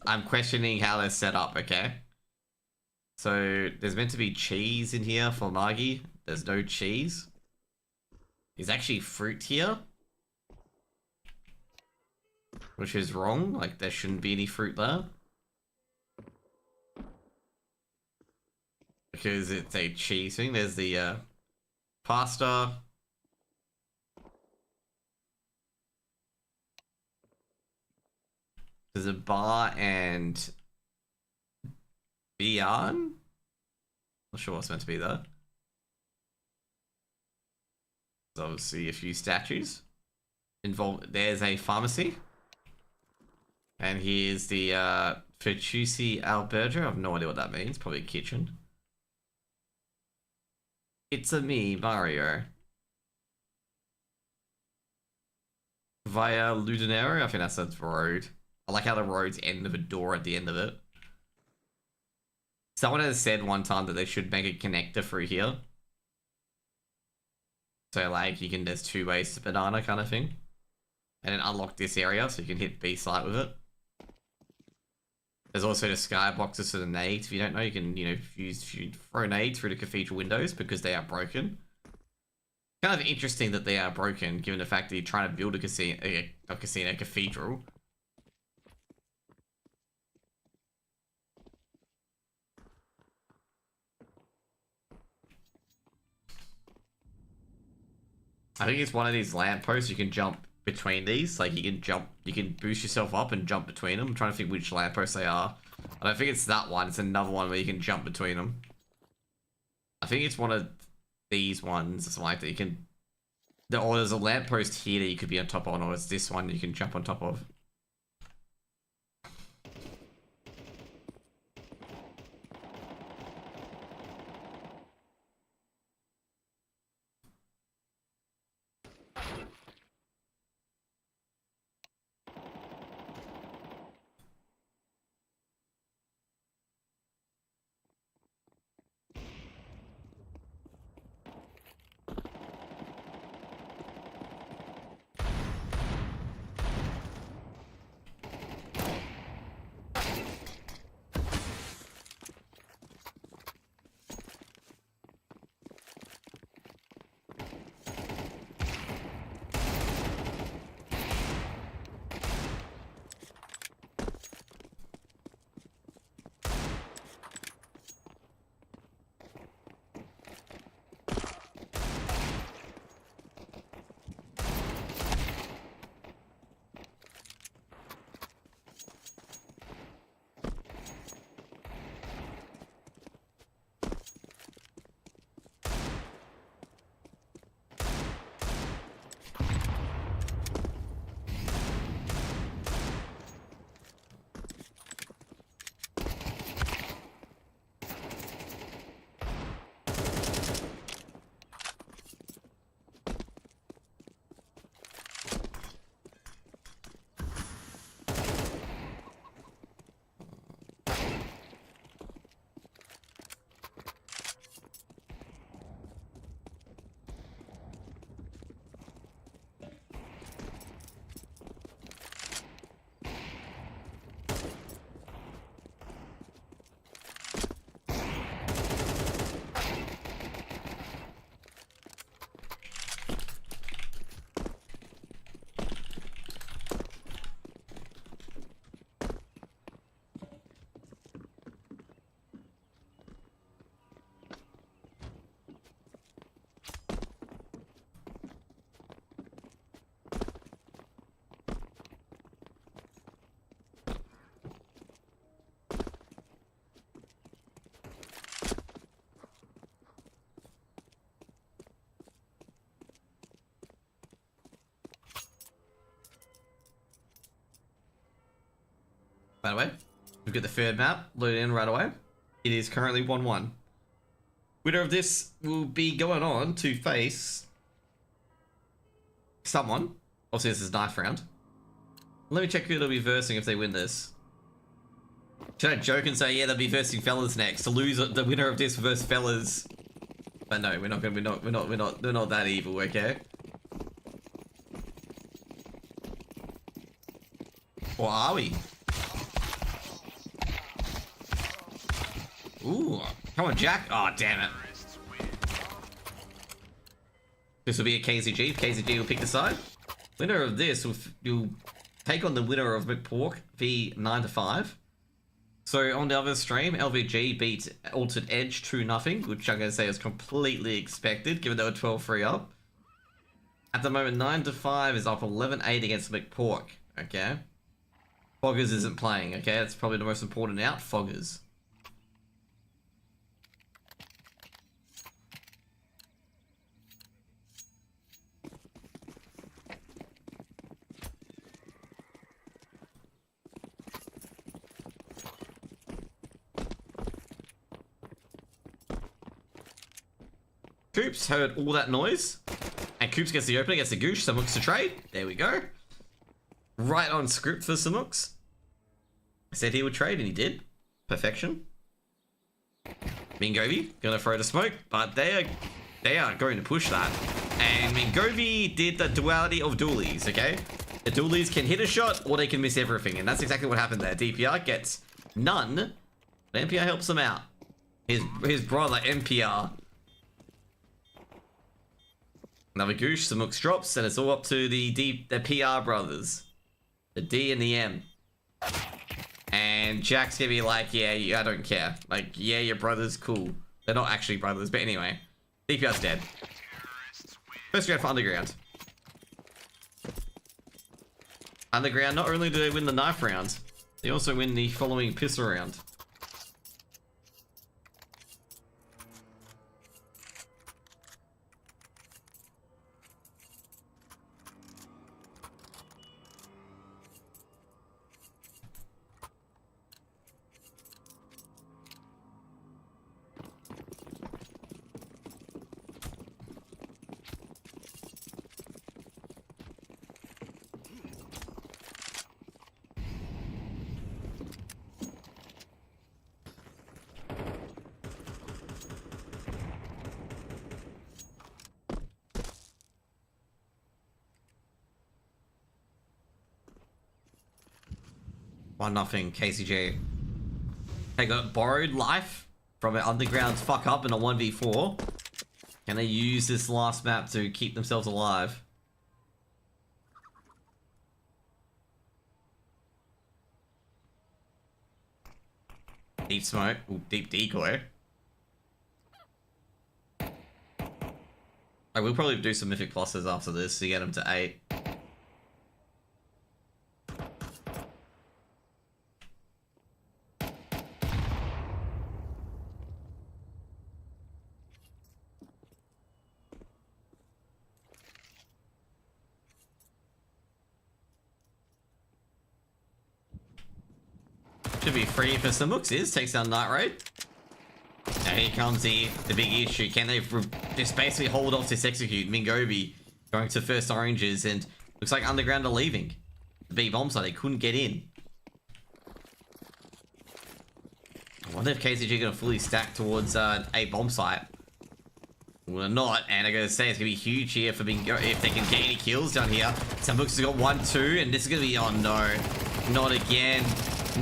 I'm questioning how they're set up, okay? So there's meant to be cheese in here for Nagi. There's no cheese. There's actually fruit here, which is wrong. Like, there shouldn't be any fruit there. Because it's a cheese thing. There's the pasta. There's a bar and beyond. Not sure what's meant to be there. There's obviously a few statues involved. There's a pharmacy. And here's the Fettucci Alberto. I have no idea what that means. Probably a kitchen. It's a me, Mario. Via Ludinero? I think that's the road. I like how the roads end with a door at the end of it. Someone has said one time that they should make a connector through here. So like you can, there's two ways to banana kind of thing. And then unlock this area so you can hit B site with it. There's also the skyboxes for the nades. If you don't know, you can, throw nades through the cathedral windows because they are broken. Kind of interesting that they are broken, given the fact that you're trying to build a cathedral. I think it's one of these lampposts you can jump between these. Like, you can jump, you can boost yourself up and jump between them. I'm trying to think which lampposts they are. I don't think it's that one. It's another one where you can jump between them. I think it's one of these ones or something like that. You can... Or there's a lamppost here that you could be on top of, or it's this one you can jump on top of. By the way, we've got the third map loaded in right away. It is currently 1-1. Winner of this will be going on to face someone. Obviously, this is knife round. Let me check who they'll be versing if they win this. Should I joke and say, yeah, they'll be versing fellas next to lose the winner of this versus fellas? But no, we're not gonna. They're not that evil, okay? Or are we? Ooh, come on, Jack. Oh, damn it. This will be a KZG. KZG will pick the side. Winner of this will take on the winner of McPork v 9-5. So on the other stream, LVG beat Altered Edge 2-0, which I'm going to say is completely expected, given they were 12-3 up. At the moment, 9-5 is up 11-8 against McPork, okay? Foggers isn't playing, okay? That's probably the most important out, Foggers. Coops heard all that noise, and Coops gets the opening, gets the goosh, Samooks to trade. There we go. Right on script for Samooks. I said he would trade, and he did. Perfection. Mingovi gonna throw the smoke, but they are going to push that. And Mingovi did the duality of dualies, okay? The dualies can hit a shot, or they can miss everything, and that's exactly what happened there. DPR gets none, but MPR helps him out. His brother, MPR. Another goosh, Samooks drops, and it's all up to the PR brothers. The D and the M. And Jack's gonna be like, yeah, I don't care. Like, yeah, your brother's cool. They're not actually brothers, but anyway. DPR's dead. First round for Underground. Underground, not only do they win the knife round, they also win the following pistol round. Nothing, KCG. They got borrowed life from an underground fuck up in a 1v4. Can they use this last map to keep themselves alive? Deep smoke. Ooh, deep decoy. I will probably do some mythic pluses after this to get them to 8. Should be free for some Muxes. Takes down Night Raid. Now here comes the big issue. Can they just basically hold off this execute? Mingobi going to first oranges, and looks like Underground are leaving. The B bomb side, they couldn't get in. I wonder if KCG are going to fully stack towards a bomb site. Well, not, and I'm going to say it's going to be huge here for Bingo if they can get any kills down here. Sambucks has got 1-2, and this is going to be, oh no, not again.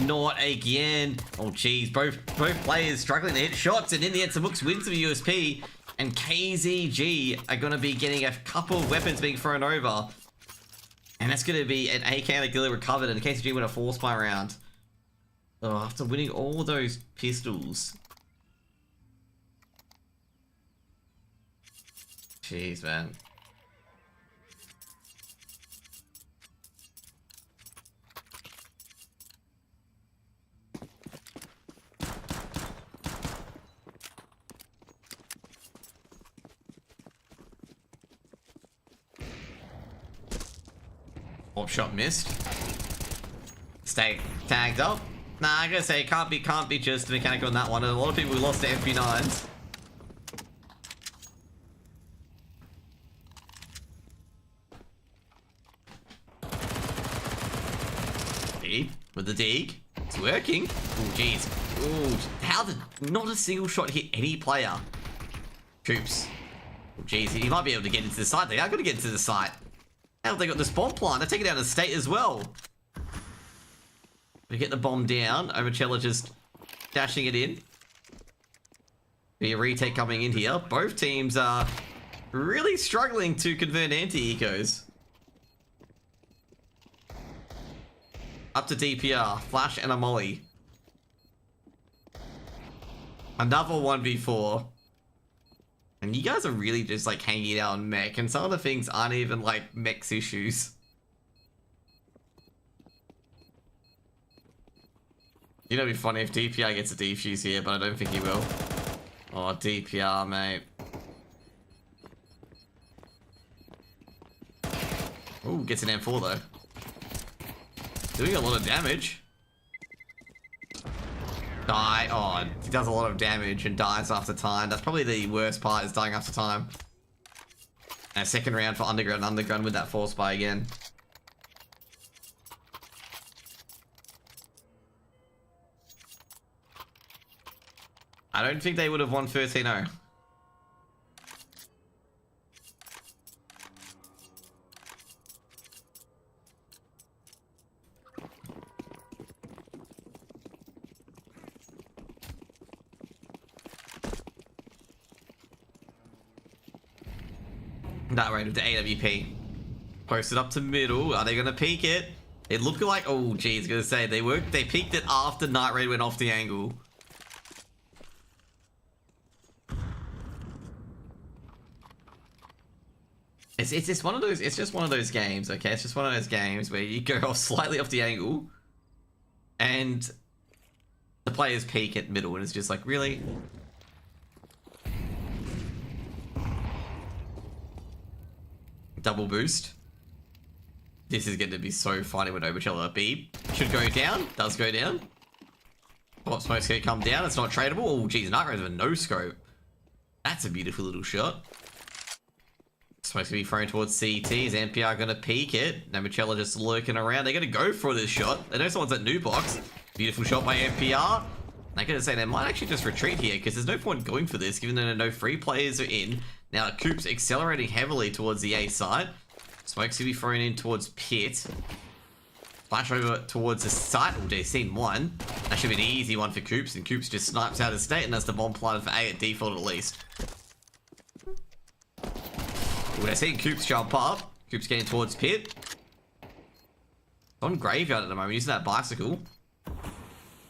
Not again. Oh jeez, both players struggling to hit shots, and in the end, Sambucks wins the USP, and KZG are going to be getting a couple of weapons being thrown over. And that's going to be an AK and a Gilly recovered, and the KCG win a 4-spy round. Oh, after winning all those pistols. Jeez, man. Pop shot missed. Stay tagged up. Nah, I gotta say, can't be just mechanical on that one. A lot of people lost to MP9s. With the dig. It's working. Oh, jeez. Oh, how did not a single shot hit any player? Coops. Oh, jeez. He might be able to get into the site. They are going to get into the site. How they got the spawn plant? They're taking down the state as well. We get the bomb down. Overchella just dashing it in. Be a retake coming in here. Both teams are really struggling to convert anti-ecos. Up to DPR, Flash and a Molly. Another 1v4. And you guys are really just like hanging out on mech, and some of the things aren't even like mech's issues. You know, it'd be funny if DPR gets a defuse here, but I don't think he will. Oh, DPR, mate. Ooh, gets an M4 though. Doing a lot of damage. Die. Oh, he does a lot of damage and dies after time. That's probably the worst part, is dying after time. And a second round for Underground. Underground with that 4-spy again. I don't think they would have won 13-0. That rate of the AWP. Posted up to middle. Are they gonna peek it? It looked like, oh geez, gonna say they peeked it after Night Raid went off the angle. It's just one of those. It's just one of those games. Okay, it's just one of those games where you go off slightly off the angle, and the players peak at middle, and it's just like, really. Double boost. This is going to be so funny when Oceania B should go down. Does go down. Pop smoke's going to come down. It's not tradable. Oh, geez, Night Raid's with a no scope. That's a beautiful little shot. Smoke's going to be thrown towards CTs. NPR going to peek it. Namicella just lurking around. They're going to go for this shot. They know someone's at new box. Beautiful shot by NPR. I'm going to say they might actually just retreat here because there's no point going for this given that no free players are in. Now, Coop's accelerating heavily towards the A side. Smoke's going to be thrown in towards Pit. Flash over towards the site. Oh, they've seen one. That should be an easy one for Coops, and Coops just snipes out of state, and that's the bomb planted for A at default at least. Oh, they're seeing Coops jump up. Coops getting towards Pit. On Graveyard at the moment, using that bicycle.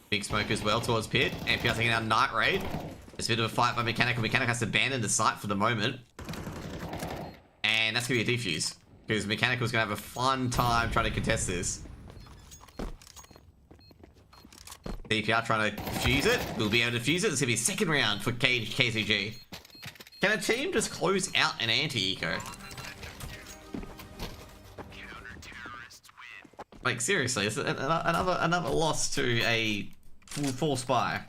Big Smoke as well towards Pit. NPR taking out Night Raid. There's a bit of a fight by Mechanical. Mechanical has to abandon the site for the moment. And that's going to be a defuse. Because Mechanical's going to have a fun time trying to contest this. DPR trying to defuse it. We'll be able to defuse it. It's going to be a second round for KCG. Can a team just close out an anti-eco? Like, seriously, it's another loss to a full spy.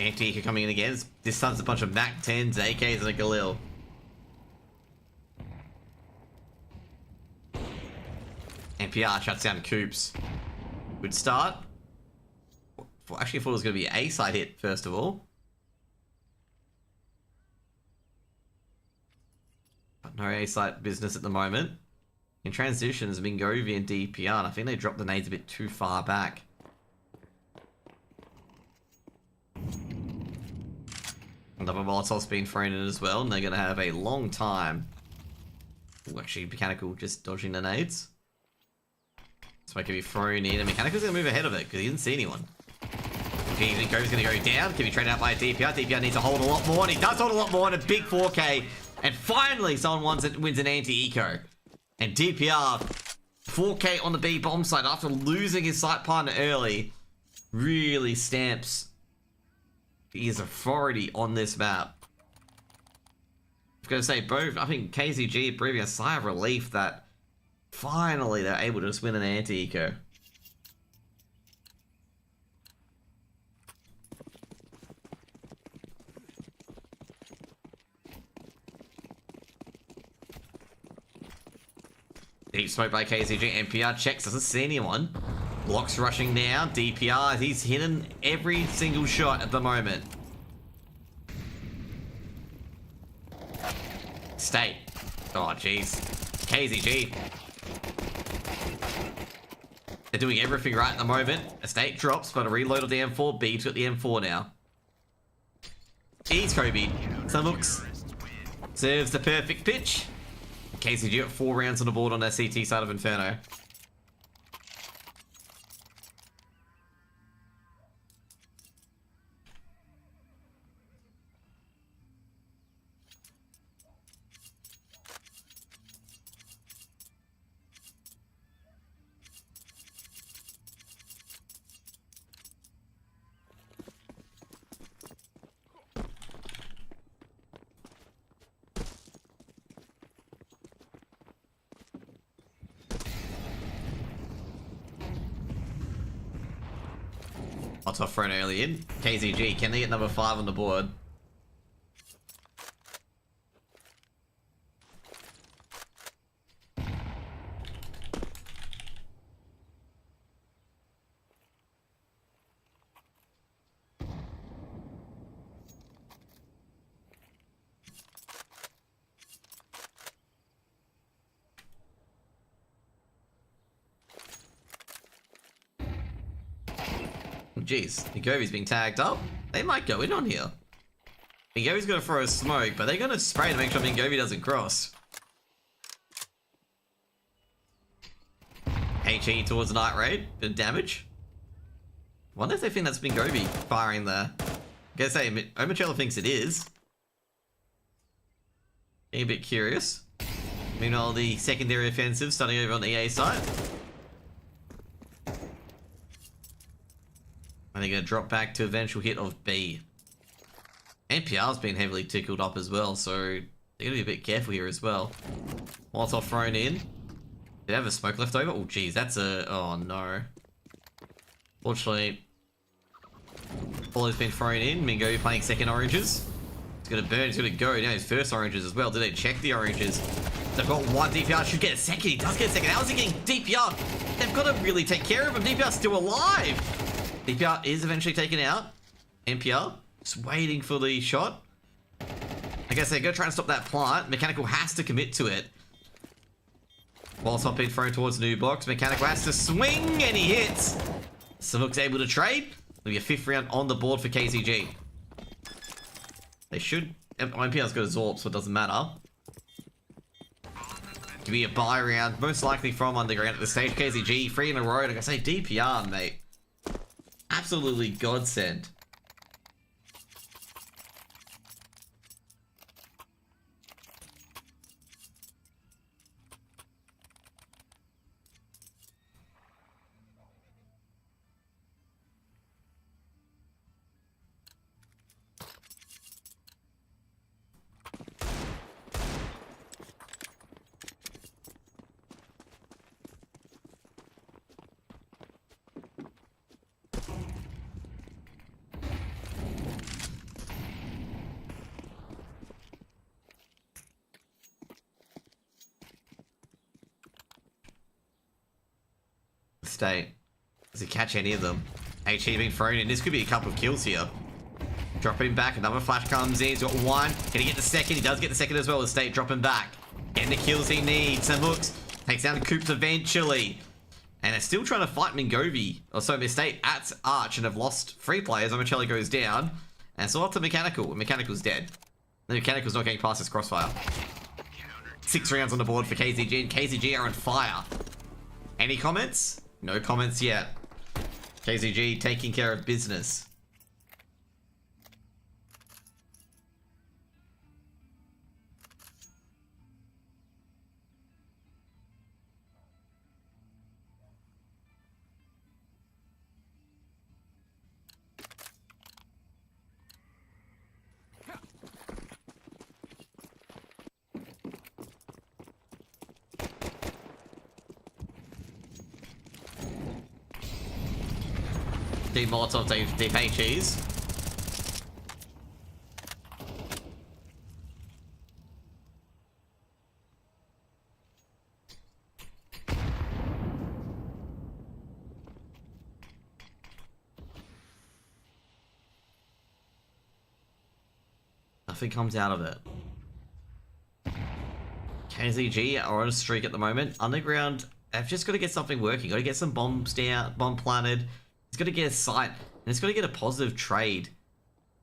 Anti-Eco coming in again. This time's a bunch of Mac 10s, AKs, and a Galil. NPR shuts down Coops. Good start. Actually, I thought it was going to be an A-side hit, first of all. But no A-side business at the moment. In transitions, Mingovi and DPR, and I think they dropped the nades a bit too far back. Another Molotov's been thrown in as well, and they're going to have a long time. Ooh, actually, Mechanical just dodging the nades. Smoke can be thrown in, and Mechanical's going to move ahead of it because he didn't see anyone. Go's going to go down. Can be traded out by DPR. DPR needs to hold a lot more, and he does hold a lot more, and a big 4K. And finally, someone wins an anti-eco. And DPR, 4K on the B bomb side after losing his site partner early, really stamps his authority on this map. I'm going to say both, I think KZG breathing a sigh of relief that finally they're able to just win an anti-eco. Deep smoke by KZG. NPR checks, doesn't see anyone. Blocks rushing down. DPR, he's hitting every single shot at the moment. State. Oh, jeez. KZG. They're doing everything right at the moment. Estate drops, but a reload of the M4. Beeb's got the M4 now. Ease Kobe. So looks. Serves the perfect pitch. KCG got 4 rounds on the board on their CT side of Inferno. Tough thrown early in. KZG, can they get number 5 on the board? geez, Mingovi's being tagged up. They might go in on here. Mingovi's gonna throw a smoke, but they're gonna spray to make sure Mingovi doesn't cross. HE towards the night raid, bit of damage. Wonder if they think that's Mingovi firing there. I guess say Omochella thinks it is. Being a bit curious. Meanwhile, the secondary offensive starting over on the EA side. And they're going to drop back to eventual hit of B. NPR's been heavily tickled up as well, so they're going to be a bit careful here as well. Molotov thrown in. Did they have a smoke left over? Oh, geez, that's a... Oh, no. Fortunately, ball has been thrown in. Mingo playing second oranges. It's going to burn. It's going to go. Now his first oranges as well. Did they check the oranges? They've got one. DPR should get a second. He does get a second. How is he getting DPR? They've got to really take care of him. DPR's still alive. DPR is eventually taken out. NPR just waiting for the shot. I guess they're going to try and stop that plant. Mechanical has to commit to it. Whilst not being thrown towards the new box, Mechanical has to swing and he hits. Samuk's able to trade. There'll be a 5th round on the board for KZG. They should... NPR's got a Zorp, so it doesn't matter. Give me a buy round, most likely from Underground at this stage. KZG, 3 in a row. Like I say, DPR, mate. Absolutely godsend. State. Does he catch any of them? HE being thrown in. This could be a couple of kills here. Dropping back. Another flash comes in. He's got one. Can he get the second? He does get the second as well. The State dropping back. Getting the kills he needs. Samux takes down the Coops eventually. And they're still trying to fight Mingovi. Oh, so State at Arch and have lost 3 players. Omochella goes down. And so up to Mechanical. Mechanical's dead. The Mechanical's not getting past his crossfire. 6 rounds on the board for KZG. And KZG are on fire. Any comments? No comments yet. KZG taking care of business. Deep Molotov, deep HEs. Nothing comes out of it. KZG are on a streak at the moment. Underground, they've just got to get something working. Got to get some bombs down, bomb planted. It's got to get a site, and it's got to get a positive trade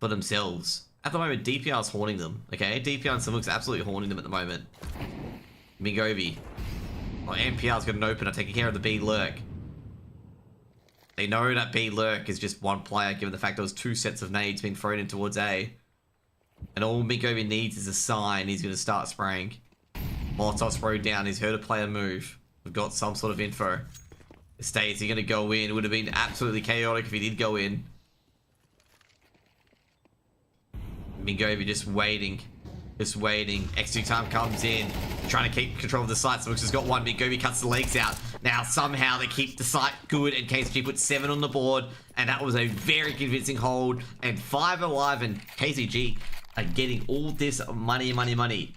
for themselves. At the moment, DPR's horning them, okay? DPR and Samuk's absolutely horning them at the moment. Mingovi. Oh, NPR's got an opener, taking care of the B lurk. They know that B lurk is just one player, given the fact there was 2 sets of nades being thrown in towards A. And all Mingovi needs is a sign. He's going to start spraying. Molotov sprayed down. He's heard a player move. We've got some sort of info. Is he going to go in? It would have been absolutely chaotic if he did go in. Mingovi just waiting. Just waiting. X2 time comes in. Trying to keep control of the site. Smokes has got one. Mingovi cuts the legs out. Now somehow they keep the site good, and KZG puts 7 on the board. And that was a very convincing hold. And 5 alive, and KZG are getting all this money, money, money.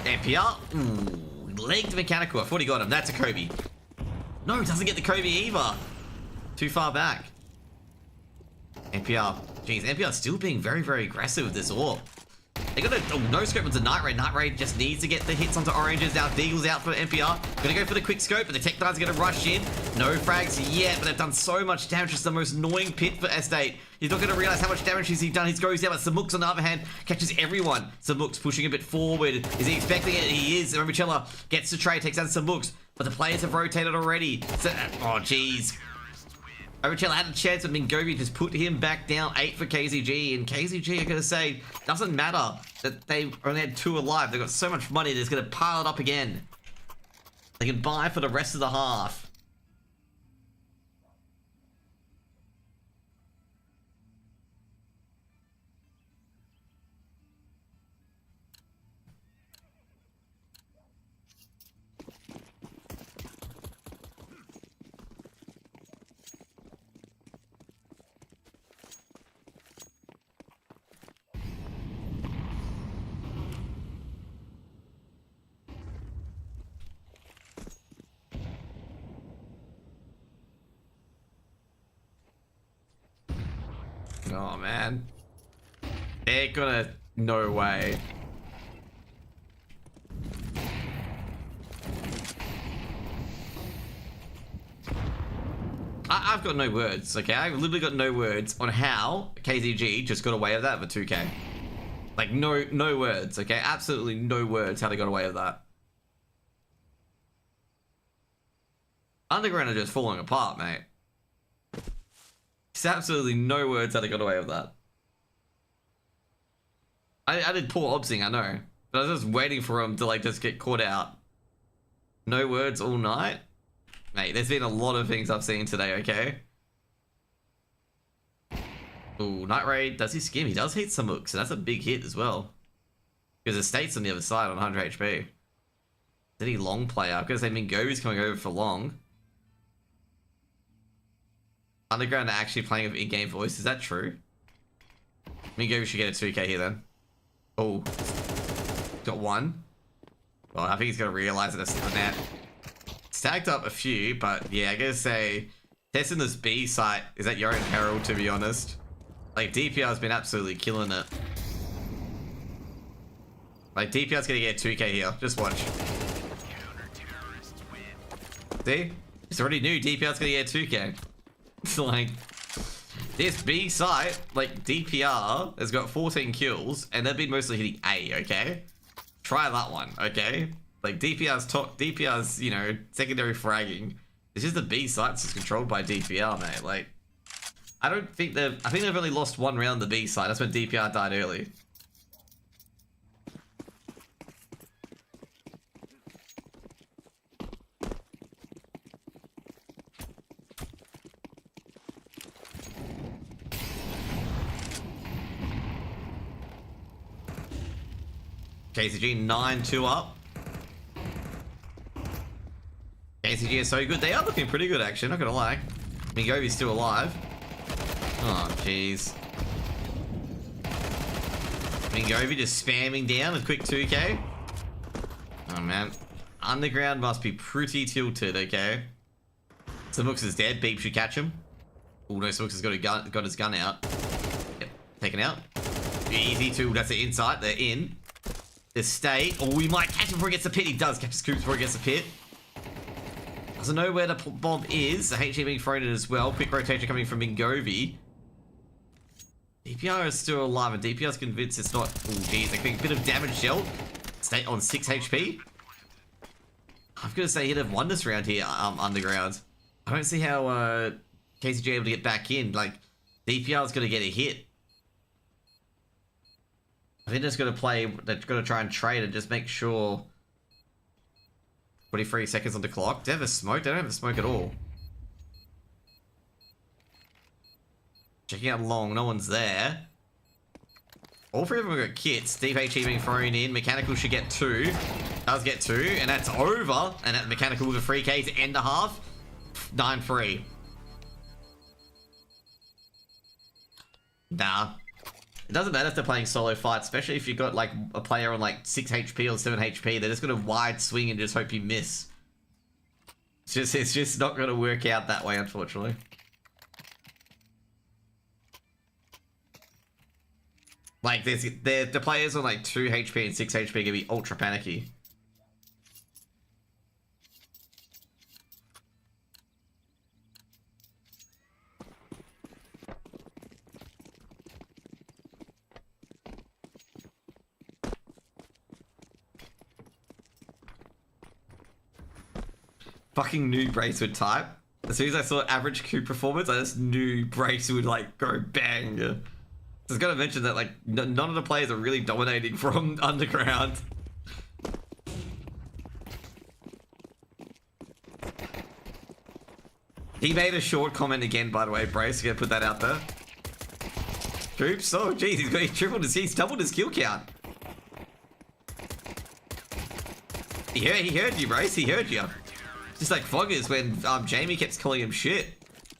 NPR. Ooh, legged Mechanical. I thought he got him. That's a Kobe. No, doesn't get the Kobe either. Too far back. NPR. Jeez, NPR still being very, very aggressive with this AWP. They got a no scope onto Night Raid. Night Raid just needs to get the hits onto Oranges. Now Deagle's out for NPR. Gonna go for the quick scope, but the Tech Knight's gonna rush in. No frags yet, but they've done so much damage. It's the most annoying pit for S8. He's not gonna realize how much damage he's done. He goes down, but Samuk's on the other hand catches everyone. Samuk's pushing a bit forward. Is he expecting it? He is. And Remachella gets the trade, takes down Samuk's, but the players have rotated already. So, oh, jeez. Overchill had a chance, but Mingovi just put him back down 8 for KZG. And KZG, I gotta say, doesn't matter that they only had 2 alive. They've got so much money, they're just gonna pile it up again. They can buy for the rest of the half. Oh man, they're gonna, no way. I've got no words, okay? I've literally got no words on how KZG just got away with that for 2K. Like, no words, okay? Absolutely no words how they got away with that. Underground are just falling apart, mate. There's absolutely no words how they got away with that. I did poor obsing, I know. But I was just waiting for him to, like, just get caught out. No words all night? Mate, there's been a lot of things I've seen today, okay? Ooh, Night Raid, does he skim? He does hit some hooks, so that's a big hit as well. Because the State's on the other side on 100 HP. Is he long player? I'm gonna say Mingovi's coming over for long. Underground are actually playing with in-game voice, is that true? Mingovi should get a 2K here then. Oh, got one. Well, I think he's gonna realize that it's the net. Stacked up a few, but yeah, I gotta say, testing this B site is at your own peril, to be honest. Like, DPR's been absolutely killing it. Like, DPR's gonna get a 2K here. Just watch. See? It's already new. DPR's gonna get a 2K. It's like, this B site, like, DPR has got 14 kills, and they've been mostly hitting A, okay? Try that one, okay? Like, DPR's, you know, secondary fragging. It's just the B site's just controlled by DPR, mate. Like, I think they've only lost 1 round the B site. That's when DPR died early. KCG 9-2 up. KCG is so good. They are looking pretty good, actually. Not gonna lie. Mingovi's still alive. Oh, jeez. Mingovi just spamming down a quick 2K. Oh, man. Underground must be pretty tilted, okay? Samux is dead. Beep should catch him. Oh, no, Samux has got his gun out. Yep, taken out. Easy too. That's the inside. They're in. The State. Oh, we might catch him before he gets the pit. He does catch his Scoops before he gets the pit. Doesn't know where the bomb is. The HE being thrown in as well. Quick rotation coming from Mingovi. DPR is still alive, and DPR's convinced it's not. Oh, geez. I think a bit of damage dealt. State on 6 HP. I'm gonna say he'd have won this round here, Underground. I don't see how KCG able to get back in. Like, DPR's gonna get a hit. I think they're just gonna play. They're gonna try and trade and just make sure. 23 seconds on the clock. Do they have a smoke? They don't have a smoke at all. Checking out long. No one's there. All 3 of them have got kits. Deep HE being thrown in. Mechanical should get 2. Does get 2. And that's over. And that Mechanical with a 3K to end the half. 9-3. Nah. It doesn't matter if they're playing solo fights, especially if you've got like a player on like 6 HP or 7 HP. They're just gonna wide swing and just hope you miss. It's just not gonna work out that way, unfortunately. Like the players on like 2 HP and 6 HP are gonna be ultra panicky. Fucking knew Brace would type. As soon as I saw average Q performance, I just knew Brace would like go bang. I was gonna mention that like none of the players are really dominating from underground. He made a short comment again, by the way, Brace. Gonna put that out there. Oops, oh geez, he's doubled his kill count. He heard you, Brace. He heard you. Just like Foggers when Jamie kept calling him shit.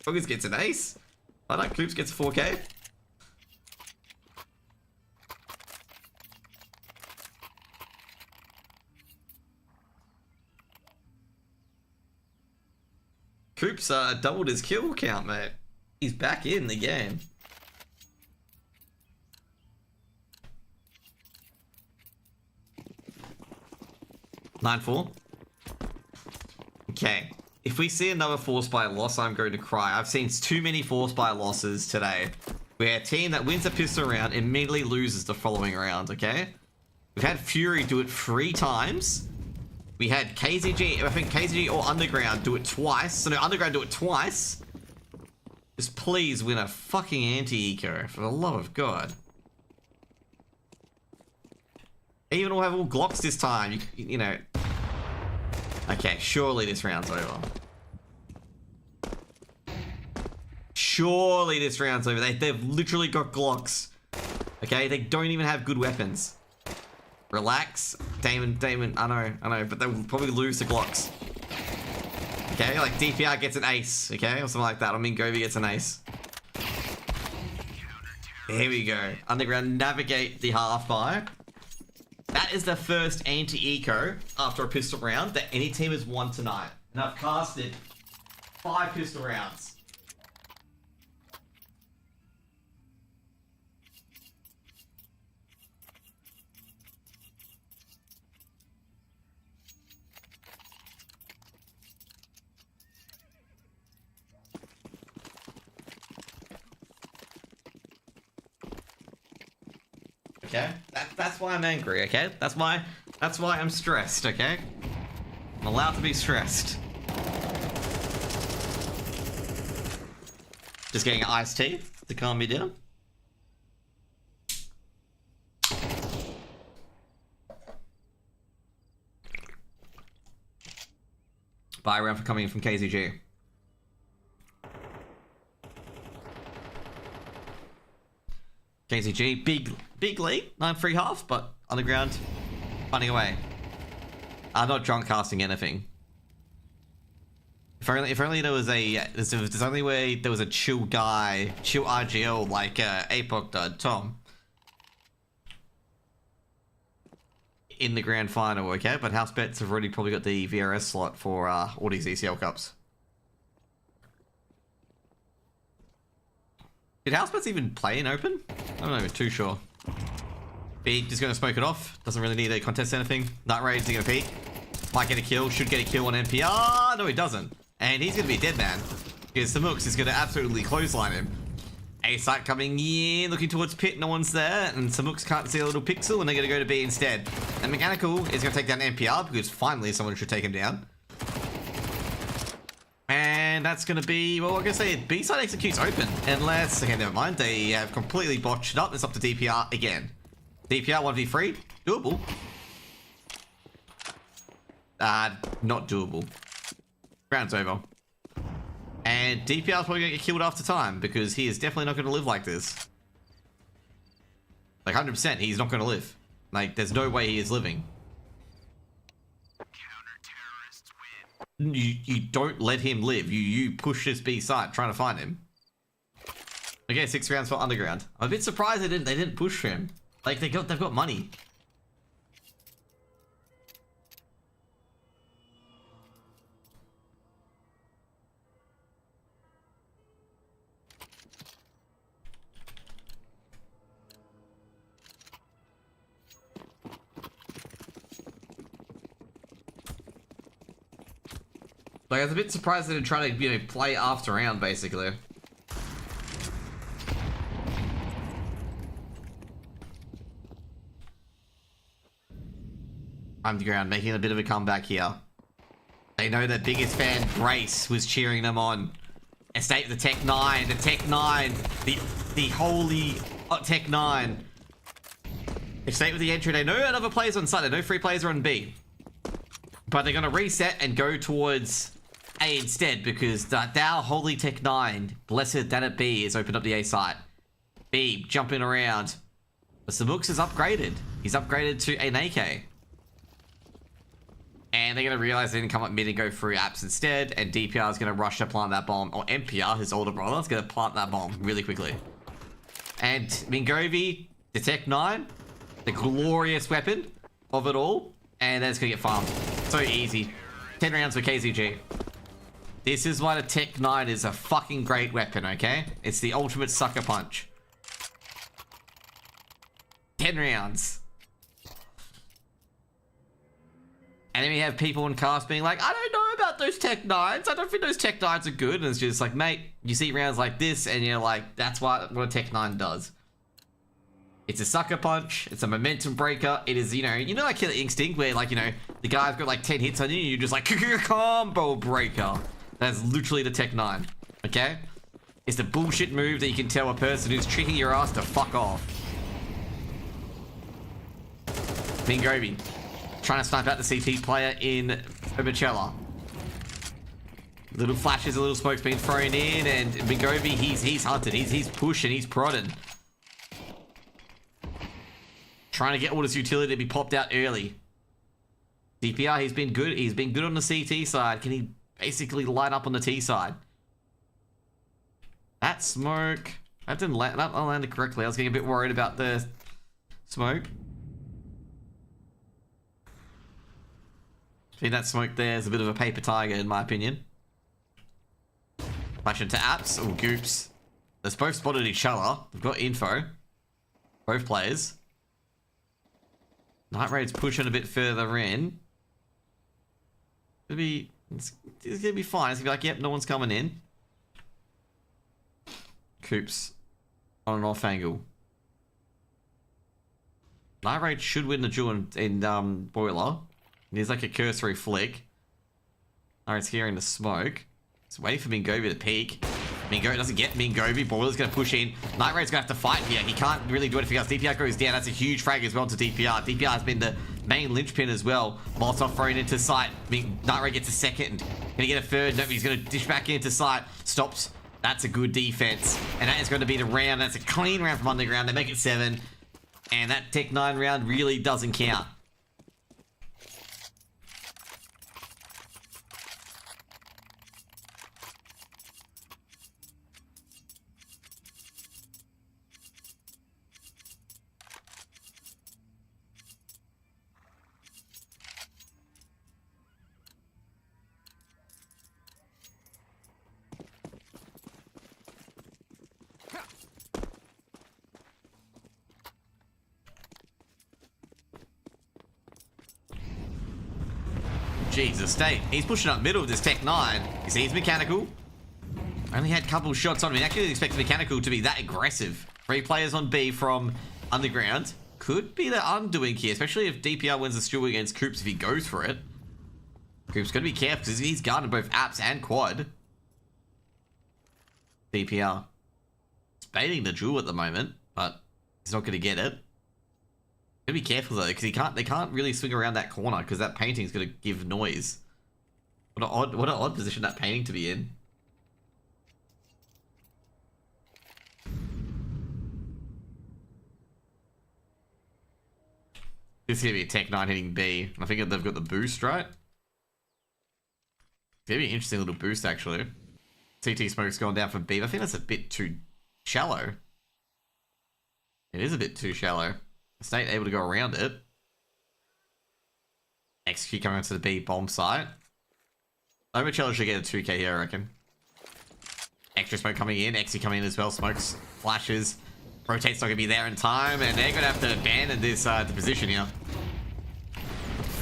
Foggers gets an ace. I like Coops gets a 4K. Coops doubled his kill count, mate. He's back in the game. Nine 4. Okay, if we see another force by loss, I'm going to cry. I've seen too many force by losses today, where a team that wins a pistol round immediately loses the following round, okay? We've had Fury do it 3 times. We had KZG, I think KZG or Underground do it twice. So no, Underground do it twice. Just please win a fucking anti-eco, for the love of God. Even will have all Glocks this time, you know. Okay, surely this round's over. Surely this round's over. They've literally got Glocks. Okay, they don't even have good weapons. Relax. Damon, I know, but they'll probably lose the Glocks. Okay, like DPR gets an ace, okay? Or something like that. I mean, Gobi gets an ace. Here we go. Underground navigate the half-by. That is the first anti-eco after a pistol round that any team has won tonight. And I've casted 5 pistol rounds. Okay, that's why I'm angry. Okay, that's why I'm stressed. Okay, I'm allowed to be stressed. Just getting iced tea to calm me down. Bye round for coming in from KZG. KZG, big lead, 9-3 half, but Underground finding a way. I'm not drunk casting anything. If only there was a there's only way there was a chill guy, chill RGL like Apoc Tom in the grand final, okay? But House Bets have already probably got the VRS slot for all these ECL Cups. Did House Bets even play in open? I'm not even too sure. B just gonna smoke it off. Doesn't really need to contest anything. Night Raid's gonna peek. Might get a kill. Should get a kill on NPR. No, he doesn't. And he's gonna be dead man. Because Samux is gonna absolutely clothesline him. A-Site coming in, looking towards pit. No one's there. And Samux can't see a little pixel and they're gonna go to B instead. And Mechanical is gonna take down NPR because finally someone should take him down. And that's going to be, well, I'm going to say B-side executes open. Unless, okay, never mind. They have completely botched it up. It's up to DPR again. DPR 1v3. Doable. Not doable. Round's over. And DPR's probably going to get killed after time because he is definitely not going to live like this. Like 100%, he's not going to live. Like, there's no way he is living. You don't let him live. You push this B side trying to find him. Okay, 6 rounds for underground. I'm a bit surprised they didn't push for him. Like they've got money. Like, I was a bit surprised they didn't try to, you know, play after round, basically. Underground making a bit of a comeback here. They know their biggest fan, Grace, was cheering them on. Estate the Tech 9, the holy Tech 9. Estate with the entry. They know other players on site. They know 3 players are on B. But they're going to reset and go towards A instead because thou holy Tech 9, blessed that it be, has opened up the A site. B, jumping around. But Samux is upgraded. He's upgraded to an AK. And they're going to realize they didn't come up mid and go through apps instead. And DPR is going to rush to plant that bomb. Or MPR, his older brother, is going to plant that bomb really quickly. And Mingovi, the Tech 9, the glorious weapon of it all. And then it's going to get farmed. So easy. 10 rounds for KZG. This is why the Tech 9 is a fucking great weapon, okay? It's the ultimate sucker punch. 10 rounds. And then we have people in cast being like, I don't know about those Tech 9s. I don't think those Tech 9s are good. And it's just like, mate, you see rounds like this and you're like, that's what a Tech 9 does. It's a sucker punch. It's a momentum breaker. It is, you know like Killer Instinct where like, you know, the guy's got like 10 hits on you and you're just like, combo breaker. That's literally the Tech 9, okay? It's the bullshit move that you can tell a person who's tricking your ass to fuck off. Mingovi. Trying to snipe out the CT player in Oberchella. Little flashes, a little smoke's been thrown in, and Mingovi, he's hunted, he's pushing, he's prodding. Trying to get all this utility to be popped out early. DPR, he's been good on the CT side. Can he basically line up on the T side? That smoke, that didn't land, that landed correctly. I was getting a bit worried about the smoke. See, that smoke there is a bit of a paper tiger, in my opinion. Flash into apps. Oh, goops. They've both spotted each other. They've got info. Both players. Night Raid's pushing a bit further in. It's gonna be fine. It's gonna be like, yep, no one's coming in. Coops on an off angle. Night Raid should win the duel in Boiler. There's like a cursory flick. Alright, it's hearing the smoke. It's waiting for Mingovi to peek. Mingovi doesn't get Mingovi. Boiler's going to push in. Night Raid's going to have to fight here. He can't really do anything else. DPR goes down. That's a huge frag as well to DPR. DPR has been the main linchpin as well. Molotov thrown into sight. Night Raid gets a second. Gonna get a third. Nope, he's going to dish back into sight. Stops. That's a good defense. And that is going to be the round. That's a clean round from underground. They make it 7. And that Tech 9 round really doesn't count. Jesus, State. He's pushing up middle with this Tech 9. You see, he's mechanical. Only had a couple shots on him. I didn't expect mechanical to be that aggressive. 3 players on B from underground. Could be the undoing here, especially if DPR wins the steal against Coops if he goes for it. Coops got to be careful because he's guarded both apps and quad. DPR. He's baiting the duel at the moment, but he's not going to get it. Gotta be careful though, because they can't really swing around that corner because that painting's gonna give noise. What an odd position that painting to be in. This is gonna be a Tech 9 hitting B. I think they've got the boost, right? It's gonna be an interesting little boost actually. CT smoke's gone down for B, but I think that's a bit too shallow. It is a bit too shallow. Estate able to go around it. Execute coming onto the B bomb site. Oceania should get a 2k here, I reckon. Extra smoke coming in. Exy coming in as well. Smokes, flashes. Rotate's not going to be there in time, and they're going to have to abandon this the position here.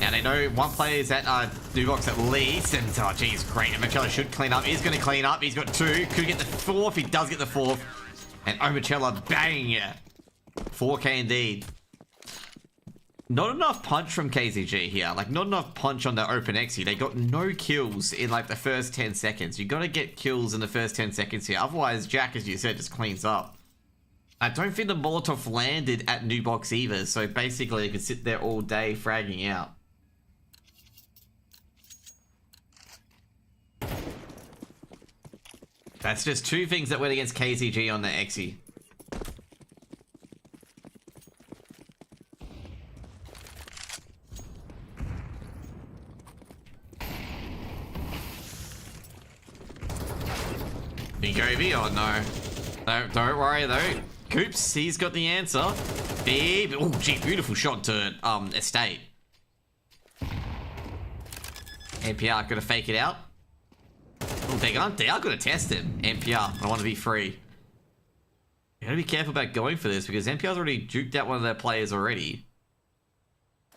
Now they know one player is at new box at least, and oh geez, great. And Oceania should clean up. He's going to clean up. He's got 2. Could get the 4th. He does get the 4th. And Oceania, bang! 4k indeed. Not enough punch from KZG here. Like, not enough punch on the open Exy. They got no kills in, like, the first 10 seconds. You got to get kills in the first 10 seconds here. Otherwise, Jack, as you said, just cleans up. I don't think the Molotov landed at new box either. So, basically, you could sit there all day fragging out. That's just 2 things that went against KZG on the Exy. Govi or no? Don't worry though. Coops, he's got the answer. Big, oh gee, beautiful shot to Estate. NPR gonna fake it out. Oh, they are gonna test him. NPR, I want to be free. You gotta be careful about going for this because NPR's already juked out one of their players already.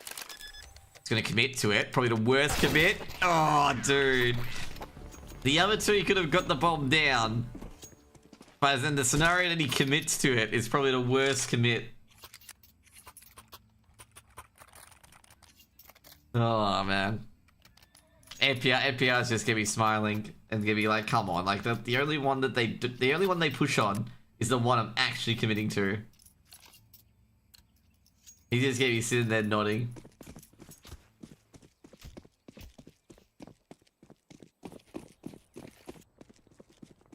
It's gonna commit to it. Probably the worst commit. Oh, dude. The other 2 could have got the bomb down. But then the scenario that he commits to it is probably the worst commit. Oh, man. NPR is just gonna be smiling and gonna be like, come on. Like, the only one that the only one they push on is the one I'm actually committing to. He's just gonna be sitting there nodding.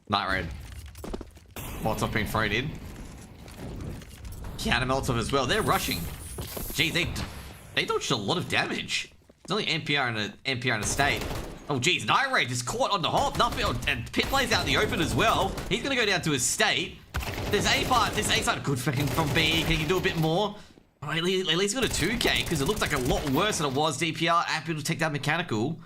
Night Raid. Molotov being thrown in. Counter Molotov as well. They're rushing. Gee, they dodged a lot of damage. It's only NPR and a state. Oh geez, Night Raid just caught on the hop. Nothing, and Pit plays out in the open as well. He's gonna go down to his state. This A-side good fucking from B. Can you do a bit more? Oh, at least got a 2k because it looks like a lot worse than it was. DPR happy to take that mechanical.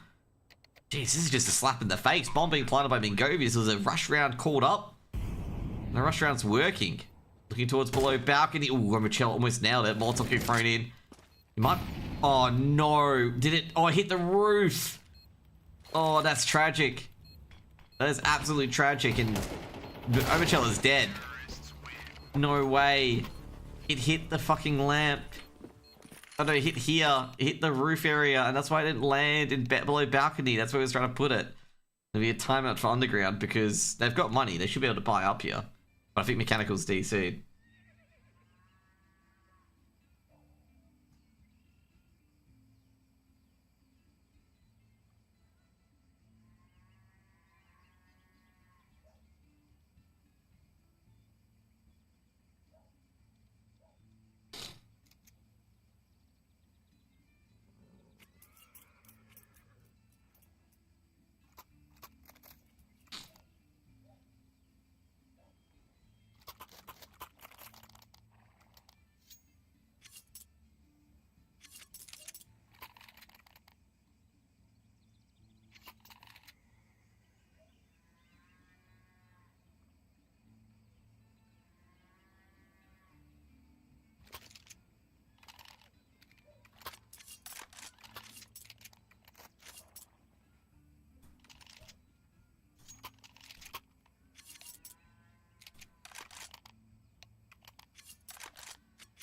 Jeez, this is just a slap in the face. Bomb being planted by Mingovius. This was a rush round called up. And the rush round's working. Looking towards below balcony. Ooh, Michelle almost nailed it. Molotov being thrown in. He might... Oh, no. Did it... Oh, it hit the roof. Oh, that's tragic. That is absolutely tragic. And Omichella's dead. No way. It hit the fucking lamp. Oh no, it hit here. It hit the roof area, and that's why it didn't land in below balcony. That's where I was trying to put it. There'll be a timeout for underground because they've got money. They should be able to buy up here. But I think Mechanical's DC'd.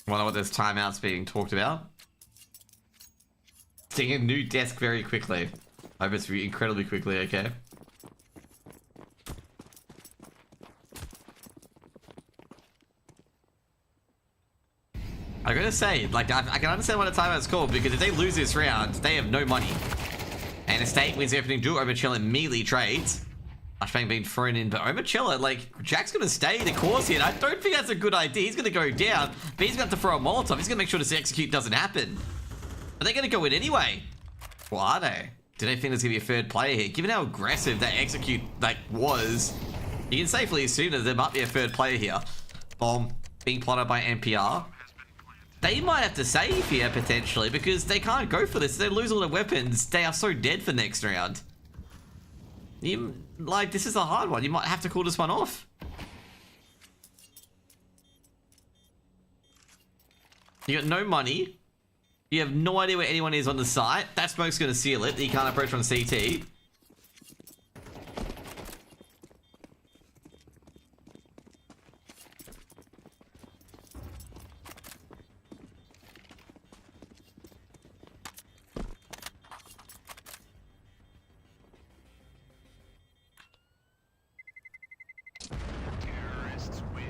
Wonder what this timeout's being talked about. Seeing a new desk very quickly. I hope it's incredibly quickly, okay? I gotta say, like, I can understand what a timeout's called because if they lose this round, they have no money. And Estate wins the opening duel. Omichella immediately trades. Flashbang being thrown in, but Omichella, like, Jack's gonna stay the course here. I don't think that's a good idea. He's gonna go down, but he's gonna have to throw a Molotov. He's gonna make sure this execute doesn't happen. Are they gonna go in anyway? Well, are they? Do they think there's gonna be a third player here? Given how aggressive that execute, like, was, You can safely assume that there might be a third player here. Bomb being plotted by NPR. They might have to save here, potentially, because they can't go for this. They lose all their weapons. They are so dead for next round. This is a hard one. You might have to call this one off. You got no money. You have no idea where anyone is on the site. That smoke's going to seal it. You can't approach from CT. Terrorists win.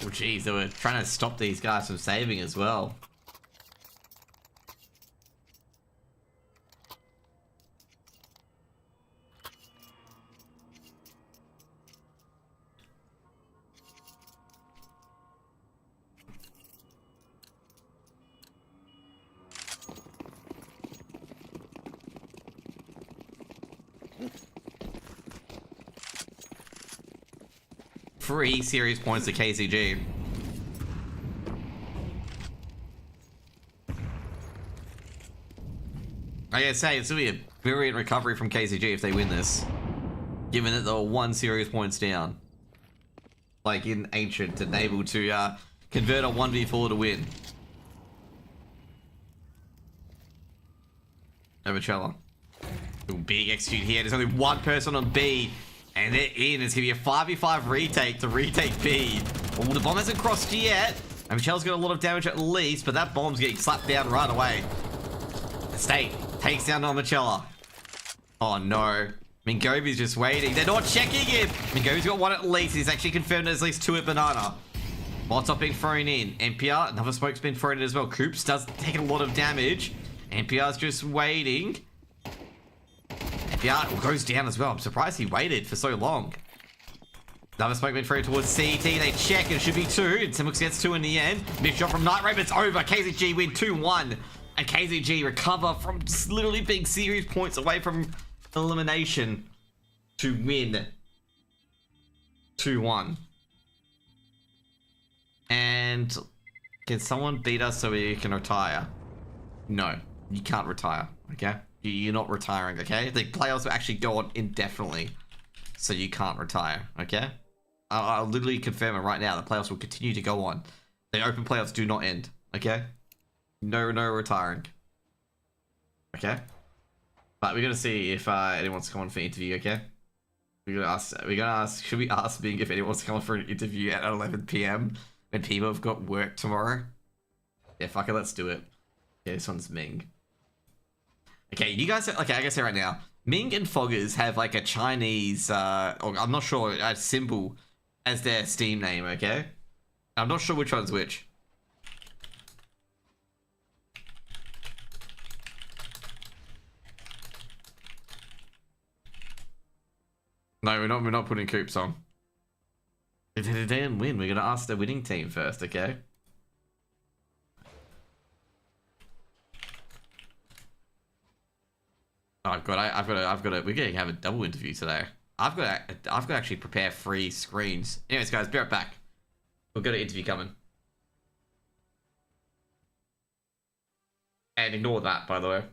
Oh, geez, they were trying to stop these guys from saving as well. Free series points to KCG. I gotta say, it's gonna be a brilliant recovery from KCG if they win this. Given that they were 1 series points down. Like in Ancient, and able to convert a 1v4 to win. Oceania. Big execute here. There's only one person on B. And they're in. It's going to be a 5v5 retake to retake B. Oh, the bomb hasn't crossed yet. And Michelle's got a lot of damage at least, but that bomb's getting slapped down right away. The State takes down on Michella. Oh no. Mingovi's just waiting. They're not checking him. Mingovi's got one at least. He's actually confirmed there's at least 2 at Banana. Molotov being thrown in. NPR, another smoke's been thrown in as well. Coops does take a lot of damage. NPR's just waiting. NPR goes down as well. I'm surprised he waited for so long. Another smoke been thrown towards CT. They check and it should be 2. And Simux gets 2 in the end. Missed shot from Night Raven. It's over. KZG win 2-1. And KZG recover from just literally being series points away from elimination to win 2-1. And can someone beat us so we can retire? No, you can't retire, okay? You're not retiring, okay? The playoffs will actually go on indefinitely, so you can't retire, okay? I'll literally confirm it right now. The playoffs will continue to go on. The open playoffs do not end, okay? No retiring. Okay? But we're gonna see if anyone wants to come on for an interview, okay? We're gonna ask, should we ask Ming if anyone wants to come on for an interview at 11 PM when people have got work tomorrow? Yeah, fuck it, let's do it. Okay, this one's Ming. Okay, you guys, okay, I gotta say right now, Ming and Foggers have like a Chinese, or I'm not sure, a symbol as their Steam name, okay? I'm not sure which one's which. No, we're not putting Coops on. If they didn't win, we're gonna ask the winning team first, okay? Oh God, I've got to. We're gonna have a double interview today. I've got to actually prepare 3 screens. Anyways, guys, be right back. We've got an interview coming. And ignore that, by the way.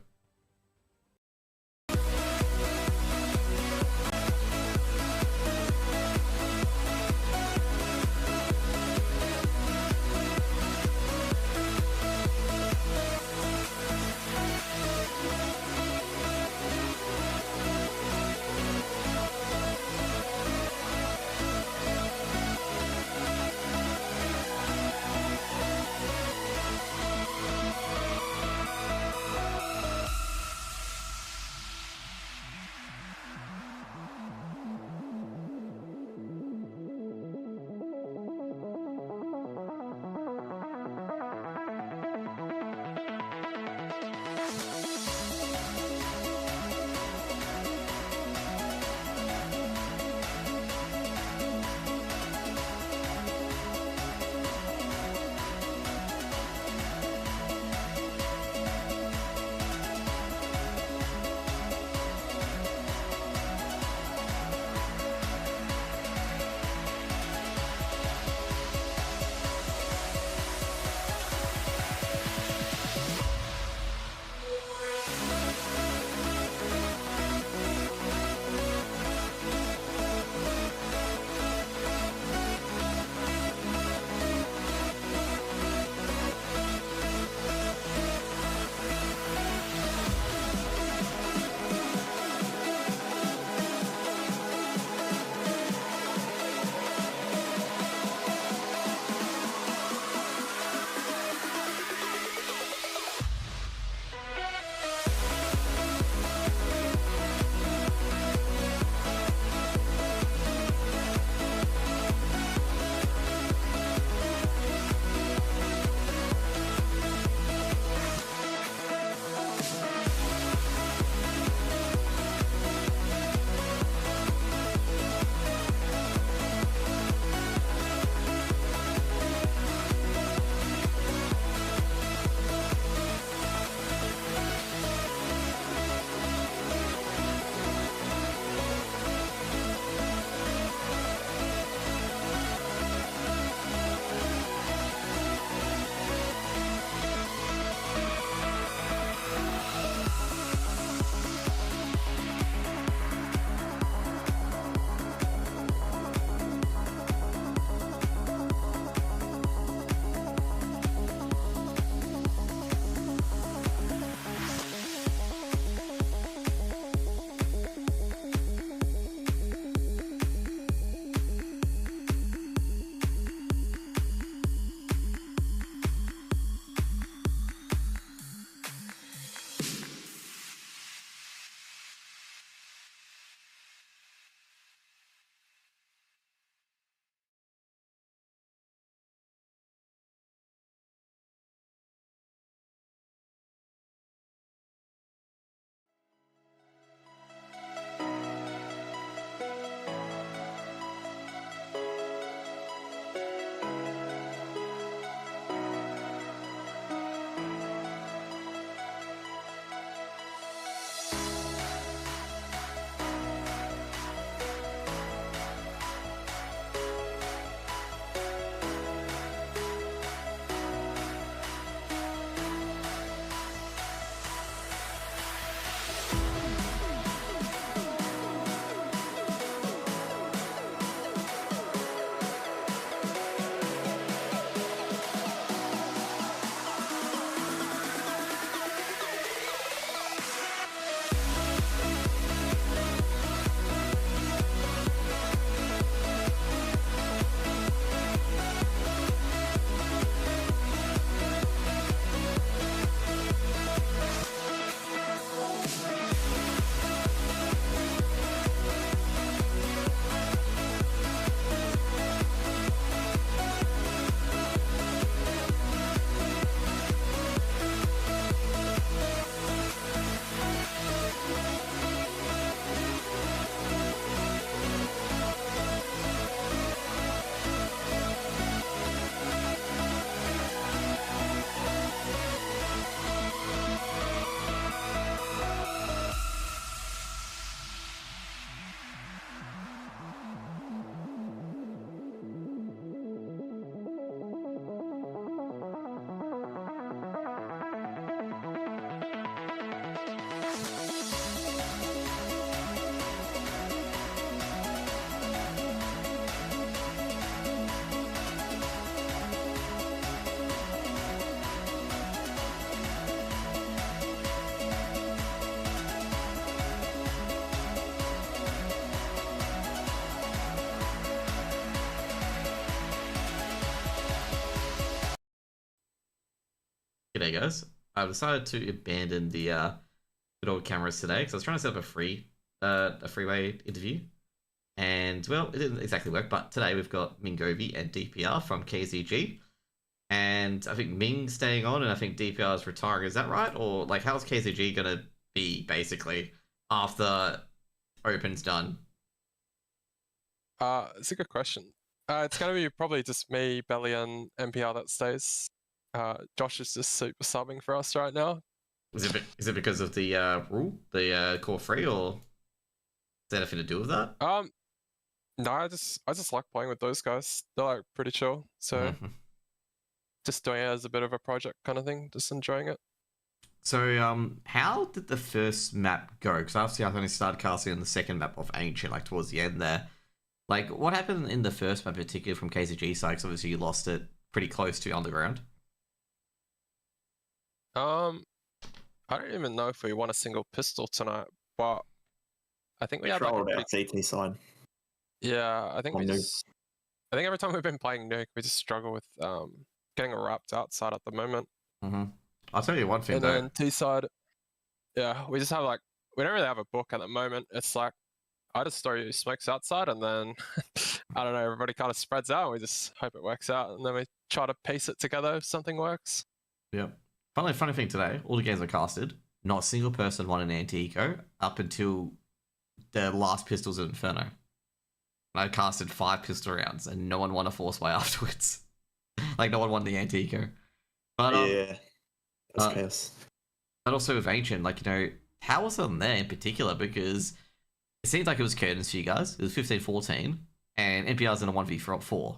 G'day guys. I decided to abandon the good old cameras today because I was trying to set up a freeway interview, and well, it didn't exactly work. But today we've got Mingovi and DPR from KZG, and I think Ming's staying on, and I think DPR is retiring. Is that right? Or like, how's KZG gonna be basically after Open's done? It's a good question. It's going to be probably just me, Belly, and NPR that stays. Josh is just super subbing for us right now. Is it because of the rule, the core free, or is that anything to do with that? No, I just like playing with those guys. They're like pretty chill, so just doing it as a bit of a project kind of thing, just enjoying it. So, how did the first map go? Because obviously I've only started casting on the second map of Ancient, like towards the end there. Like, what happened in the first map, particularly from KCG side? Because obviously you lost it pretty close to Underground. I don't even know if we won a single pistol tonight, but I think we had like a Controlled pretty... our CT side. Yeah, I think On we Nuke. just... I think every time we've been playing Nuke, we just struggle with getting wrapped outside at the moment. I'll tell you one thing And though. then T side, yeah, we just have like, we don't really have a book at the moment. It's like, I just throw you smokes outside and then, I don't know, everybody kind of spreads out and we just hope it works out. And then we try to piece it together if something works. Yep. Funny thing today, all the games I casted, not a single person won an anti-eco up until the last pistols at Inferno. And I casted 5 pistol rounds and no one won a force buy afterwards. Like, no one won the anti-eco. But Yeah, that's chaos. But also with Ancient, like, you know, how was it on there in particular? Because it seemed like it was curtains for you guys. It was 15-14, and NPR's in a 1v4.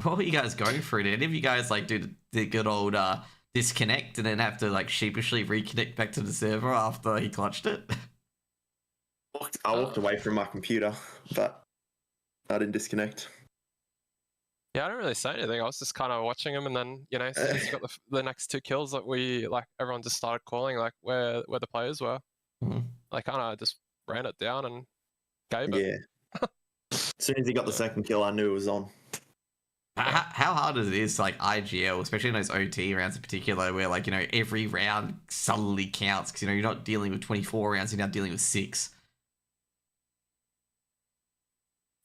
What were you guys going through? Did any of you guys like do the good old disconnect and then have to like sheepishly reconnect back to the server after he clutched it? I walked away from my computer, but I didn't disconnect. Yeah, I didn't really say anything. I was just kind of watching him, and then, you know, as soon as he got the next 2 kills, that we, like, everyone just started calling, like, where the players were. I kind of just ran it down and gave it. Yeah. As soon as he got the second kill, I knew it was on. How hard it is, like, IGL, especially in those OT rounds in particular, where, like, you know, every round suddenly counts, because, you know, you're not dealing with 24 rounds, you're now dealing with 6.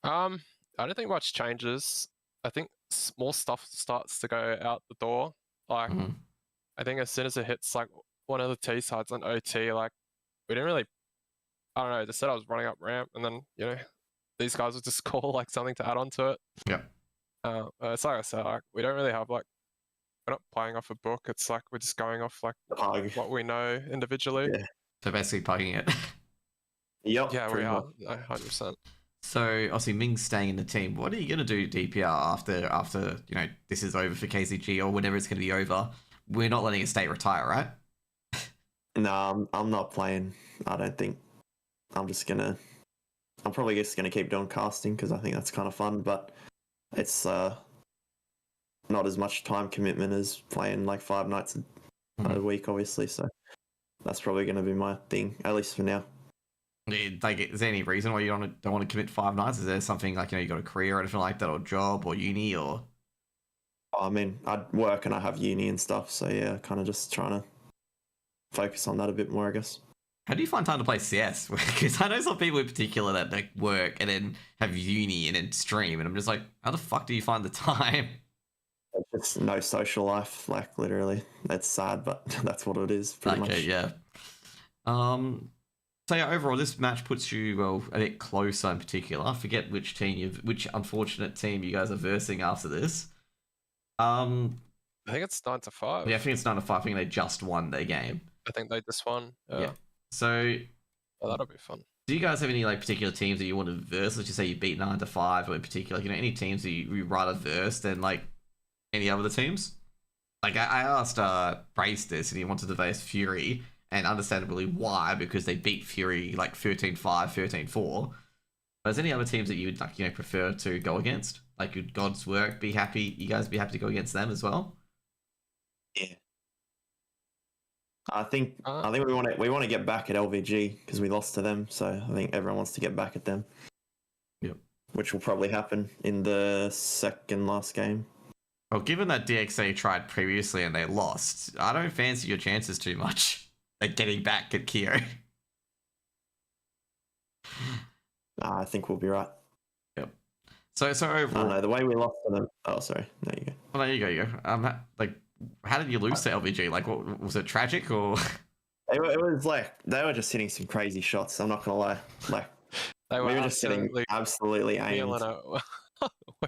I don't think much changes. I think more stuff starts to go out the door. Like, I think as soon as it hits, like, one of the T sides on OT, like, we didn't really, I don't know, they said I was running up ramp, and then, you know, these guys would just call, like, something to add on to it. Yeah. It's like I said, like, we don't really have, like, we're not playing off a book. It's like we're just going off, like, what we know individually. Yeah. So basically pugging it. Yep. Yeah, we are, 100%. So obviously Ming's staying in the team. What are you gonna do, DPR, after you know this is over for KCG or whenever it's gonna be over? We're not letting a state retire, right? No, I'm not playing. I don't think. I'm probably just gonna keep doing casting because I think that's kind of fun, but it's not as much time commitment as playing like 5 nights a week, obviously. So that's probably gonna be my thing, at least for now. Like, is there any reason why you don't want to commit 5 nights? Is there something like, you know, you got a career or anything like that, or job or uni, or? I mean, I work and I have uni and stuff, so yeah, kind of just trying to focus on that a bit more, I guess. How do you find time to play CS? Because I know some people in particular that like work and then have uni and then stream, and I'm just like, how the fuck do you find the time? It's no social life, like literally. It's sad, but that's what it is. Pretty much. Yeah. So yeah, overall, this match puts you, well, a bit closer in particular. I forget which unfortunate team you guys are versing after this. I think it's 9-5. Yeah, I think it's 9-5. I think they just won their game. I think they just won. Yeah. So, that'll be fun. Do you guys have any like particular teams that you want to verse? Let's just say you beat 9-5, or in particular, you know, any teams that you rather verse than like any other teams? Like I asked Brace this, and he wanted to verse Fury. And understandably why, because they beat Fury like 13-5, 13-4. But is there any other teams that you would like, you know, prefer to go against? Like, would God's Work be happy? You guys be happy to go against them as well? Yeah. I think we want to get back at LVG because we lost to them, so I think everyone wants to get back at them. Yep. Which will probably happen in the second last game. Well, given that DXA tried previously and they lost, I don't fancy your chances too much at getting back at Kyo. I think we'll be right. Yep. So I overall, don't know, the way we lost to them. Oh, sorry. There you go. well, there you go. Like, how did you lose to LVG? Like, what was it tragic or? It was like they were just hitting some crazy shots. I'm not gonna lie. Like They we were just hitting absolutely aimed. feeling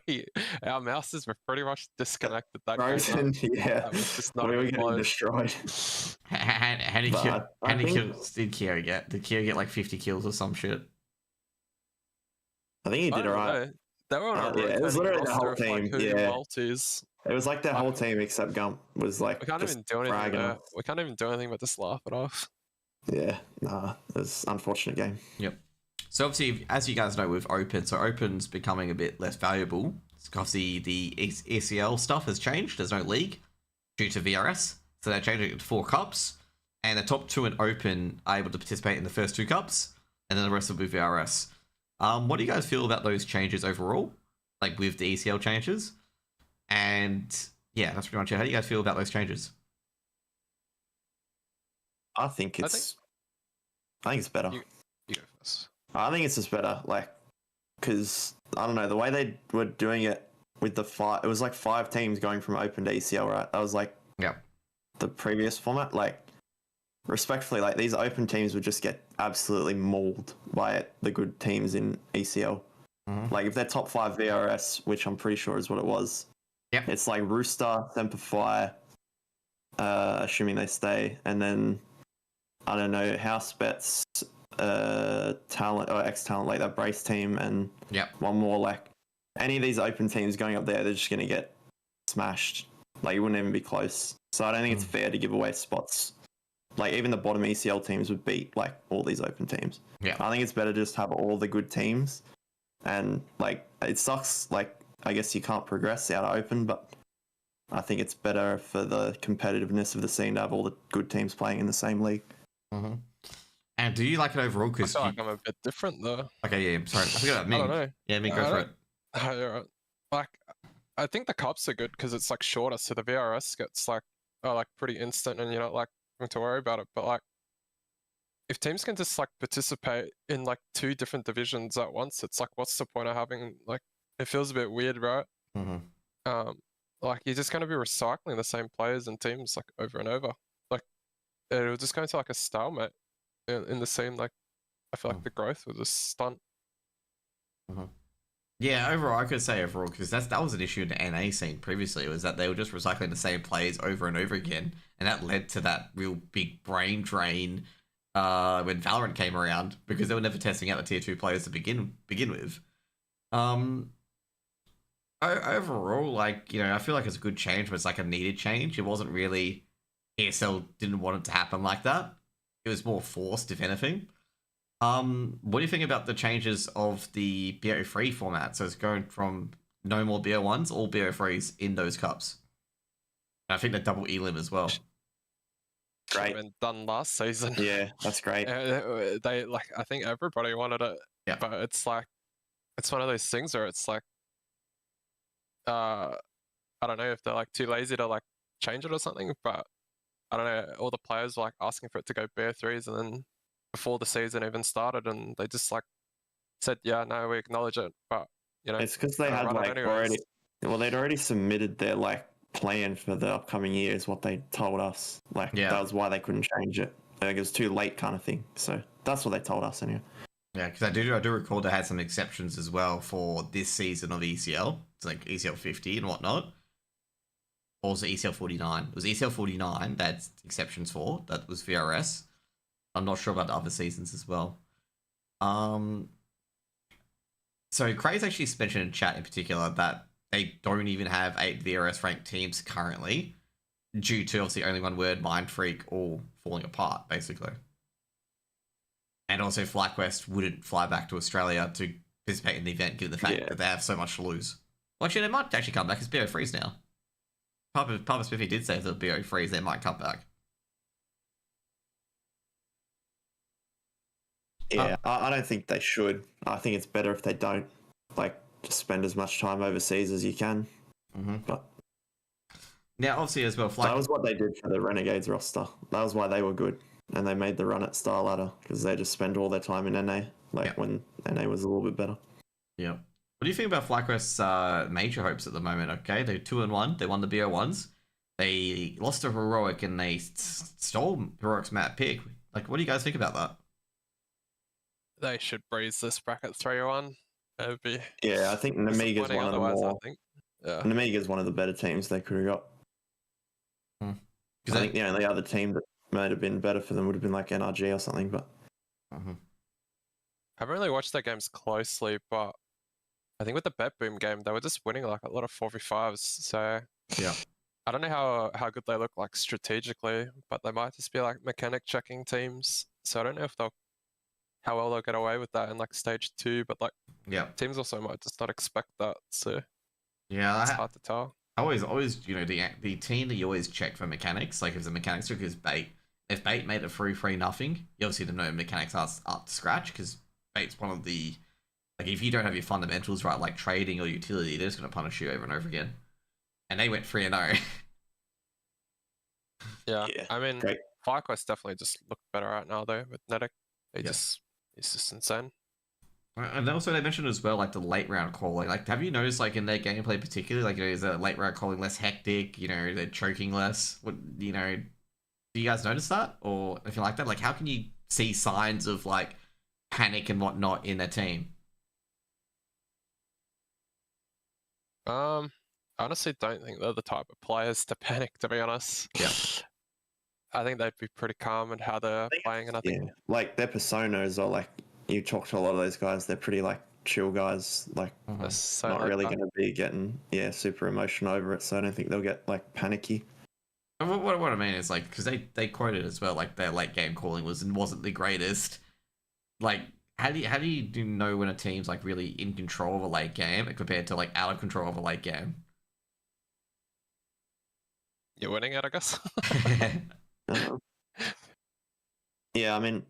it. Our mouses were pretty much disconnected that game. Frozen, yeah. That was just not We were even getting close. destroyed. How many kills did Kyo get? Did Kyo get like 50 kills or some shit? I think he I did don't alright. know. They were on a Yeah, it was rotating literally the whole roster of, like, team, who yeah. multis. It was like the whole team except Gump was like We can't just even do anything. fragging There. us. We can't even do anything but just laugh it off. Yeah, nah, it was an unfortunate game. Yep. So obviously, as you guys know, with Open, so Open's becoming a bit less valuable. Obviously, the ESEA stuff has changed. There's no league due to VRS, so they're changing it to 4 cups, and the top 2 in Open are able to participate in the first 2 cups, and then the rest will be VRS. What do you guys feel about those changes overall, like with the ECL changes? And yeah, that's pretty much it. How do you guys feel about those changes? I think it's better. You go first. I think it's just better, like, because I don't know the way they were doing it with the 5. It was like 5 teams going from Open to ECL, right? That was like the previous format. Like, respectfully, like these Open teams would just get absolutely mauled by the good teams in ECL. Mm-hmm. Like if they're top 5 VRS, which I'm pretty sure is what it was. Yeah, it's like Rooster, Semperfi, assuming they stay, and then I don't know, House Bets, Talent or X Talent, like that Brace team, and one more. Like any of these Open teams going up there, they're just gonna get smashed. Like it wouldn't even be close. So I don't think it's fair to give away spots. Like even the bottom ECL teams would beat like all these Open teams. Yeah, I think it's better to just have all the good teams, and like it sucks. Like I guess you can't progress out of Open, but I think it's better for the competitiveness of the scene to have all the good teams playing in the same league. Mm-hmm. And do you like it overall? Because I feel like I'm a bit different though. Okay, yeah, sorry, I forgot about me. I don't know. Yeah, me go for it. Like, I think the cups are good because it's like shorter, so the VRS gets like pretty instant, and you're not like having to worry about it. But like, if teams can just like participate in like 2 different divisions at once, it's like, what's the point of having like? It feels a bit weird, right? Mm-hmm. Like you're just going to be recycling the same players and teams like over and over. Like it'll just go into like a stalemate in the scene. Like I feel like the growth was a stunt. Mm-hmm. Yeah, overall, I could say overall because that was an issue in the NA scene previously. Was that they were just recycling the same players over and over again, and that led to that real big brain drain when Valorant came around because they were never testing out the tier 2 players to begin with. Overall, like, you know, I feel like it's a good change, but it's like a needed change. It wasn't really ESL didn't want it to happen like that. It was more forced, if anything. What do you think about the changes of the BO3 format? So it's going from no more BO1s, all BO3s in those cups. And I think the double elim as well. Great. Been done last season. Yeah, that's great. They like, I think everybody wanted it. Yeah. But it's like, it's one of those things where it's like, I don't know if they're like too lazy to like change it or something, but I don't know. All the players were like asking for it to go BO3s, and then before the season even started, and they just like said, "Yeah, no, we acknowledge it," but you know, it's because they had like already. Well, they'd already submitted their like plan for the upcoming year, is what they told us. Like that was why they couldn't change it. Like, it was too late, kind of thing. So that's what they told us anyway. Yeah, because I do recall they had some exceptions as well for this season of ECL. It's like ECL 50 and whatnot. Also ECL 49. It was ECL 49 that's exceptions for. That was VRS. I'm not sure about the other seasons as well. So Craze actually mentioned in chat in particular that they don't even have 8 VRS ranked teams currently, due to obviously only one word, Mind Freak, all falling apart, basically. And also FlyQuest wouldn't fly back to Australia to participate in the event, given the fact that they have so much to lose. Well, actually, they might actually come back as BO3s now. Papa Spiffy did say if they're BO3s, they might come back. Yeah, I don't think they should. I think it's better if they don't. Like, just spend as much time overseas as you can. Mm-hmm. But Now, obviously, as well, That was what they did for the Renegades roster. That was why they were good. And they made the run at Star Ladder because they just spend all their time in NA, when NA was a little bit better. Yeah. What do you think about FlyQuest's major hopes at the moment? Okay, they're 2-1. They won the BO1s. They lost to Heroic and they stole Heroic's map pick. Like, what do you guys think about that? They should breeze this bracket 3-1. It would be Yeah, I think Namiga's disappointing one of the otherwise, more. I think. Yeah. Namiga's one of the better teams they could have got. I think the only other team that might have been better for them would have been like NRG or something, but. I haven't really watched their games closely, but I think with the Bet Boom game, they were just winning like a lot of 4v5s. So Yeah. I don't know how good they look like strategically, but they might just be like mechanic checking teams. So I don't know if how well they'll get away with that in like stage 2, but like teams also might just not expect that. So yeah, it's hard to tell. Always, the team that you always check for mechanics, like if the mechanics trick is Bait, if Bait made it 3-3 nothing, you obviously don't know mechanics are up to scratch because Bait's one of the, like if you don't have your fundamentals right, like trading or utility, they're just going to punish you over and over again. And they went 3-0. Yeah, I mean, FlyQuest definitely just look better right now though with Nedic. It's just insane. And also they mentioned as well, like the late round calling. Like, have you noticed, like in their gameplay particularly, like is the late round calling less hectic? They're choking less. What do you guys notice that or anything like that? Like, how can you see signs of like panic and whatnot in their team? Honestly, don't think they're the type of players to panic. To be honest, yeah, I think they'd be pretty calm in how they're playing, and I think like their personas are like. You talk to a lot of those guys; they're pretty like chill guys, like so not really going to be getting super emotional over it. So I don't think they'll get like panicky. What I mean is like because they quoted as well, like their late game calling wasn't the greatest. Like how do you know when a team's like really in control of a late game compared to like out of control of a late game? You're winning it, I guess. Yeah, I mean,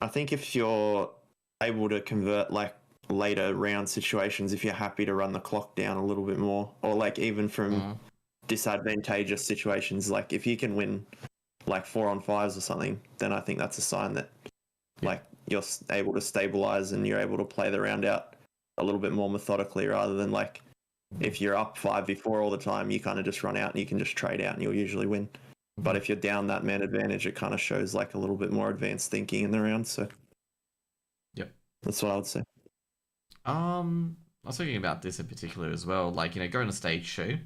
I think if you're able to convert like later round situations, if you're happy to run the clock down a little bit more, or like even from disadvantageous situations, like if you can win like 4-on-5s or something, then I think that's a sign that like you're able to stabilize and you're able to play the round out a little bit more methodically rather than like if you're up 5v4 all the time, you kind of just run out and you can just trade out and you'll usually win. But if you're down that man advantage, it kind of shows like a little bit more advanced thinking in the round. So, that's what I would say. I was thinking about this in particular as well. Like going to stage 2,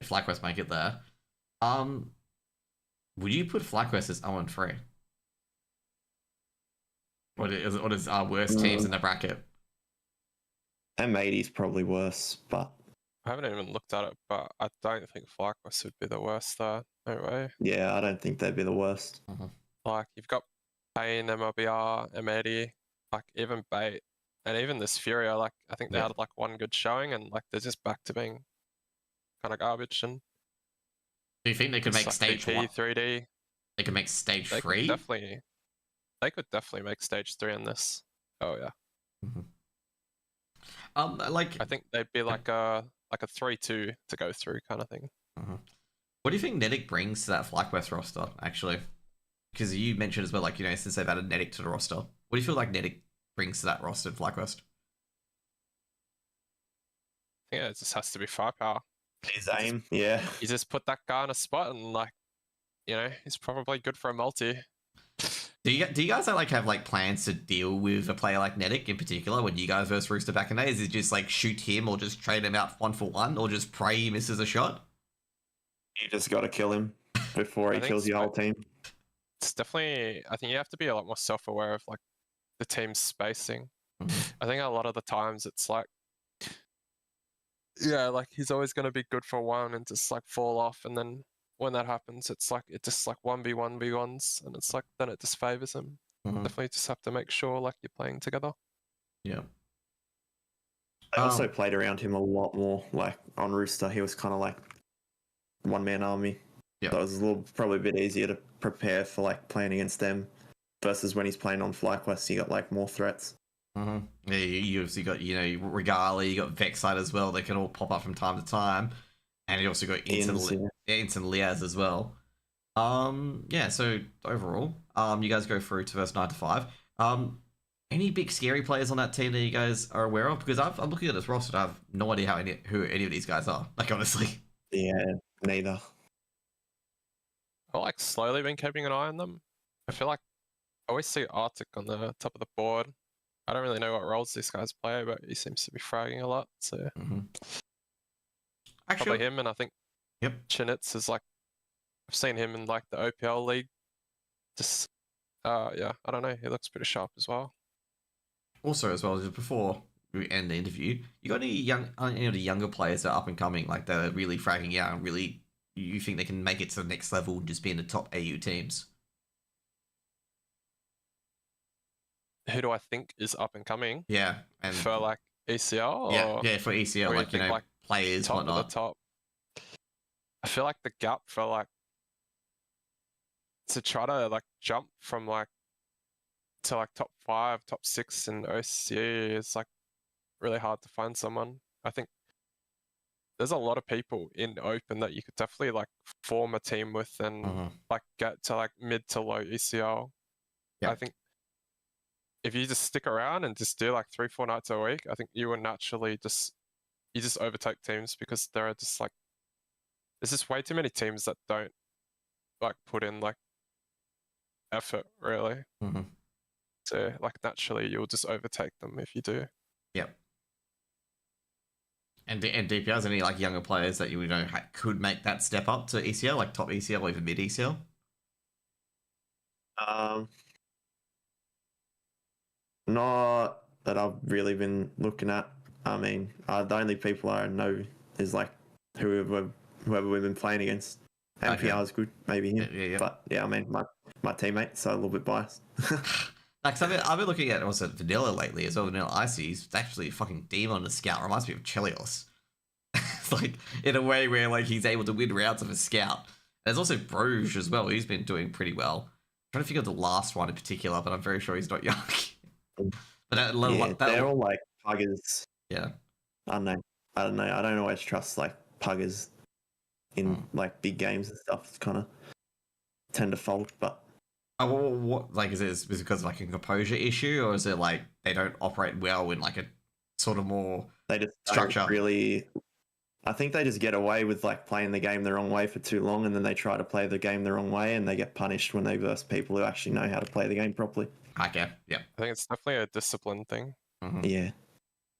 if FlyQuest make it there, would you put FlyQuest as 0-3? What is our worst teams in the bracket? M80 is probably worse, but I haven't even looked at it, but I don't think FlyQuest would be the worst there. No way. Yeah, I don't think they'd be the worst. Like, you've got Pain, MLBR, M80, like, even Bait, and even this Furia, like, I think they had, like, one good showing, and, like, they're just back to being kind of garbage, and... Do you think they could make like stage 1? 3D? They could make stage 3? They could definitely make stage 3 in this. Oh, yeah. Like... I think they'd be like a 3-2 to go through kind of thing. What do you think Nedic brings to that FlyQuest roster, actually? Because you mentioned as well, like, since they've added Nedic to the roster, what do you feel like Nedic brings to that roster in FlyQuest? Yeah, it just has to be firepower. His aim, yeah. You just put that guy in a spot and, like, he's probably good for a multi. Do you guys have plans to deal with a player like Nedic in particular when you guys versus Rooster back in the day? Is it just like shoot him or just trade him out 1-for-1 or just pray he misses a shot? You just got to kill him before he kills your whole team. It's definitely, I think you have to be a lot more self-aware of like the team's spacing. I think a lot of the times it's like, like he's always going to be good for one and just like fall off, and then when that happens, it's like it just like 1v1v1s, and it's like then it just favors him. Definitely just have to make sure like you're playing together. Yeah. I also played around him a lot more. Like on Rooster, he was kind of like one-man army. Yeah. So it was probably a bit easier to prepare for like playing against them versus when he's playing on FlyQuest, you got like more threats. Yeah, you obviously got Regala, you got Vexite as well. They can all pop up from time to time, and you also got Instant Liaz as well. Yeah, so overall, you guys go through to verse 9 to 5. Any big scary players on that team that you guys are aware of? Because I'm looking at this roster and I have no idea who any of these guys are. Like, honestly. Yeah, neither. I've like slowly been keeping an eye on them. I feel like I always see Arctic on the top of the board. I don't really know what roles this guy's play, but he seems to be fragging a lot. So Mm-hmm. probably Actually, him, and I think yep. Chinitz is like I've seen him in like the OPL league. Just yeah, I don't know. He looks pretty sharp as well. Also, as well, just before we end the interview, you got any of the younger players that are up and coming, like they're really fragging out and really you think they can make it to the next level and just be in the top AU teams? Who do I think is up and coming? Yeah, and For like ECL? yeah, for ECL, or like think, like, players, top whatnot. of the top. I feel like the gap for like to try to like jump from like to like top 5, top 6 in OCE is like really hard to find someone. I think there's a lot of people in Open that you could definitely like form a team with and like get to like mid to low ECL. Yeah. I think if you just stick around and just do like 3-4 nights a week, I think you will naturally just overtake teams because there are just like there's just way too many teams that don't like put in like effort really. Mm-hmm. So like naturally you'll just overtake them if you do. Yep. And DPRs, any like younger players that you know could make that step up to ECL, like top ECL or even mid ECL? Not that I've really been looking at. I mean, the only people I know is like whoever we've been playing against. MPR is good, maybe him. Yeah. But yeah, I mean, my teammate, so a little bit biased. Like, I've been looking at also Vanilla lately as well. Vanilla Icy, he's actually a fucking demon on the scout. Reminds me of Chelios. It's like in a way where like he's able to win rounds of a scout. There's also Bruges as well. He's been doing pretty well. I'm trying to figure out the last one in particular, but I'm very sure he's not young. But they're all like puggers. Yeah. I don't know. I don't always trust like puggers in like big games and stuff. It's kind of tend to fold, but. What like is it because of like a composure issue, or is it like they don't operate well in like a sort of more they just structure? Really, I think they just get away with like playing the game the wrong way for too long, and then they try to play the game the wrong way, and they get punished when they verse people who actually know how to play the game properly. Okay, yeah. I think it's definitely a discipline thing. Mm-hmm.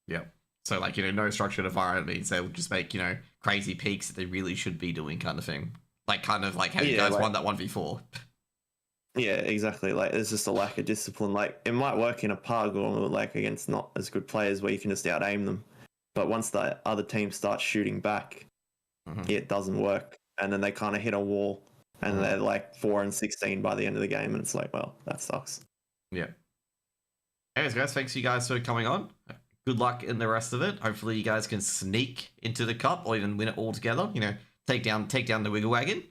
Yeah. So like no structured environment means they'll just make crazy peaks that they really should be doing, kind of thing. Like kind of like how you guys won that 1v4. Yeah, exactly. Like, there's just a lack of discipline. Like, it might work in a pug or like against not as good players where you can just out aim them, but once the other team starts shooting back, it doesn't work, and then they kind of hit a wall, and they're like 4-16 by the end of the game, and it's like, well, that sucks. Yeah. Anyways, guys, thanks you guys for coming on. Good luck in the rest of it. Hopefully, you guys can sneak into the cup or even win it all together. Take down the Wiggle Wagon.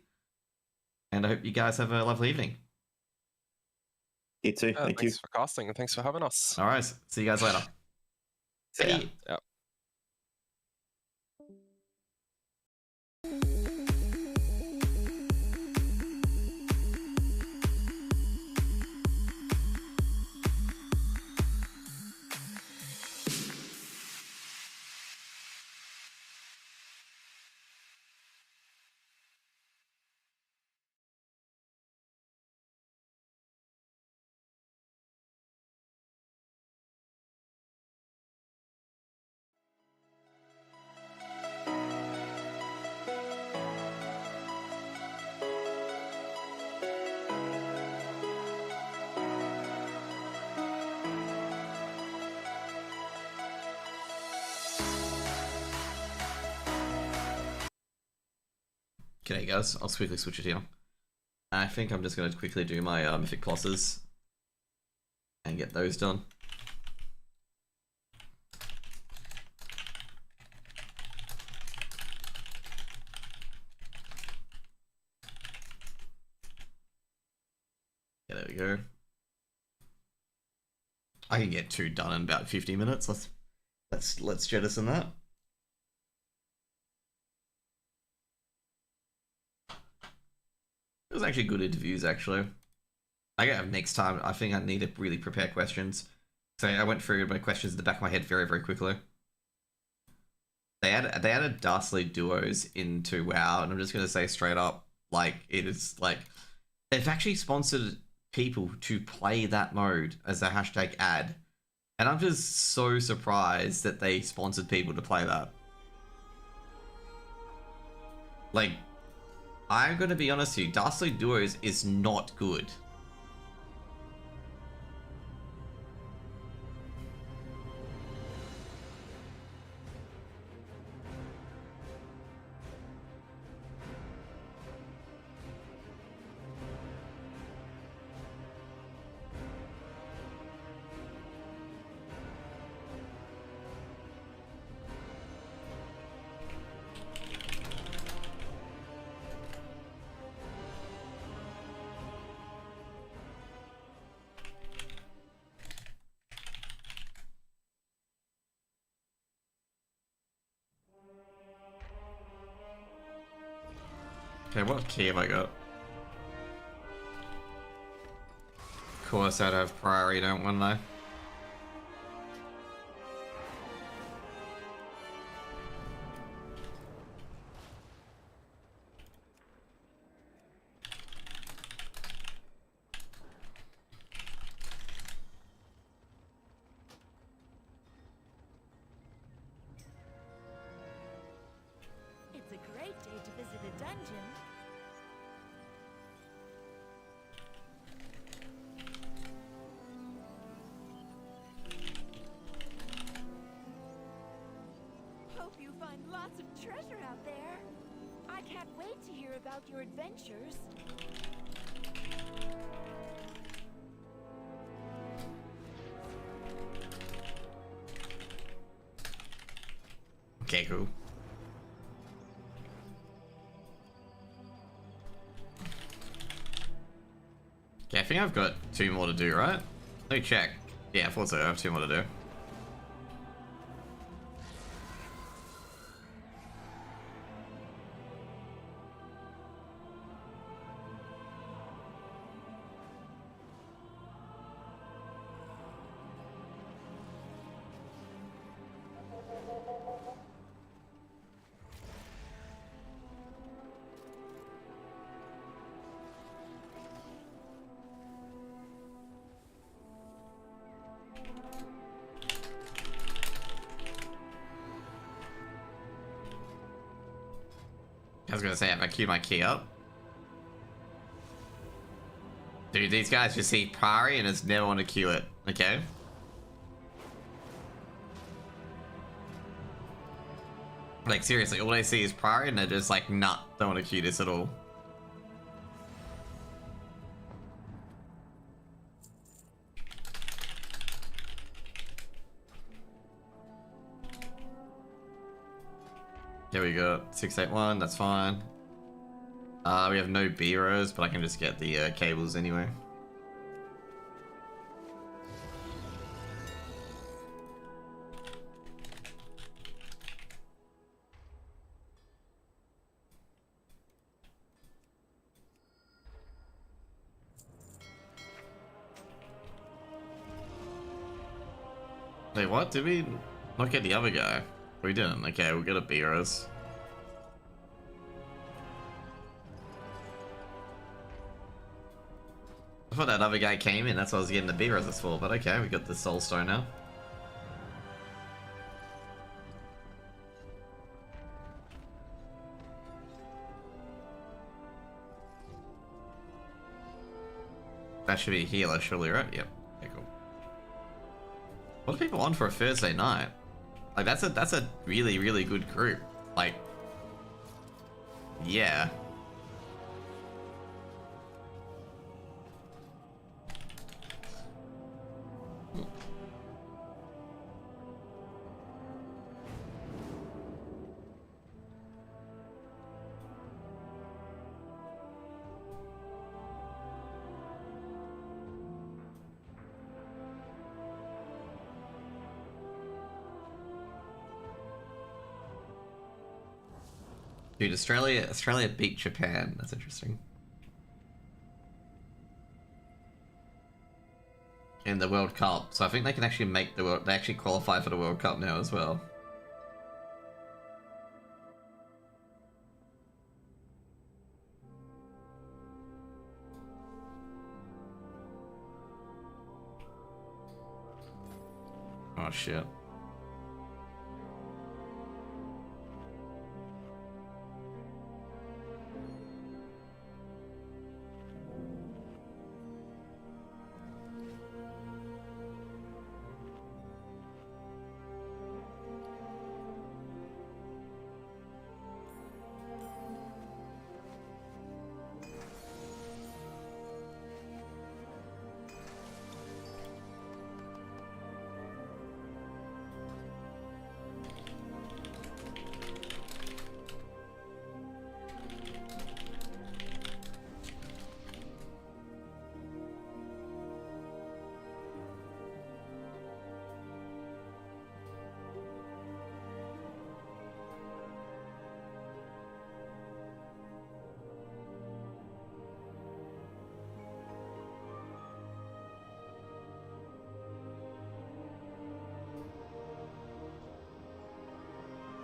And I hope you guys have a lovely evening. You too. Thank you. Thanks for casting and thanks for having us. All right. See you guys later. See ya. Yeah. Okay, guys, I'll quickly switch it here. I think I'm just going to quickly do my mythic bosses and get those done. Yeah, there we go. I can get 2 done in about 50 minutes. Let's jettison that. was actually good interviews, actually. I get next time. I think I need to really prepare questions. So I went through my questions in the back of my head very, very quickly. They added Dastly duos into WoW, and I'm just gonna say straight up, like it is like they've actually sponsored people to play that mode as a hashtag ad, and I'm just so surprised that they sponsored people to play that. Like, I'm gonna be honest with you, Dastly duos is not good. Okay, what key have I got? Of course, I'd have priority, don't wouldn't I? It's a great day to visit a dungeon. Hope you find lots of treasure out there. I can't wait to hear about your adventures. Okay, cool. Okay, I think I've got 2 more to do, right? Let me check. Yeah, I thought so. I have 2 more to do. I was gonna say, have I queued my key up? Dude, these guys just see Pari and just never want to queue it, okay? Like, seriously, all they see is Pari and they're just like, nah, don't want to queue this at all. Here we go, 681, that's fine. We have no B-rows, but I can just get the cables anyway. Wait, what? Did we not get the other guy? We didn't. Okay, we'll get a B-rows. I thought that other guy came in, that's what I was getting the B-rows for, but okay, we got the soul stone now. That should be a healer, surely, right? Yep. Okay, cool. What are people on for a Thursday night? Like, that's a really, really good group. Like, yeah. Dude, Australia beat Japan. That's interesting. in the World Cup, so I think they can actually make the World. They actually qualify for the World Cup now as well. Oh shit.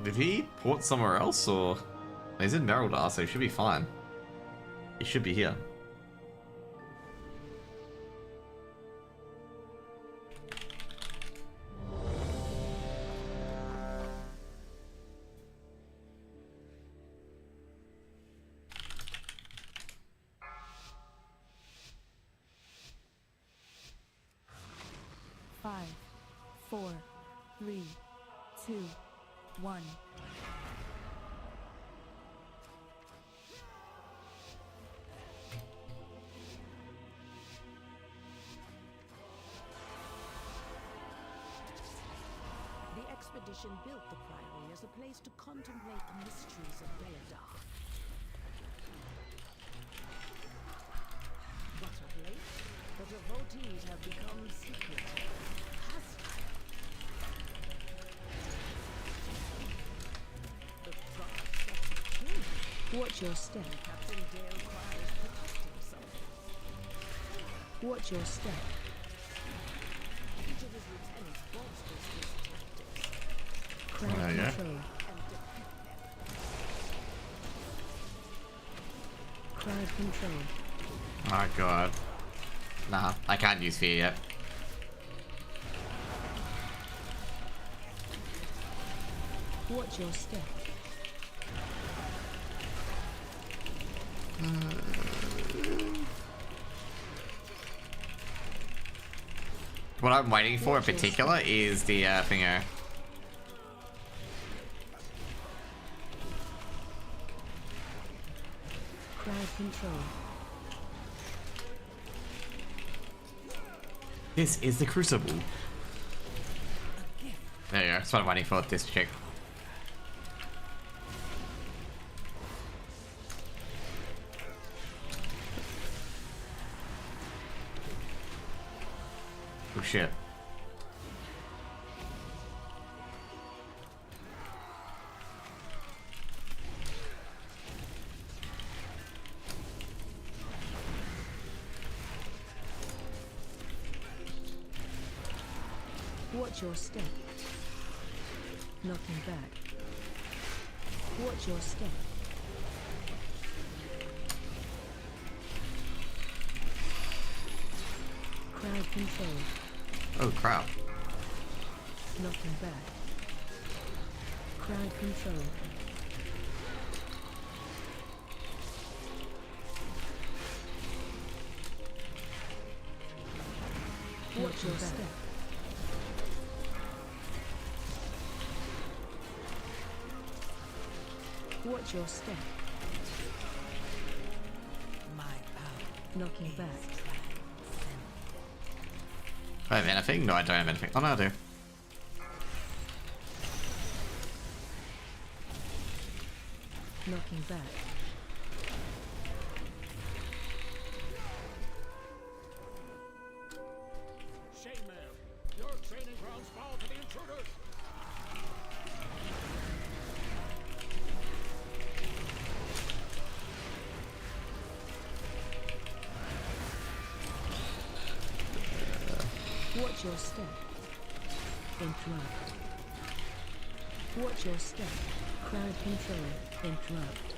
Did he port somewhere else, or... He's in Merildar, so he should be fine. He should be here. Five, 4, 3, 2, 1. The expedition built the Priory as a place to contemplate the mysteries of Beldar. But of late, the devotees have become secretive, hostile. The gods set to kill you. Watch your step. Captain Dale cries protecting soldiers. Watch your step. Each of his lieutenants bolsters his tactics Crowd There you go. control. and defeat them. Crowd control. Oh god. Nah, I can't use fear yet. Watch your step. What I'm waiting for in particular is the thinger. Crowd control. This is the Crucible. There you go. That's what I'm waiting for. This chick. Oh shit. Watch your step. Knocking back. Watch your step. Crowd control. Oh crap. Knocking back. Crowd control. Watch your step. Watch your step. My power. Knocking back. Do I have anything? No, I don't have anything. Oh no, I do. Knocking back. Shame, ma'am. Your training grounds fall to the intruders. Watch your step. Interrupt. Watch your step. Crowd control. Interrupt.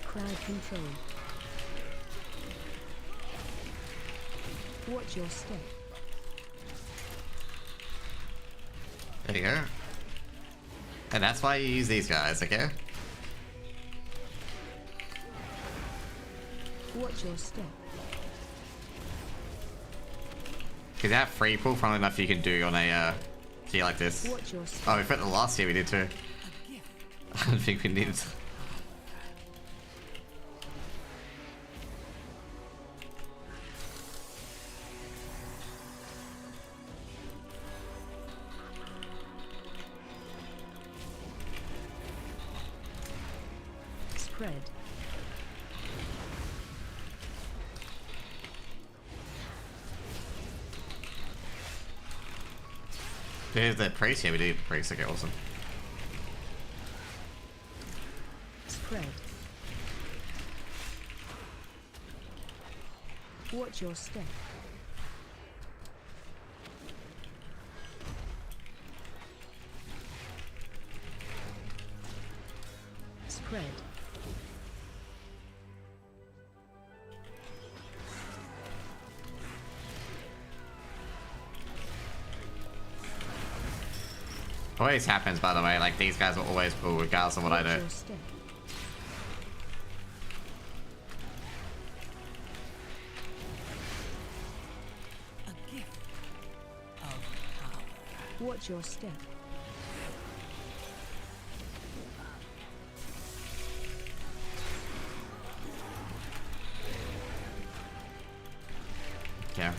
Crowd control. Watch your step. There you go. And that's why you use these guys, okay? Watch your step. Because that free pull, funnily enough, you can do on a tier like this. Watch your step. Oh, we fit the last year we did too. I don't think we needed to. Spread. There's the priest. Yeah, we did priest. Okay, awesome. Spread. Watch your step. Spread. Always happens, by the way. Like, these guys will always pull regardless of what I Watch do. your step. Watch your step. Yeah.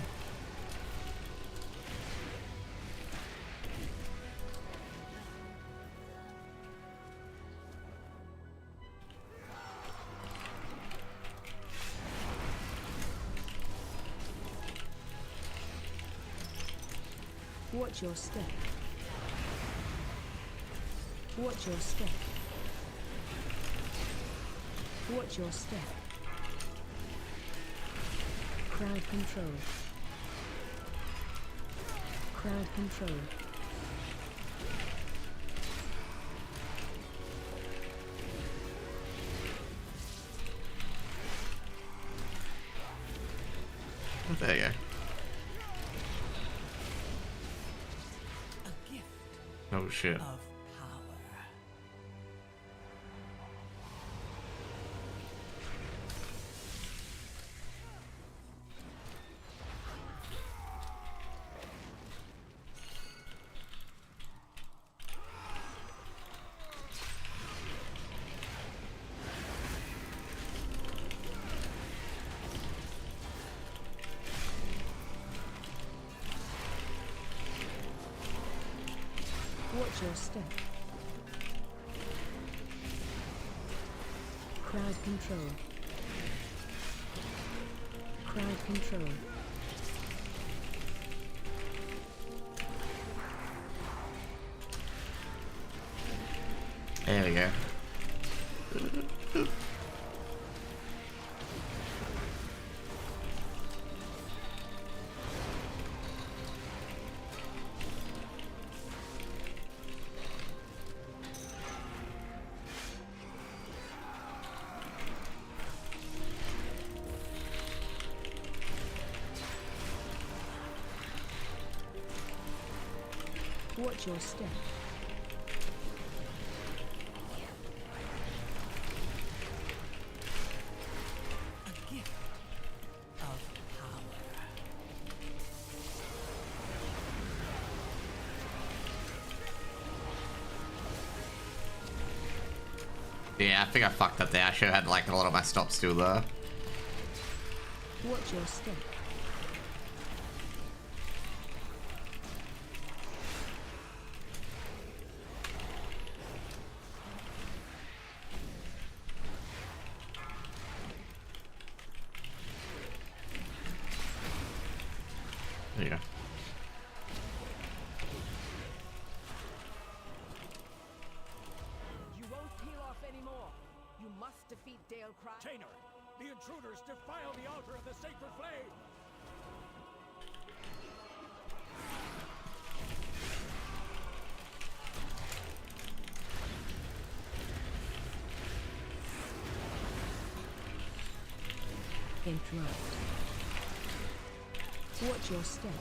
Watch your step. Watch your step. Watch your step. Crowd control. Crowd control. There you go. Oh shit. Watch your step. Crowd control. Crowd control. There we go. Watch your step. Yeah, I think I fucked up there. I should have had like a lot of my stops still there. Watch your step. There you go. You won't peel off anymore. You must defeat Dale Cry. Tainer, the intruders defile the altar of the sacred flame! Interrupt. Watch your step.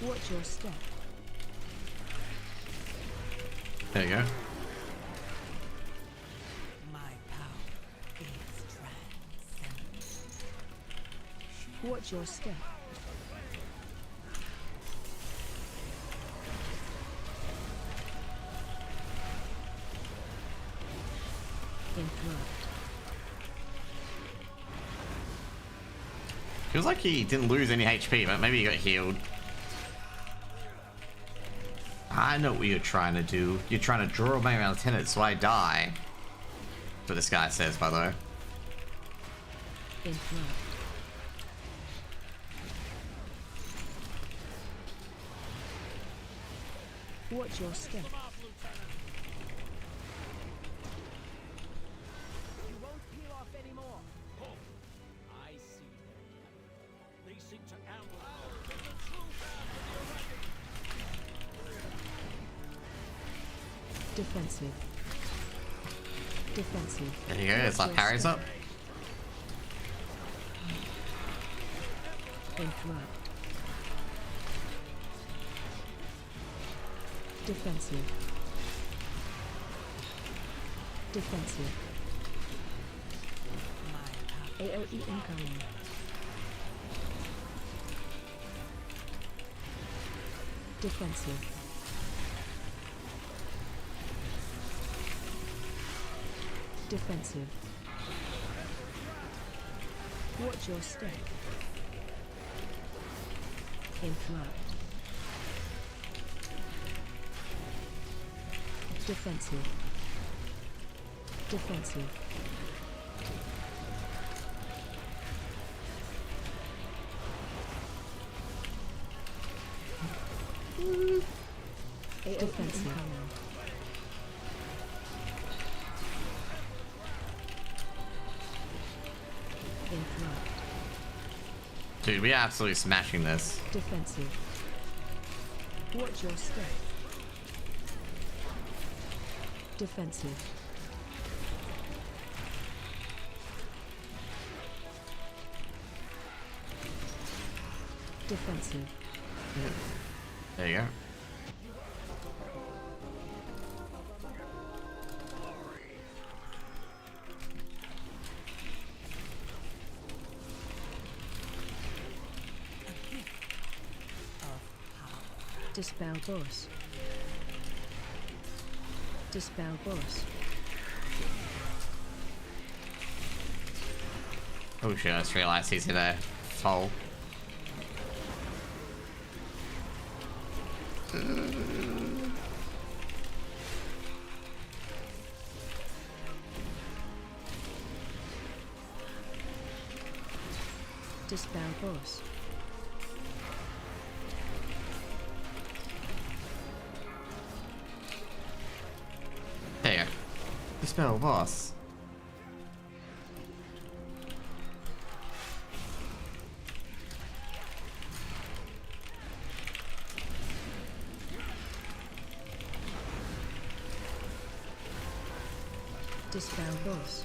Watch your step. There you go. My power is transcendent. Watch your step. Interrupt. Feels like he didn't lose any HP, but maybe he got healed. I know what you're trying to do. You're trying to draw my lieutenant so I die. That's what this guy says, by the way. Interrupt. Watch your step. You won't peel off anymore. Oh, I see their game. They seek to ambush the true path of the Defensive. Defensive. There you go, it's like parries up. Interrupt. Defensive. Defensive. AOE incoming. Defensive. Defensive. Watch your step. Interrupt. Defensive. Defensive. Defensive. Interrupt. Dude, we are absolutely smashing this. Defensive. Watch your step. Defensive. Defensive. There you go. Dispel boss. Dispel boss. Oh shit, I just realized he's in a hole. Dispel boss. There you go. Dispel boss. Dispel boss.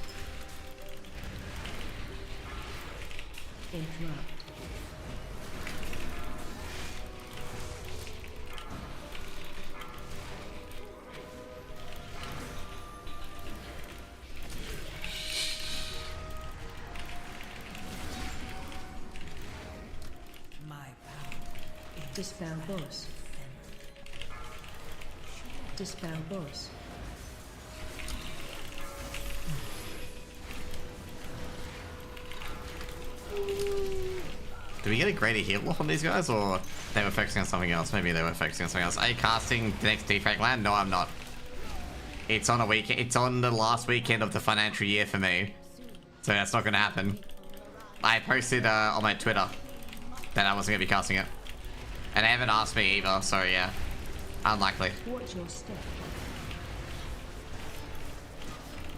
Interrupt. My power is Dispel boss. Dispel boss. Do we get a greater heal from these guys, or they were focusing on something else? Maybe they were focusing on something else. Are you casting the next defect land? No, I'm not. It's on a weekend. It's on the last weekend of the financial year for me, so that's not gonna happen. I posted on my Twitter that I wasn't gonna be casting it, and they haven't asked me either. So yeah, unlikely. Watch your step.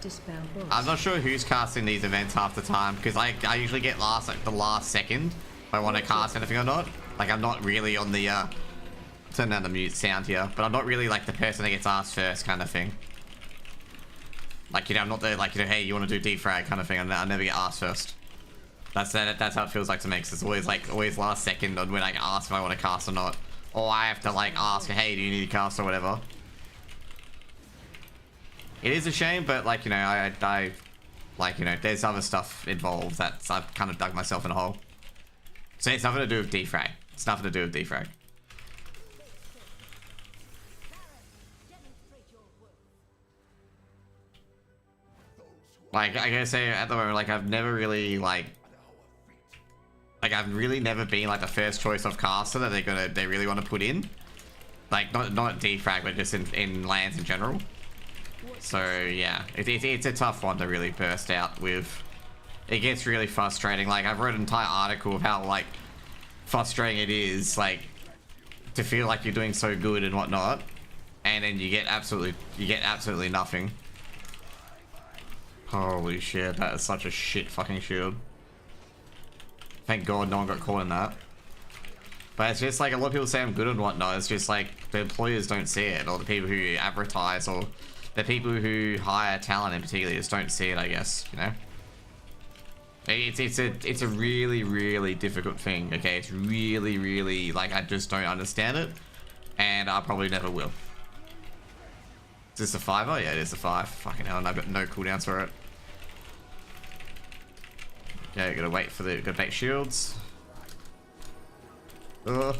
Dispel boss. I'm not sure who's casting these events half the time, because I usually get like the last second if I want to cast anything or not. Like, I'm not really on the turn down the mute sound here, but I'm not really like the person that gets asked first kind of thing. Like, you know, I'm not the, like, you know, hey, you want to do defrag kind of thing. I never get asked first. That's how it feels like to me, because it's always like last second on when I get asked if I want to cast or not, or I have to like ask, hey, do you need to cast or whatever. It is a shame, but like, you know, I like, you know, there's other stuff involved that I've kind of dug myself in a hole. So it's nothing to do with defrag. It's nothing to do with defrag. Like, I gotta say, at the moment, like, I've never really, like, I've really never been, like, the first choice of caster that they really want to put in. Like, not defrag, but just in lands in general. So, yeah, it's a tough one to really burst out with. It gets really frustrating. Like, I've wrote an entire article of how, like, frustrating it is, like, to feel like you're doing so good and whatnot, and then you get absolutely nothing. Holy shit, that is such a shit fucking shield. Thank God no one got caught in that. But it's just like, a lot of people say I'm good and whatnot, it's just like, the employers don't see it, or the people who advertise, or the people who hire talent in particular just don't see it, I guess, you know? It's a really, really difficult thing, okay? It's really, really, like, I just don't understand it, and I probably never will. Is this a 5-er? Yeah, it is a 5. Fucking hell, and I've got no cooldowns for it. Okay, gotta wait for gotta make shields. Ugh.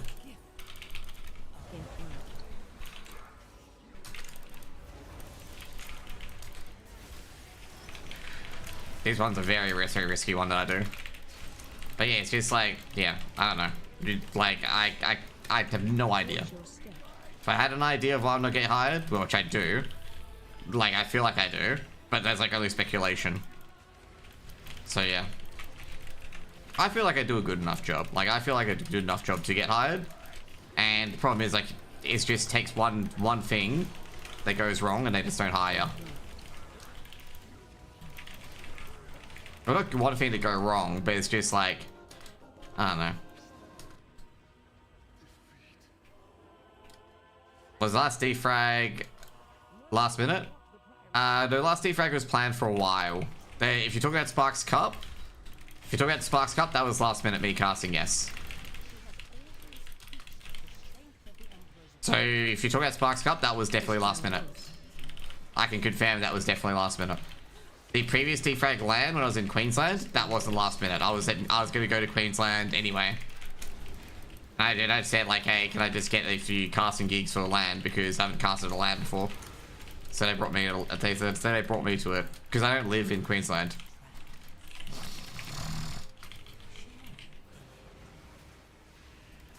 These ones are very risky one that I do. But yeah, it's just like, yeah, I don't know. Like, I have no idea. If I had an idea of why I'm not getting hired, well, which I do, like, I feel like I do, but there's like only speculation. So yeah. I feel like I do a good enough job. Like, I feel like I do a good enough job to get hired. And the problem is, like, it just takes one thing that goes wrong and they just don't hire. Well, not one thing to go wrong, but it's just like, I don't know. Was last defrag last minute? No, last defrag was planned for a while. If you're talking about Sparks Cup, that was last minute me casting, yes. So if you're talking about Sparks Cup, that was definitely last minute. I can confirm that was definitely last minute. The previous defrag land when I was in Queensland, that wasn't last minute. I was gonna go to Queensland anyway. And I said like, hey, can I just get a few casting gigs for the land because I haven't casted a land before. So they brought me to it because I don't live in Queensland.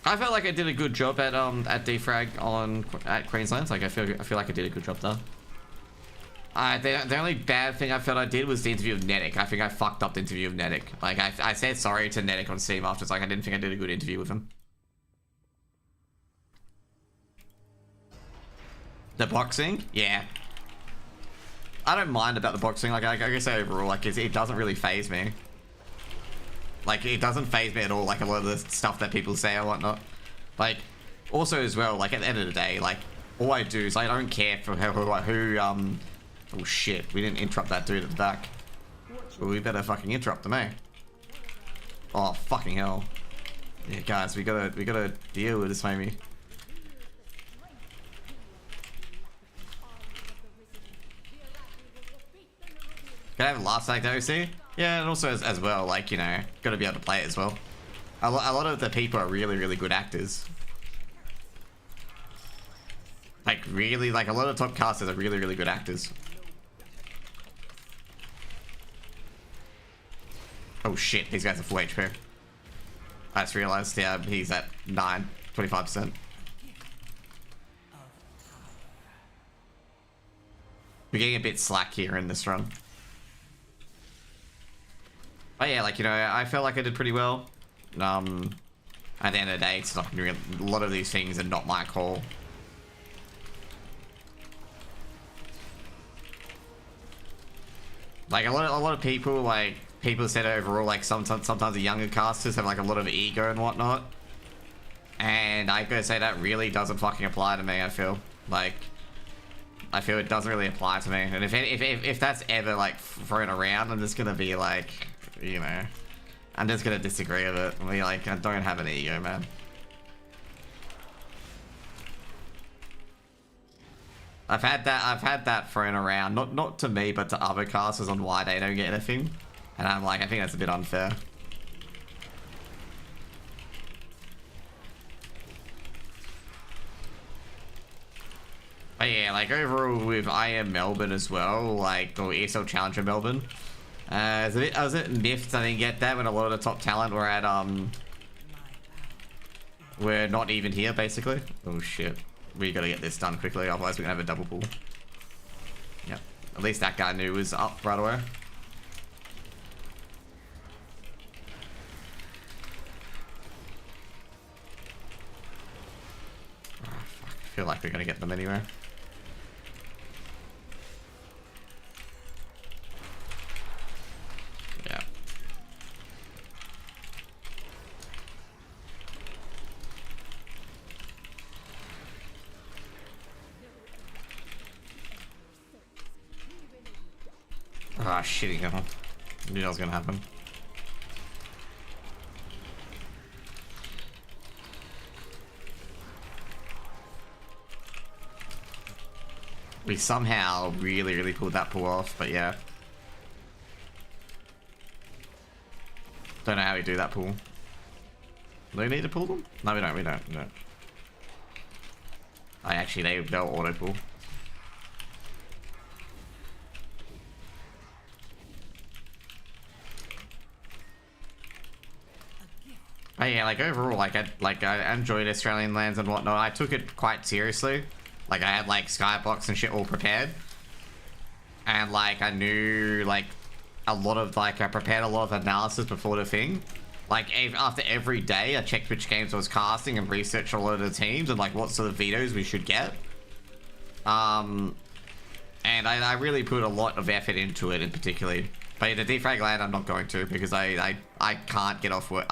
I felt like I did a good job at defrag at Queensland. Like I feel like I did a good job there. The only bad thing I felt I did was the interview with Netic. I think I fucked up the interview with Netic. Like I said sorry to Netic on Steam after. It's like I didn't think I did a good interview with him. The boxing, yeah. I don't mind about the boxing. Like I guess overall, like it doesn't really faze me. Like, it doesn't faze me at all, like a lot of the stuff that people say or whatnot. Like, also as well, like, at the end of the day, like, all I do is I don't care for who oh shit, we didn't interrupt that dude at the back. Well, we better fucking interrupt them, eh? Oh, fucking hell. Yeah, guys, we gotta deal with this, maybe. Can I have a last act OC? Yeah, and also as well, like, you know, gotta be able to play it as well. A lot of the people are really, really good actors. Like, really, like, a lot of top casters are really, really good actors. Oh shit, these guys are full HP. I just realized, yeah, he's at 25%. We're getting a bit slack here in this run. But yeah, like, you know, I felt like I did pretty well. At the end of the day, it's not really, a lot of these things are not my call. Like a lot of people, like people said overall, like sometimes the younger casters have like a lot of ego and whatnot. And I gotta say that really doesn't fucking apply to me. I feel it doesn't really apply to me. And if that's ever like thrown around, I'm just gonna be like, you know, I'm just gonna disagree with it. I mean, like, I don't have an ego, man. I've had that thrown around, not to me, but to other casters on why they don't get anything, and I'm like, I think that's a bit unfair. But yeah, like overall with IM Melbourne as well, like, or ESL Challenger Melbourne, I was a bit miffed I didn't get that when a lot of the top talent were at we're not even here basically. Oh shit. We gotta get this done quickly, otherwise we're gonna have a double pull. Yep. At least that guy knew was up right away. Oh, fuck. I feel like we're gonna get them anyway. Yeah. Ah, shit, he got on. Knew that was gonna happen. We somehow really pulled that pull off, but yeah. Don't know how we do that pull. Do we need to pull them? No, we don't. Oh, actually, they'll auto pull. But yeah, like overall, I enjoyed Australian lands and whatnot. I took it quite seriously. Like I had like skybox and shit all prepared, and like I knew like a lot of I prepared a lot of analysis before the thing. Like after every day, I checked which games I was casting and researched a lot of the teams and like what sort of vetoes we should get. And I really put a lot of effort into it in particularly. But the defrag land I'm not going to because I can't get off work.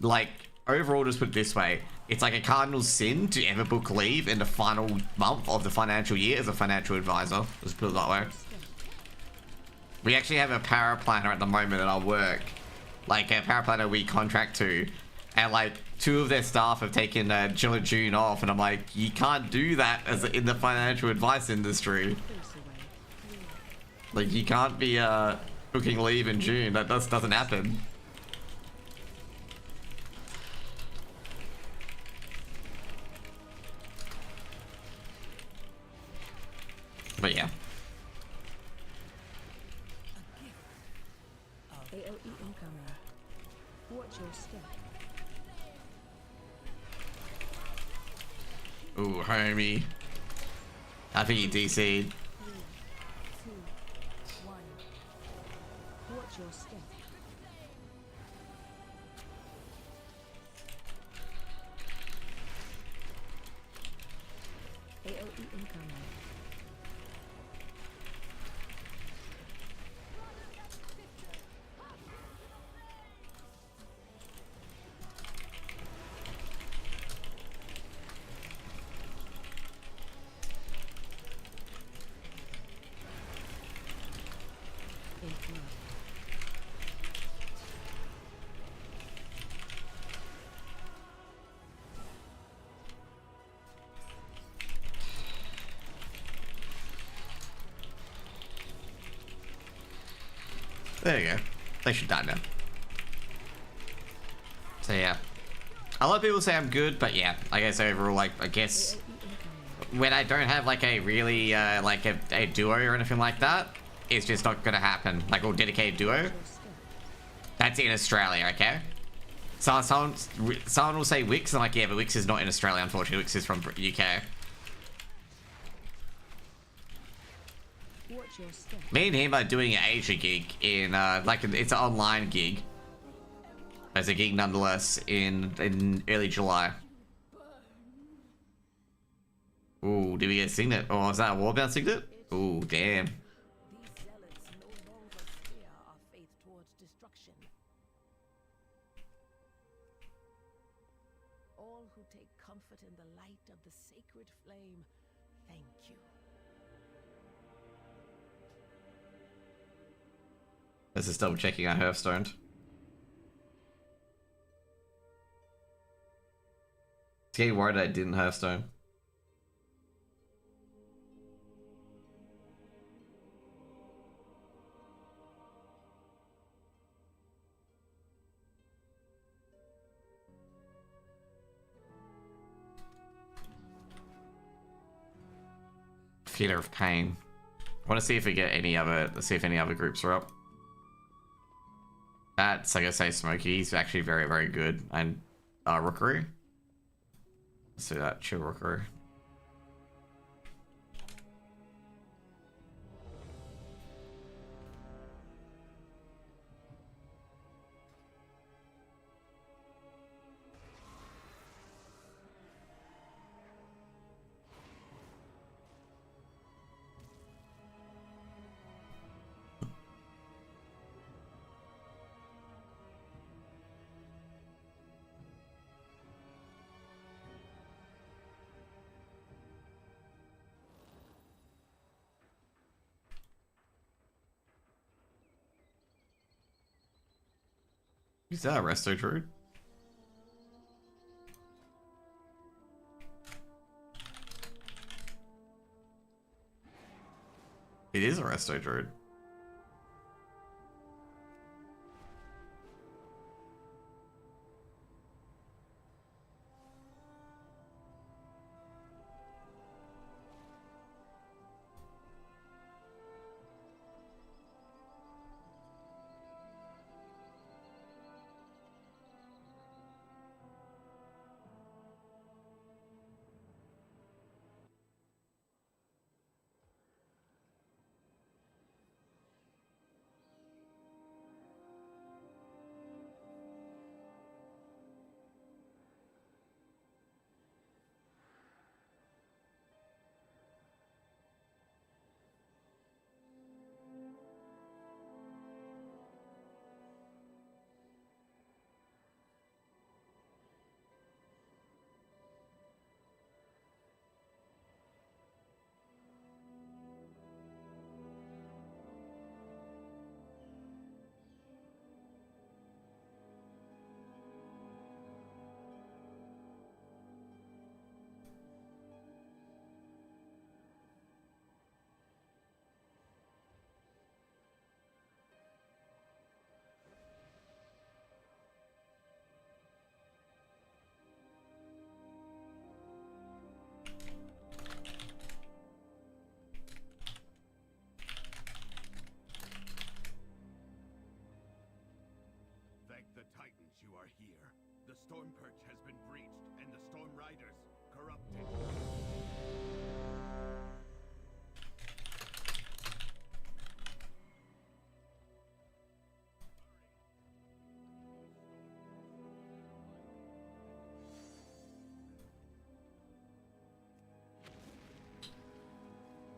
Like, overall, just put it this way. It's like a cardinal sin to ever book leave in the final month of the financial year as a financial advisor. Let's put it that way. We actually have a paraplanner at the moment at our work. Like, a paraplanner we contract to. And, like, 2 of their staff have taken June off. And I'm like, you can't do that as in the financial advice industry. Like, you can't be booking leave in June. That just doesn't happen. But yeah. AOE incoming. Watch your step. Ooh, homie. I think he DC'd. 3, 2, 1. Watch your step. AOE incoming. There you go. They should die now. So yeah. A lot of people say I'm good, but yeah, I guess overall, like, I guess when I don't have like a really like a duo or anything like that, it's just not gonna happen. Like, or dedicated duo. That's in Australia, okay? So someone will say Wix, and I'm like, yeah, but Wix is not in Australia, unfortunately. Wix is from UK. Me and him are doing an Asia gig in like it's an online gig. It's a gig nonetheless in early July. Ooh, did we get a signet? Oh, is that a Warbound signet? Ooh, damn. destruction. All who take comfort in the light of the sacred flame, thank you. This is double checking our Hearthstone. It's getting worried I didn't Hearthstone. Feeler of Pain. I want to see if we get any other. Let's see if any other groups are up. That's like I say, Smokey. He's actually very, very good. And Rookery. Let's do that. Chill Rookery. Is that a Resto Druid? It is a Resto Druid. The Titans, you are here. The Storm Perch has been breached, and the Storm Riders corrupted.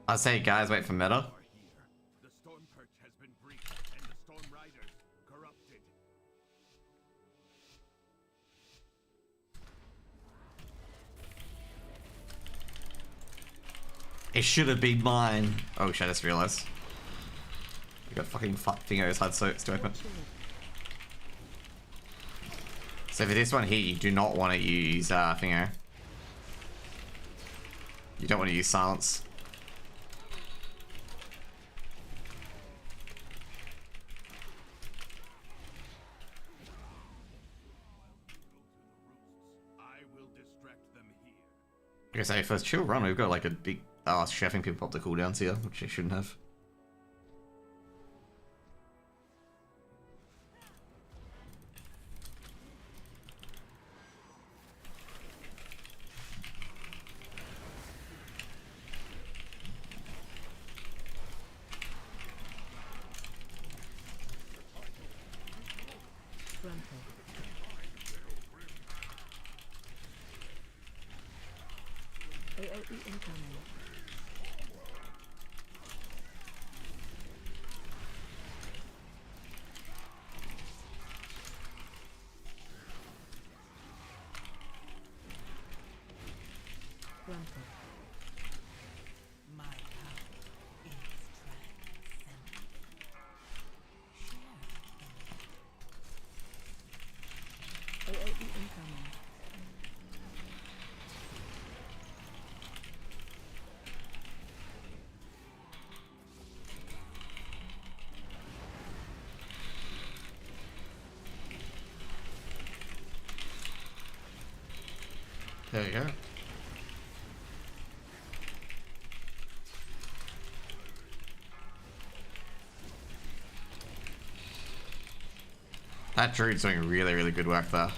I say, guys, wait for meta. The Storm Perch has been breached, and the Storm Riders corrupted. It should have been mine. Oh shit, I just realized. I got fucking fingers hard so it's to open. So for this one here, you do not want to use finger. You don't want to use silence. I will distract them here. Okay, so first chill run, we've got like a big chefing people up the cooldowns here, which they shouldn't have. AOE incoming. There you go. That druid's doing really, really good work there.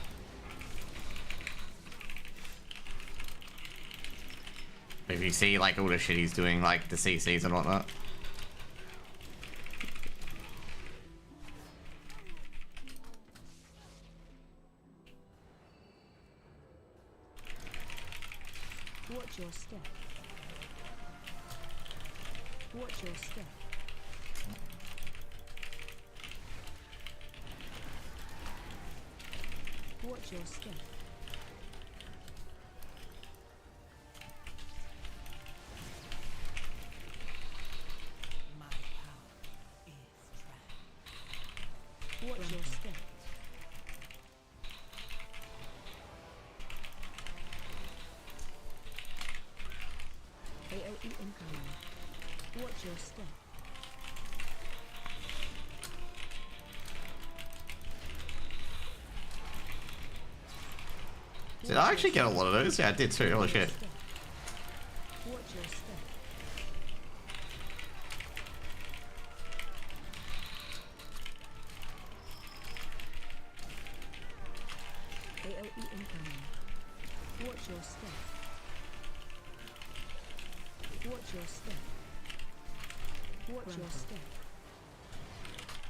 If you see like all the shit he's doing, like the CCs and whatnot. Watch your step. Watch your step. Watch your step. My power is trapped. Watch your step. AOE incoming. Watch your step. Did I actually get a lot of those? Yeah, I did too. Holy shit. Watch your step. AOE incoming. Watch your step. Watch your step. Watch your step.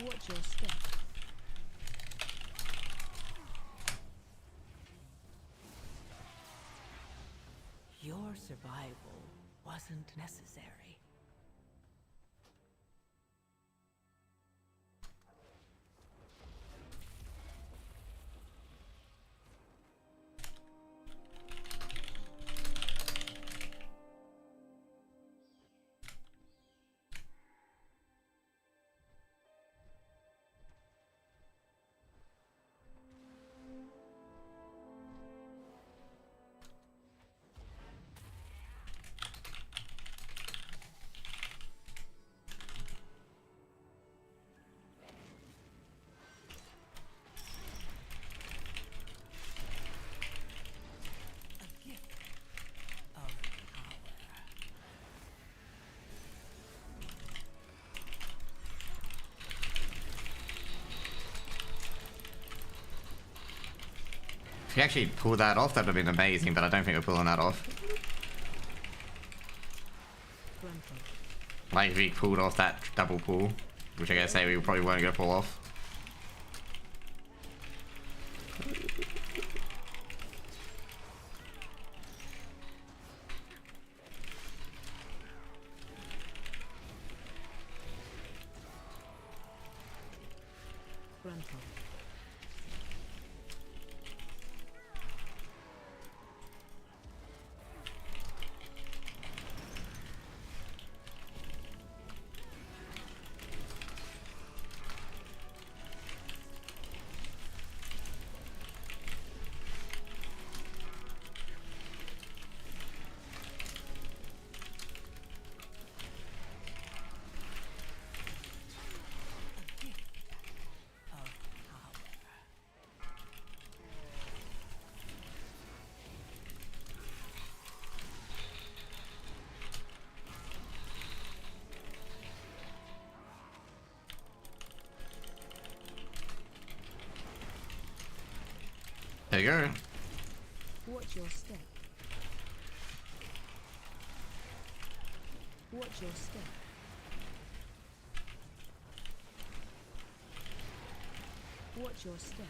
Watch your step. Your survival wasn't necessary. If you actually pull that off, that would have been amazing, but I don't think we're pulling that off. Like if he pulled off that double pull, which I gotta say we probably weren't gonna pull off. There you go. Watch your step. Watch your step. Watch your step.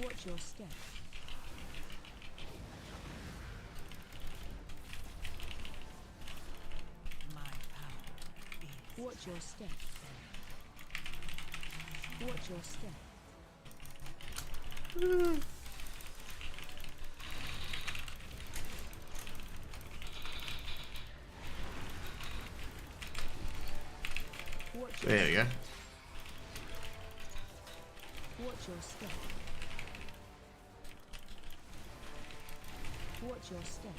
Watch your step. My power is. Watch your step. Watch your step. There you go. your step. Watch your step.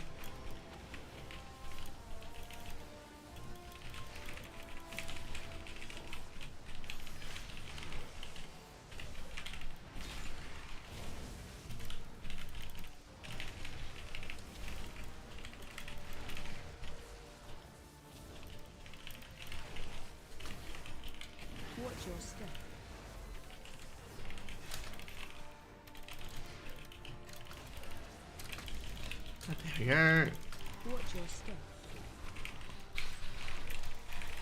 Watch your step. There we go. Watch your step.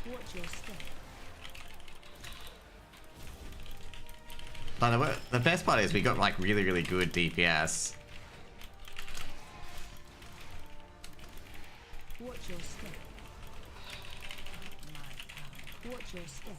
Watch your step. But the best part is we got like really good DPS. Watch your step. Watch your step.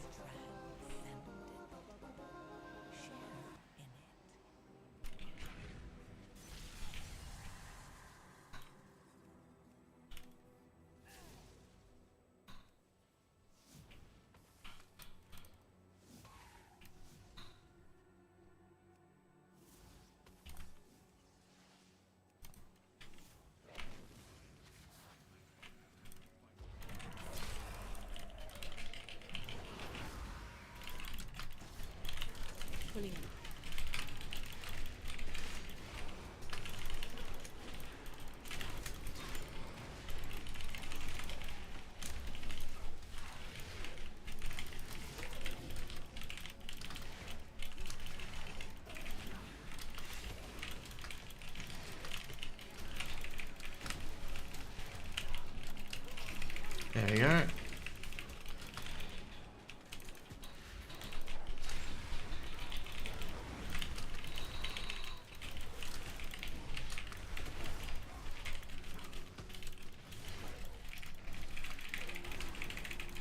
Pulling. There we go.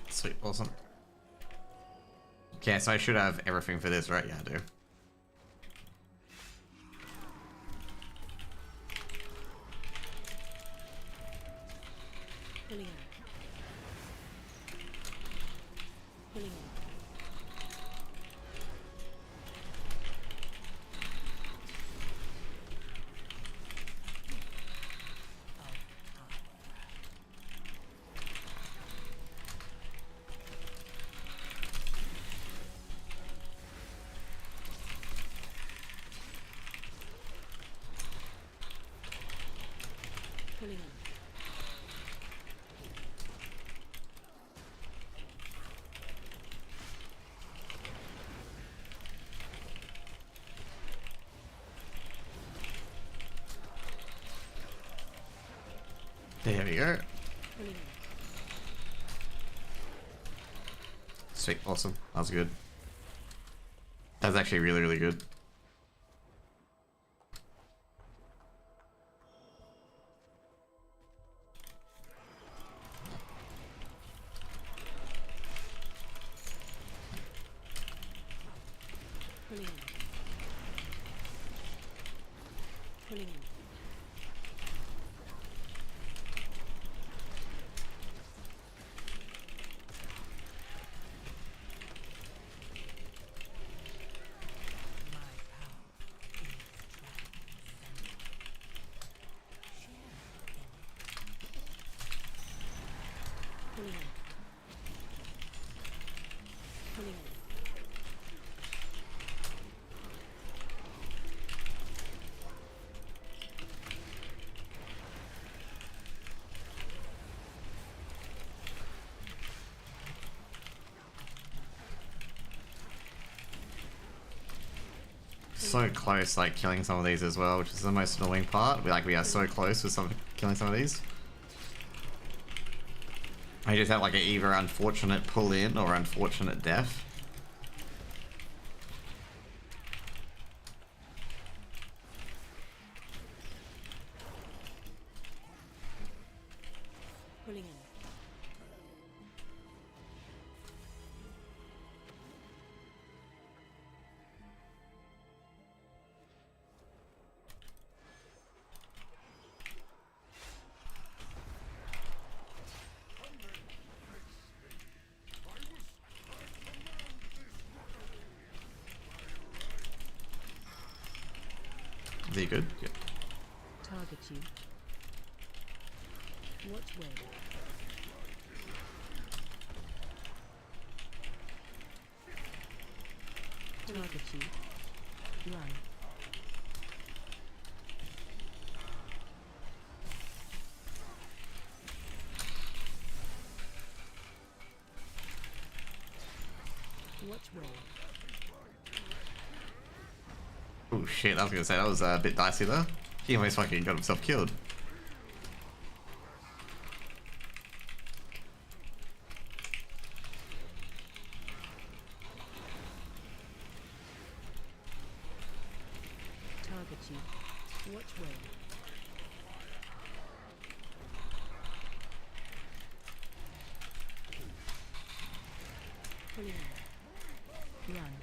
Sweet, awesome. Okay, so I should have everything for this, right? Yeah, I do. Pulling. Pulling. Pulling. There we go. Pulling. Sweet, awesome. That was good. That was actually really good. Pulling. Pulling. Pulling. Pulling. So close, like killing some of these as well, which is the most annoying part. We are so close with killing some of these. I just have like an either unfortunate pull in or unfortunate death. Pulling in. Is he good? Good. Target you. Watch where. Target you. Run. Watch where. Oh shit, I was gonna say that was a bit dicey there. He almost fucking got himself killed. Target you. Watch where. Pulling out. Run.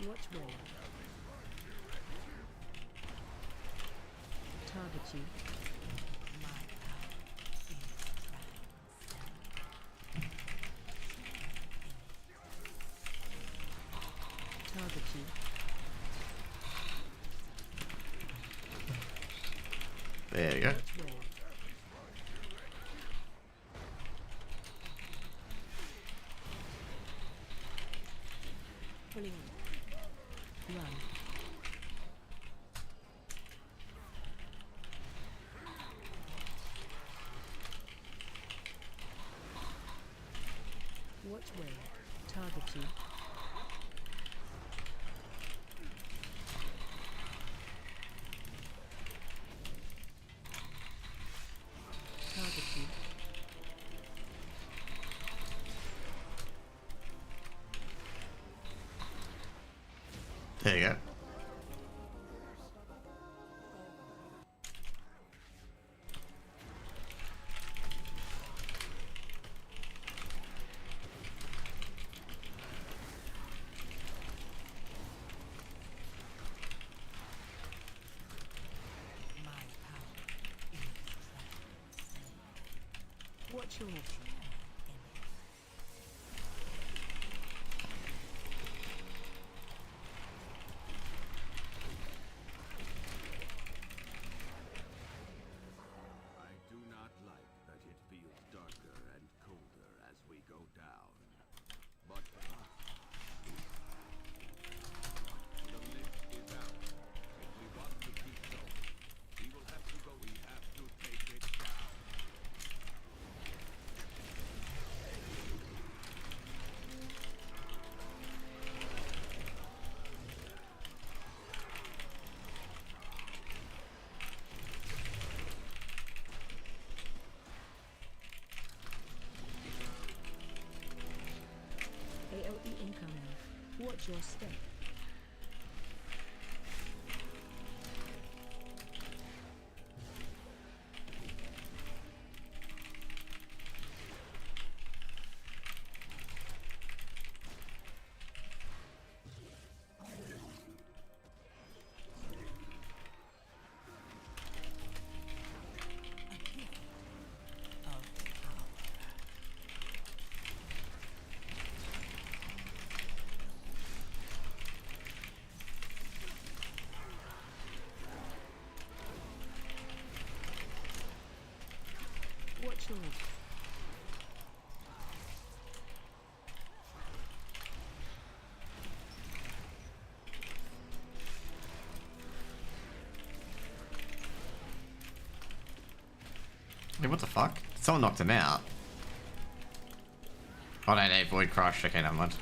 Watch where. Target you. Target you. There you go. Watch where. Pulling out. Run. Watch where. Target you. Target you. There you go. Watch your option. I do not like that it feels darker and colder as we go down. But for us, the lift is out. If we want to keep going, we will have to go. We have to take it down. AOE incoming. Watch your step. Watch your option. Hey, what the fuck? Someone knocked him out. Oh no, no, Void Crush. Okay, never mind.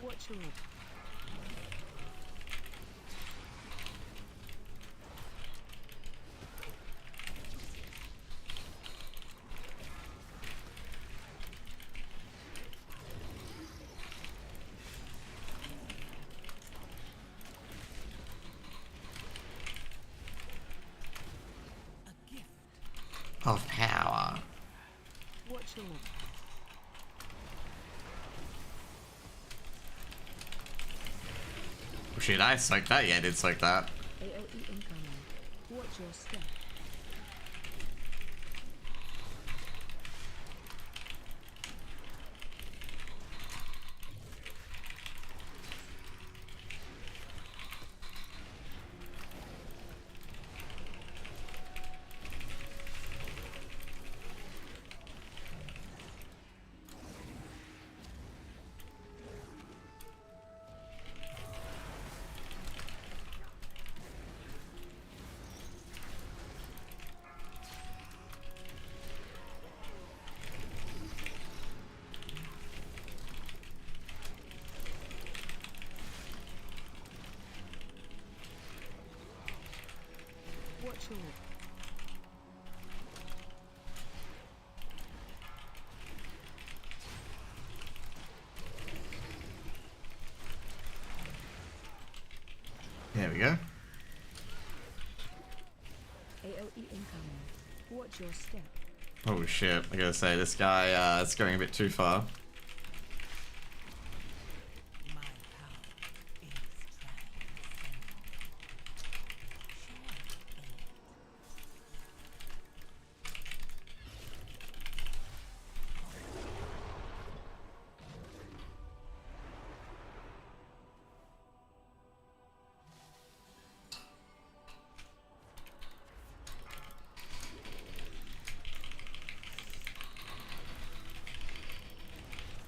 Watch your option. of power. Watch your Oh shit, I soaked that? Yeah, I did soak that. AOE incoming. Watch your step. Watch your There we go. AOE incoming. Watch your step. Oh shit, I gotta say, this guy, is going a bit too far. My power is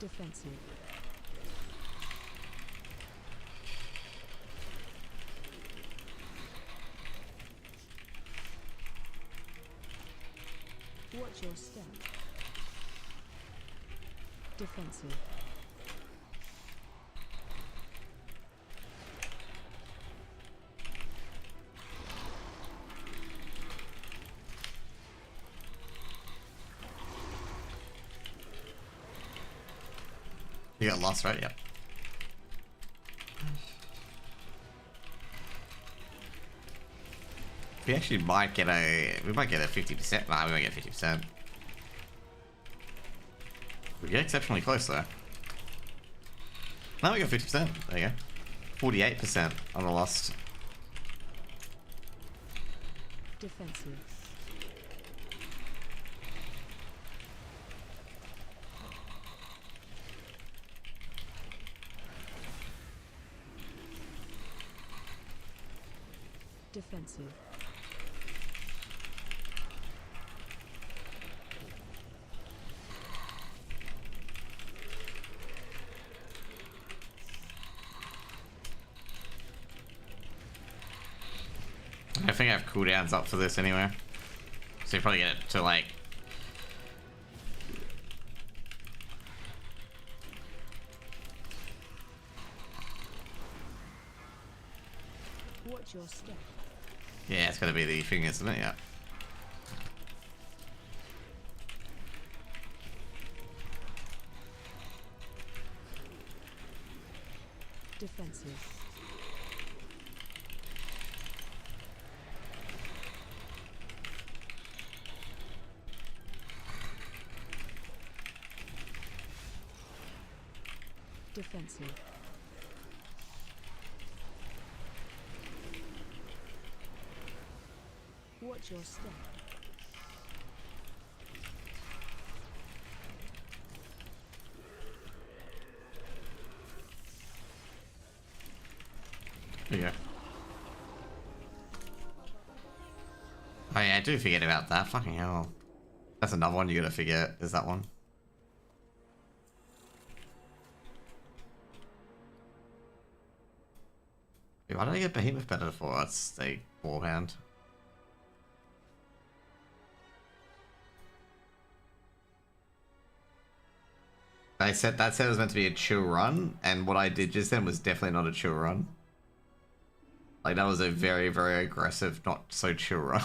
Defensive. Watch your step. Defensive. You got lost, right? Yep. We actually might get a... We might get a 50%. Nah, we might get 50%. We get exceptionally close, though. No, we got 50%. There you go. 48% on the lost. Defensive. Defensive. I think I have cooldowns up for this anyway. So you probably get it to like... Watch your step. Yeah, it's gotta be the thing, isn't it? Yeah. Defensive. Defensive. Watch your step. There you go. Oh yeah, I do forget about that. Fucking hell. That's another one you gotta forget, is that one. Wait, why did I get Behemoth better for? That's a warband. I said that said it was meant to be a chill run, and what I did just then was definitely not a chill run. Like that was a very, very aggressive, not so chill run.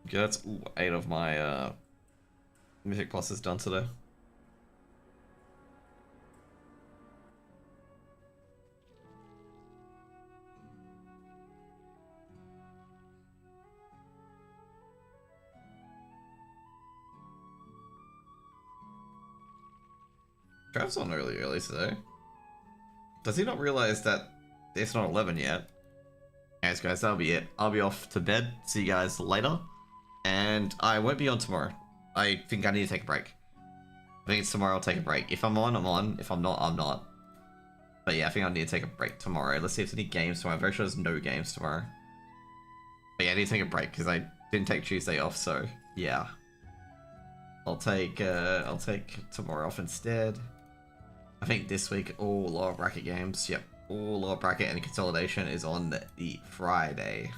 Okay, that's 8 of my Mythic Pluses done today. Trav's on early today. Does he not realize that it's not 11 yet? Anyways, guys, that'll be it. I'll be off to bed. See you guys later. And I won't be on tomorrow. I think I need to take a break. I think it's tomorrow I'll take a break. If I'm on, I'm on. If I'm not, I'm not. But yeah, I think I need to take a break tomorrow. Let's see if there's any games tomorrow. I'm very sure there's no games tomorrow. But yeah, I need to take a break because I didn't take Tuesday off, so yeah. I'll take tomorrow off instead. I think this week all lower bracket games. Yep, all lower bracket and consolidation is on the Friday.